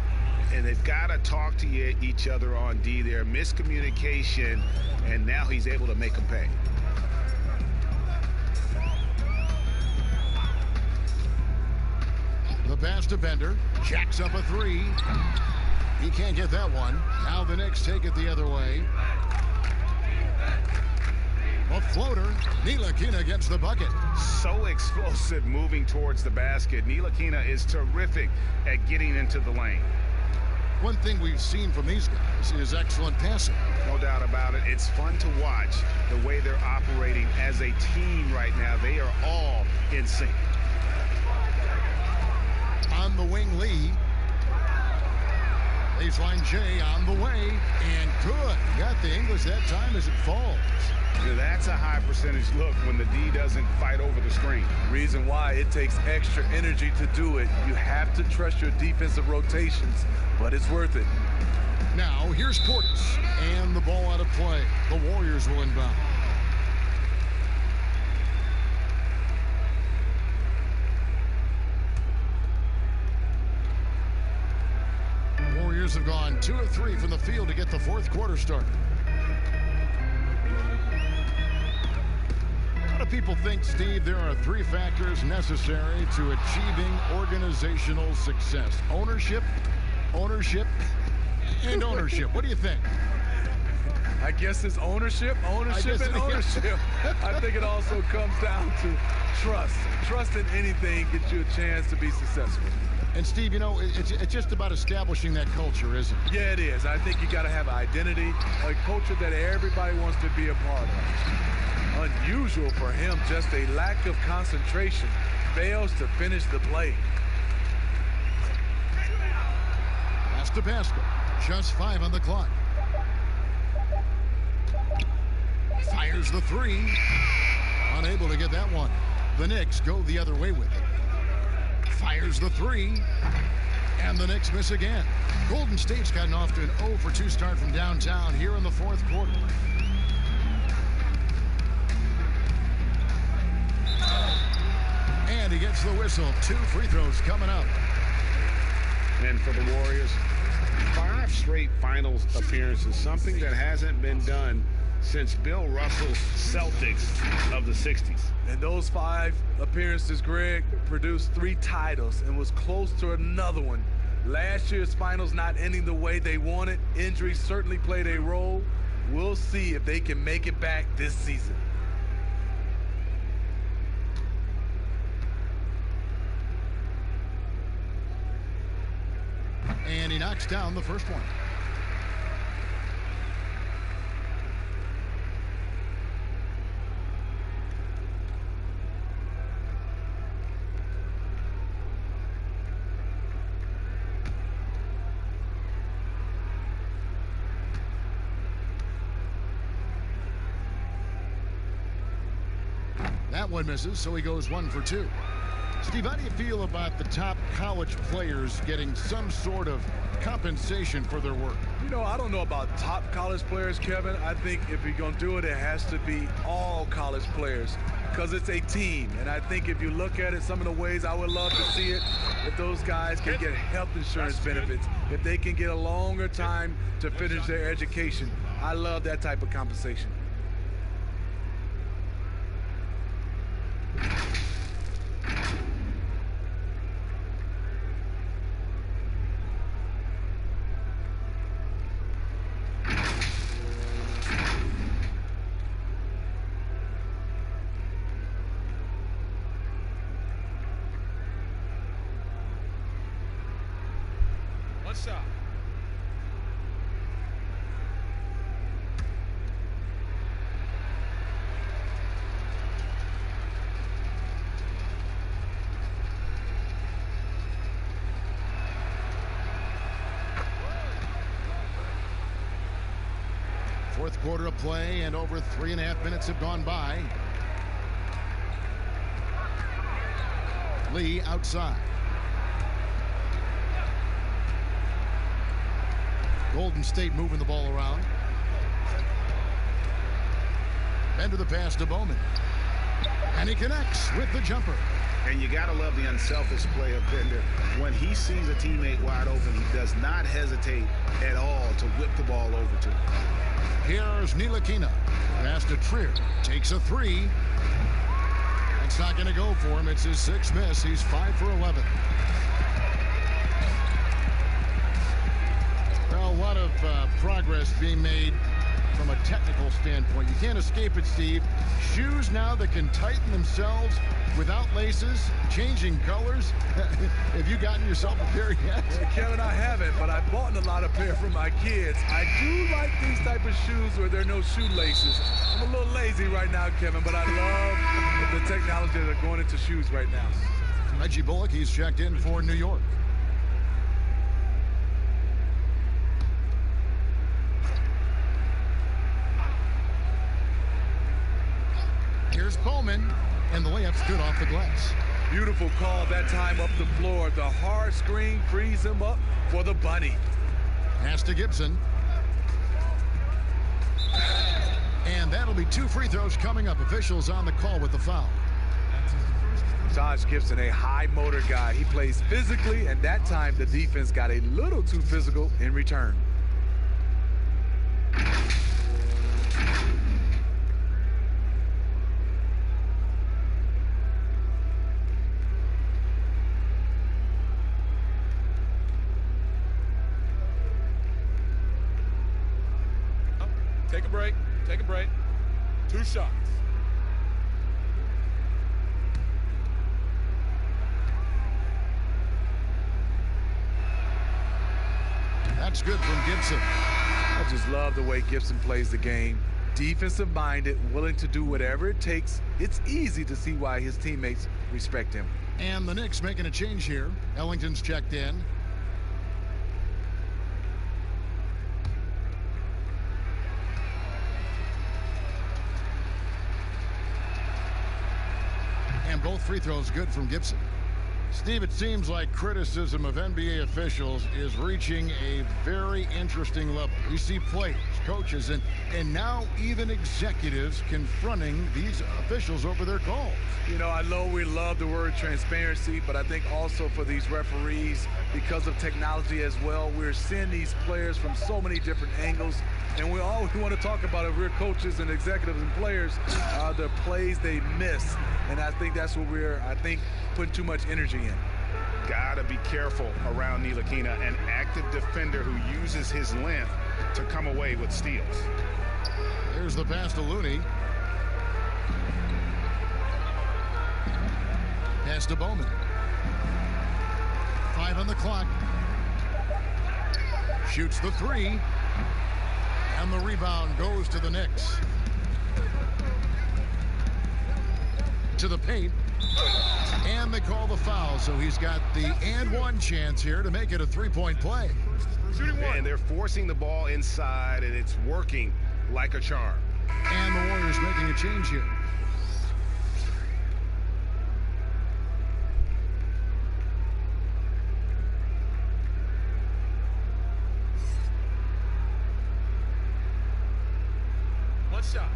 and they've got to talk to each other on D there. Miscommunication, and now he's able to make them pay. The pass to Bender. Jacks up a three. He can't get that one. Now the Knicks take it the other way. A floater. Ntilikina gets the bucket. So explosive moving towards the basket. Ntilikina is terrific at getting into the lane. One thing we've seen from these guys is excellent passing. No doubt about it. It's fun to watch the way they're operating as a team right now. They are all in sync. On the wing, Lee. Baseline J on the way, and good. Got the English that time as it falls. Now that's a high percentage look when the D doesn't fight over the screen. Reason why it takes extra energy to do it. You have to trust your defensive rotations, but it's worth it. Now here's Portis, and the ball out of play. The Warriors will inbound. Warriors have gone 2 of 3 from the field to get the fourth quarter started. A lot of people think, Steve, there are 3 factors necessary to achieving organizational success. Ownership, and ownership. What do you think? I guess it's ownership. I think it also comes down to trust. Trust in anything gets you a chance to be successful. And Steve, you know, it's just about establishing that culture, isn't it? Yeah, it is. I think you got to have identity, a culture that everybody wants to be a part of. Unusual for him, just a lack of concentration. Fails to finish the play. Pass to Pascal. Just 5 on the clock. Fires the 3. Unable to get that one. The Knicks go the other way with it. Fires the 3, and the Knicks miss again. Golden State's gotten off to an 0 for 2 start from downtown here in the fourth quarter. And he gets the whistle. 2 free throws coming up. And for the Warriors, 5 straight finals appearances, something that hasn't been done since Bill Russell's Celtics of the 60s. And those 5 appearances, Greg, produced 3 titles and was close to another one. Last year's finals not ending the way they wanted. Injuries certainly played a role. We'll see if they can make it back this season. And he knocks down the first one. That one misses, so he goes 1 for 2. Steve, how do you feel about the top college players getting some sort of compensation for their work? You know, I don't know about top college players, Kevin. I think if you're going to do it, it has to be all college players because it's a team. And I think if you look at it, some of the ways I would love to see it, if those guys can get health insurance benefits, if they can get a longer time to finish their education. I love that type of compensation. One shot. Fourth quarter of play, and over 3.5 minutes have gone by. Lee outside. Golden State moving the ball around. Bender the pass to Bowman. And he connects with the jumper. And you got to love the unselfish play of Bender. When he sees a teammate wide open, he does not hesitate at all to whip the ball over to him. Here's Ntilikina. Pass to Trier. Takes a three. It's not going to go for him. It's his sixth miss. He's 5 for 11. Well, a lot of progress being made from a technical standpoint. You can't escape it, Steve. Shoes now that can tighten themselves without laces, changing colors. Have you gotten yourself a pair yet? Well, Kevin, I haven't, but I bought a lot of pair for my kids. I do like these type of shoes where there are no shoelaces. I'm a little lazy right now, Kevin, but I love the technology that are going into shoes right now. Reggie Bullock, he's checked in for New York. Here's Bowman, and the layup's good off the glass. Beautiful call that time up the floor. The hard screen frees him up for the bunny. Pass to Gibson. And that'll be 2 free throws coming up. Officials on the call with the foul. Taj Gibson, a high motor guy. He plays physically, and that time the defense got a little too physical in return. Take a break. Take a break. 2 shots. That's good from Gibson. I just love the way Gibson plays the game. Defensive-minded, willing to do whatever it takes. It's easy to see why his teammates respect him. And the Knicks making a change here. Ellington's checked in. And both free throws good from Gibson. Steve, it seems like criticism of NBA officials is reaching a very interesting level. We see players, coaches, and now even executives confronting these officials over their calls. You know, I know we love the word transparency, but I think also for these referees, because of technology as well, we're seeing these players from so many different angles. And we always want to talk about, if we're coaches and executives and players, the plays they miss. And I think that's what we're, putting too much energy in. Gotta be careful around Ntilikina, an active defender who uses his length to come away with steals. Here's the pass to Looney. Pass to Bowman. 5 on the clock. Shoots the 3. And the rebound goes to the Knicks. To the paint. And they call the foul, so he's got the and one chance here to make it a 3-point play. And they're forcing the ball inside, and it's working like a charm. And the Warriors making a change here. One shot.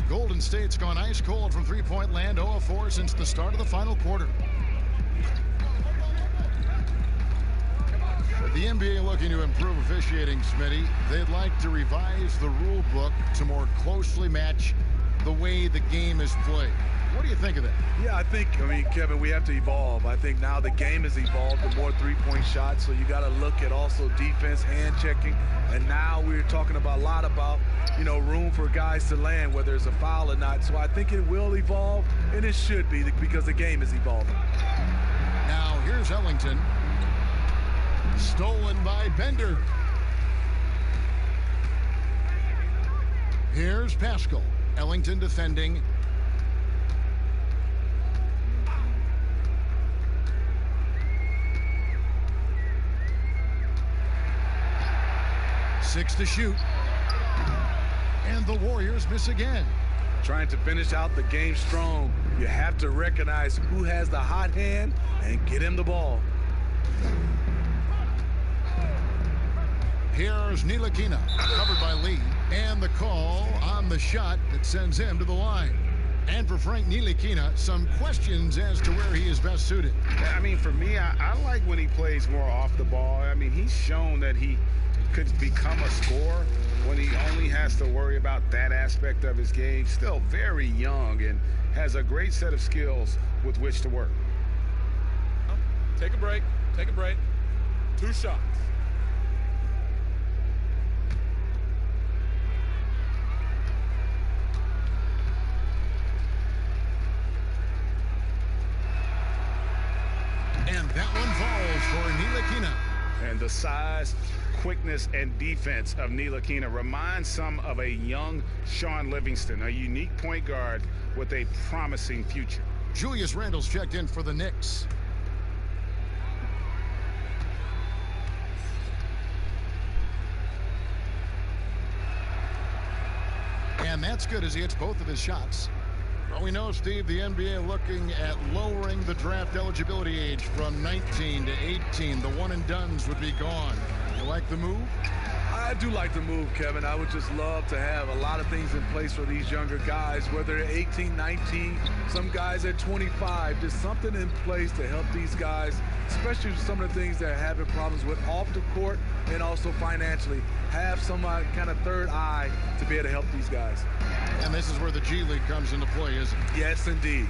Golden State's gone ice cold from three-point land, 0 of 4 since the start of the final quarter. The NBA looking to improve officiating, Smitty. They'd like to revise the rule book to more closely match the way the game is played. What do you think of that? Yeah, Kevin, we have to evolve. I think now the game has evolved to more three-point shots, so you got to look at also defense, hand checking, and now we're talking about a lot about, room for guys to land, whether it's a foul or not. So I think it will evolve, and it should be because the game is evolving. Now here's Ellington. Stolen by Bender. Here's Pascal. Ellington defending. Six to shoot. And the Warriors miss again. trying to finish out the game strong. You have to recognize who has the hot hand and get him the ball. Here's Ntilikina, covered by Lee, and the call on the shot that sends him to the line. And for Frank Ntilikina, some questions as to where he is best suited. I mean, for me, I like when he plays more off the ball. I mean, he's shown that he could become a scorer when he only has to worry about that aspect of his game. Still very young and has a great set of skills with which to work. Take a break. Take a break. 2 shots. And that one falls for Ntilikina. And the size, quickness, and defense of Ntilikina reminds some of a young Sean Livingston, a unique point guard with a promising future. Julius Randle's checked in for the Knicks. And that's good as he hits both of his shots. Well, we know, Steve, the NBA looking at lowering the draft eligibility age from 19 to 18. The one-and-dones would be gone. You like the move? I do like the move, Kevin. I would just love to have a lot of things in place for these younger guys, whether they're 18, 19, some guys at 25. Just something in place to help these guys, especially some of the things they're having problems with off the court and also financially. Have some kind of third eye to be able to help these guys. And this is where the G League comes into play, isn't it? Yes, indeed.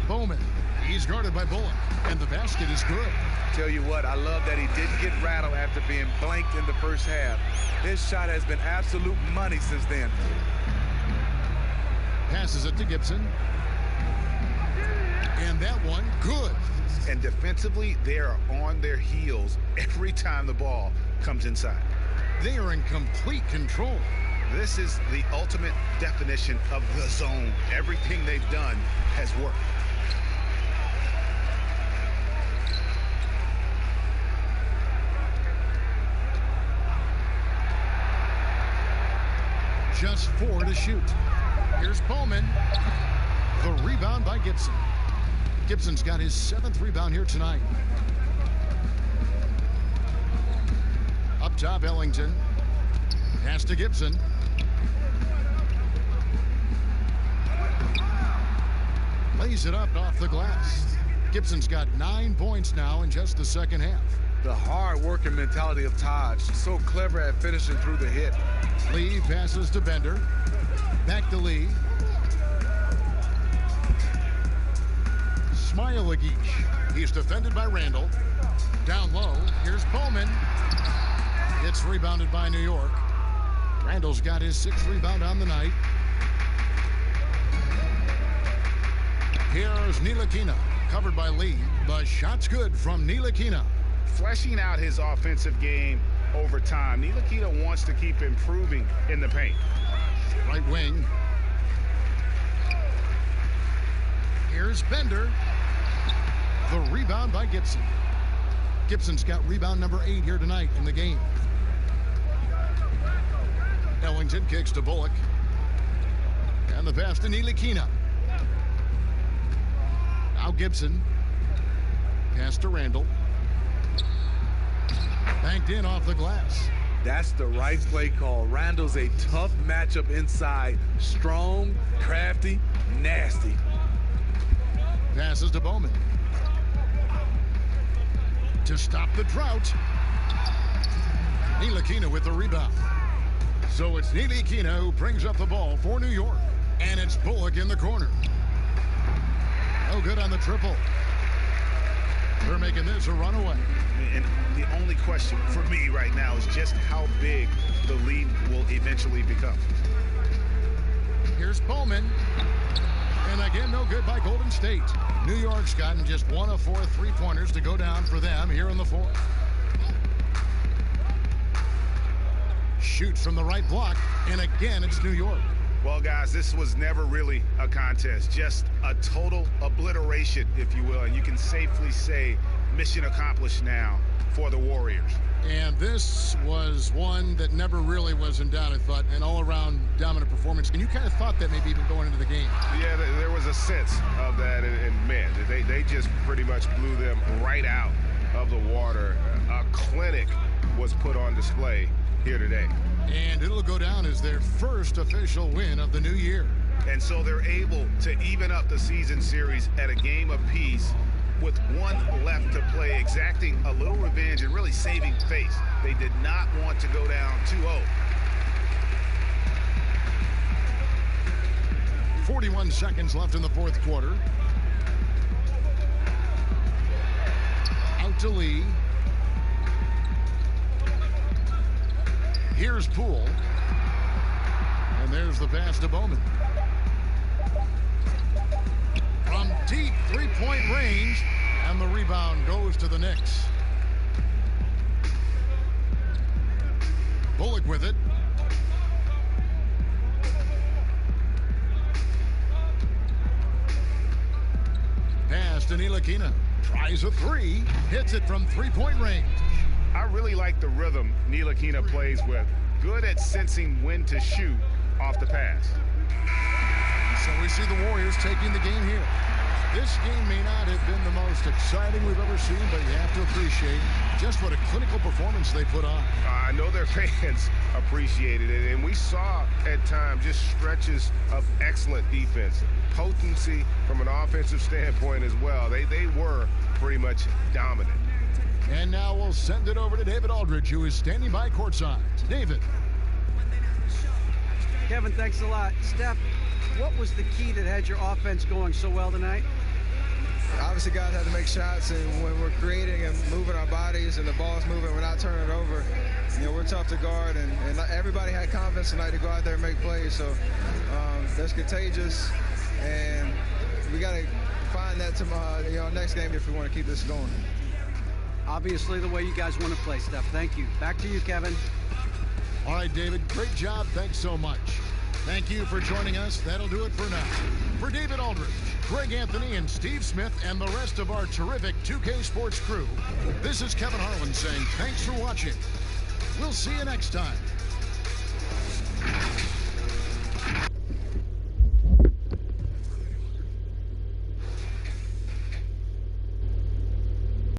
Bowman, he's guarded by Bullock, and the basket is good. Tell you what, I love that he didn't get rattled after being blanked in the first half. His shot has been absolute money since then. Passes it to Gibson. And that one, good. And defensively, they are on their heels every time the ball comes inside. They are in complete control. This is the ultimate definition of the zone. Everything they've done has worked. Just 4 to shoot. Here's Bowman. The rebound by Gibson. Gibson's got his 7th rebound here tonight. Up top, Ellington. Pass to Gibson. Lays it up off the glass. Gibson's got 9 points now in just the second half. The hard-working mentality of Taj. So clever at finishing through the hit. Lee passes to Bender. Back to Lee. Smailagic. He's defended by Randle. Down low. Here's Bowman. It's rebounded by New York. Randle's got his 6th rebound on the night. Here's Ntilikina, covered by Lee. The shot's good from Ntilikina. Fleshing out his offensive game over time. Ntilikina wants to keep improving in the paint. Right wing. Here's Bender. The rebound by Gibson. Gibson's got rebound number 8 here tonight in the game. Ellington kicks to Bullock. And the pass to Ntilikina. Now Gibson. Pass to Randle. Banked in off the glass. That's the right play call. Randle's a tough matchup inside. Strong, crafty, nasty. Passes to Bowman. To stop the drought. Ntilikina with the rebound. So it's Ntilikina who brings up the ball for New York. And it's Bullock in the corner. No good on the triple. They're making this a runaway. And the only question for me right now is just how big the lead will eventually become. Here's Bowman. And again, no good by Golden State. New York's gotten just 1 of 4 3-pointers to go down for them here in the 4th. Shoots from the right block. And again, it's New York. Well, guys, this was never really a contest, just a total obliteration, if you will. And you can safely say mission accomplished now for the Warriors. And this was one that never really was in doubt, I thought, an all-around dominant performance. And you kind of thought that maybe even going into the game. Yeah, there was a sense of that, and man, they just pretty much blew them right out of the water. A clinic was put on display here today. And it'll go down as their first official win of the new year. And so they're able to even up the season series at a game apiece with one left to play, exacting a little revenge and really saving face. They did not want to go down 2-0. 41 seconds left in the fourth quarter. Out to Lee. Here's Poole. And there's the pass to Bowman. From deep three-point range, and the rebound goes to the Knicks. Bullock with it. Pass to Ntilikina. Tries a three. Hits it from three-point range. I really like the rhythm Ntilikina plays with. Good at sensing when to shoot off the pass. So we see the Warriors taking the game here. This game may not have been the most exciting we've ever seen, but you have to appreciate just what a clinical performance they put on. I know their fans appreciated it, and we saw at times just stretches of excellent defense. Potency from an offensive standpoint as well. They were pretty much dominant. And now we'll send it over to David Aldridge, who is standing by courtside. David. Kevin, thanks a lot. Steph, what was the key that had your offense going so well tonight? Obviously, guys have to make shots, and when we're creating and moving our bodies and the ball's moving, we're not turning it over. You know, we're tough to guard, and everybody had confidence tonight to go out there and make plays. So that's contagious, and we got to find that tomorrow, next game if we want to keep this going. Obviously, the way you guys want to play, Steph. Thank you. Back to you, Kevin. All right, David, great job. Thanks so much. Thank you for joining us. That'll do it for now. For David Aldridge, Greg Anthony, and Steve Smith, and the rest of our terrific 2K Sports crew, this is Kevin Harlan saying thanks for watching. We'll see you next time.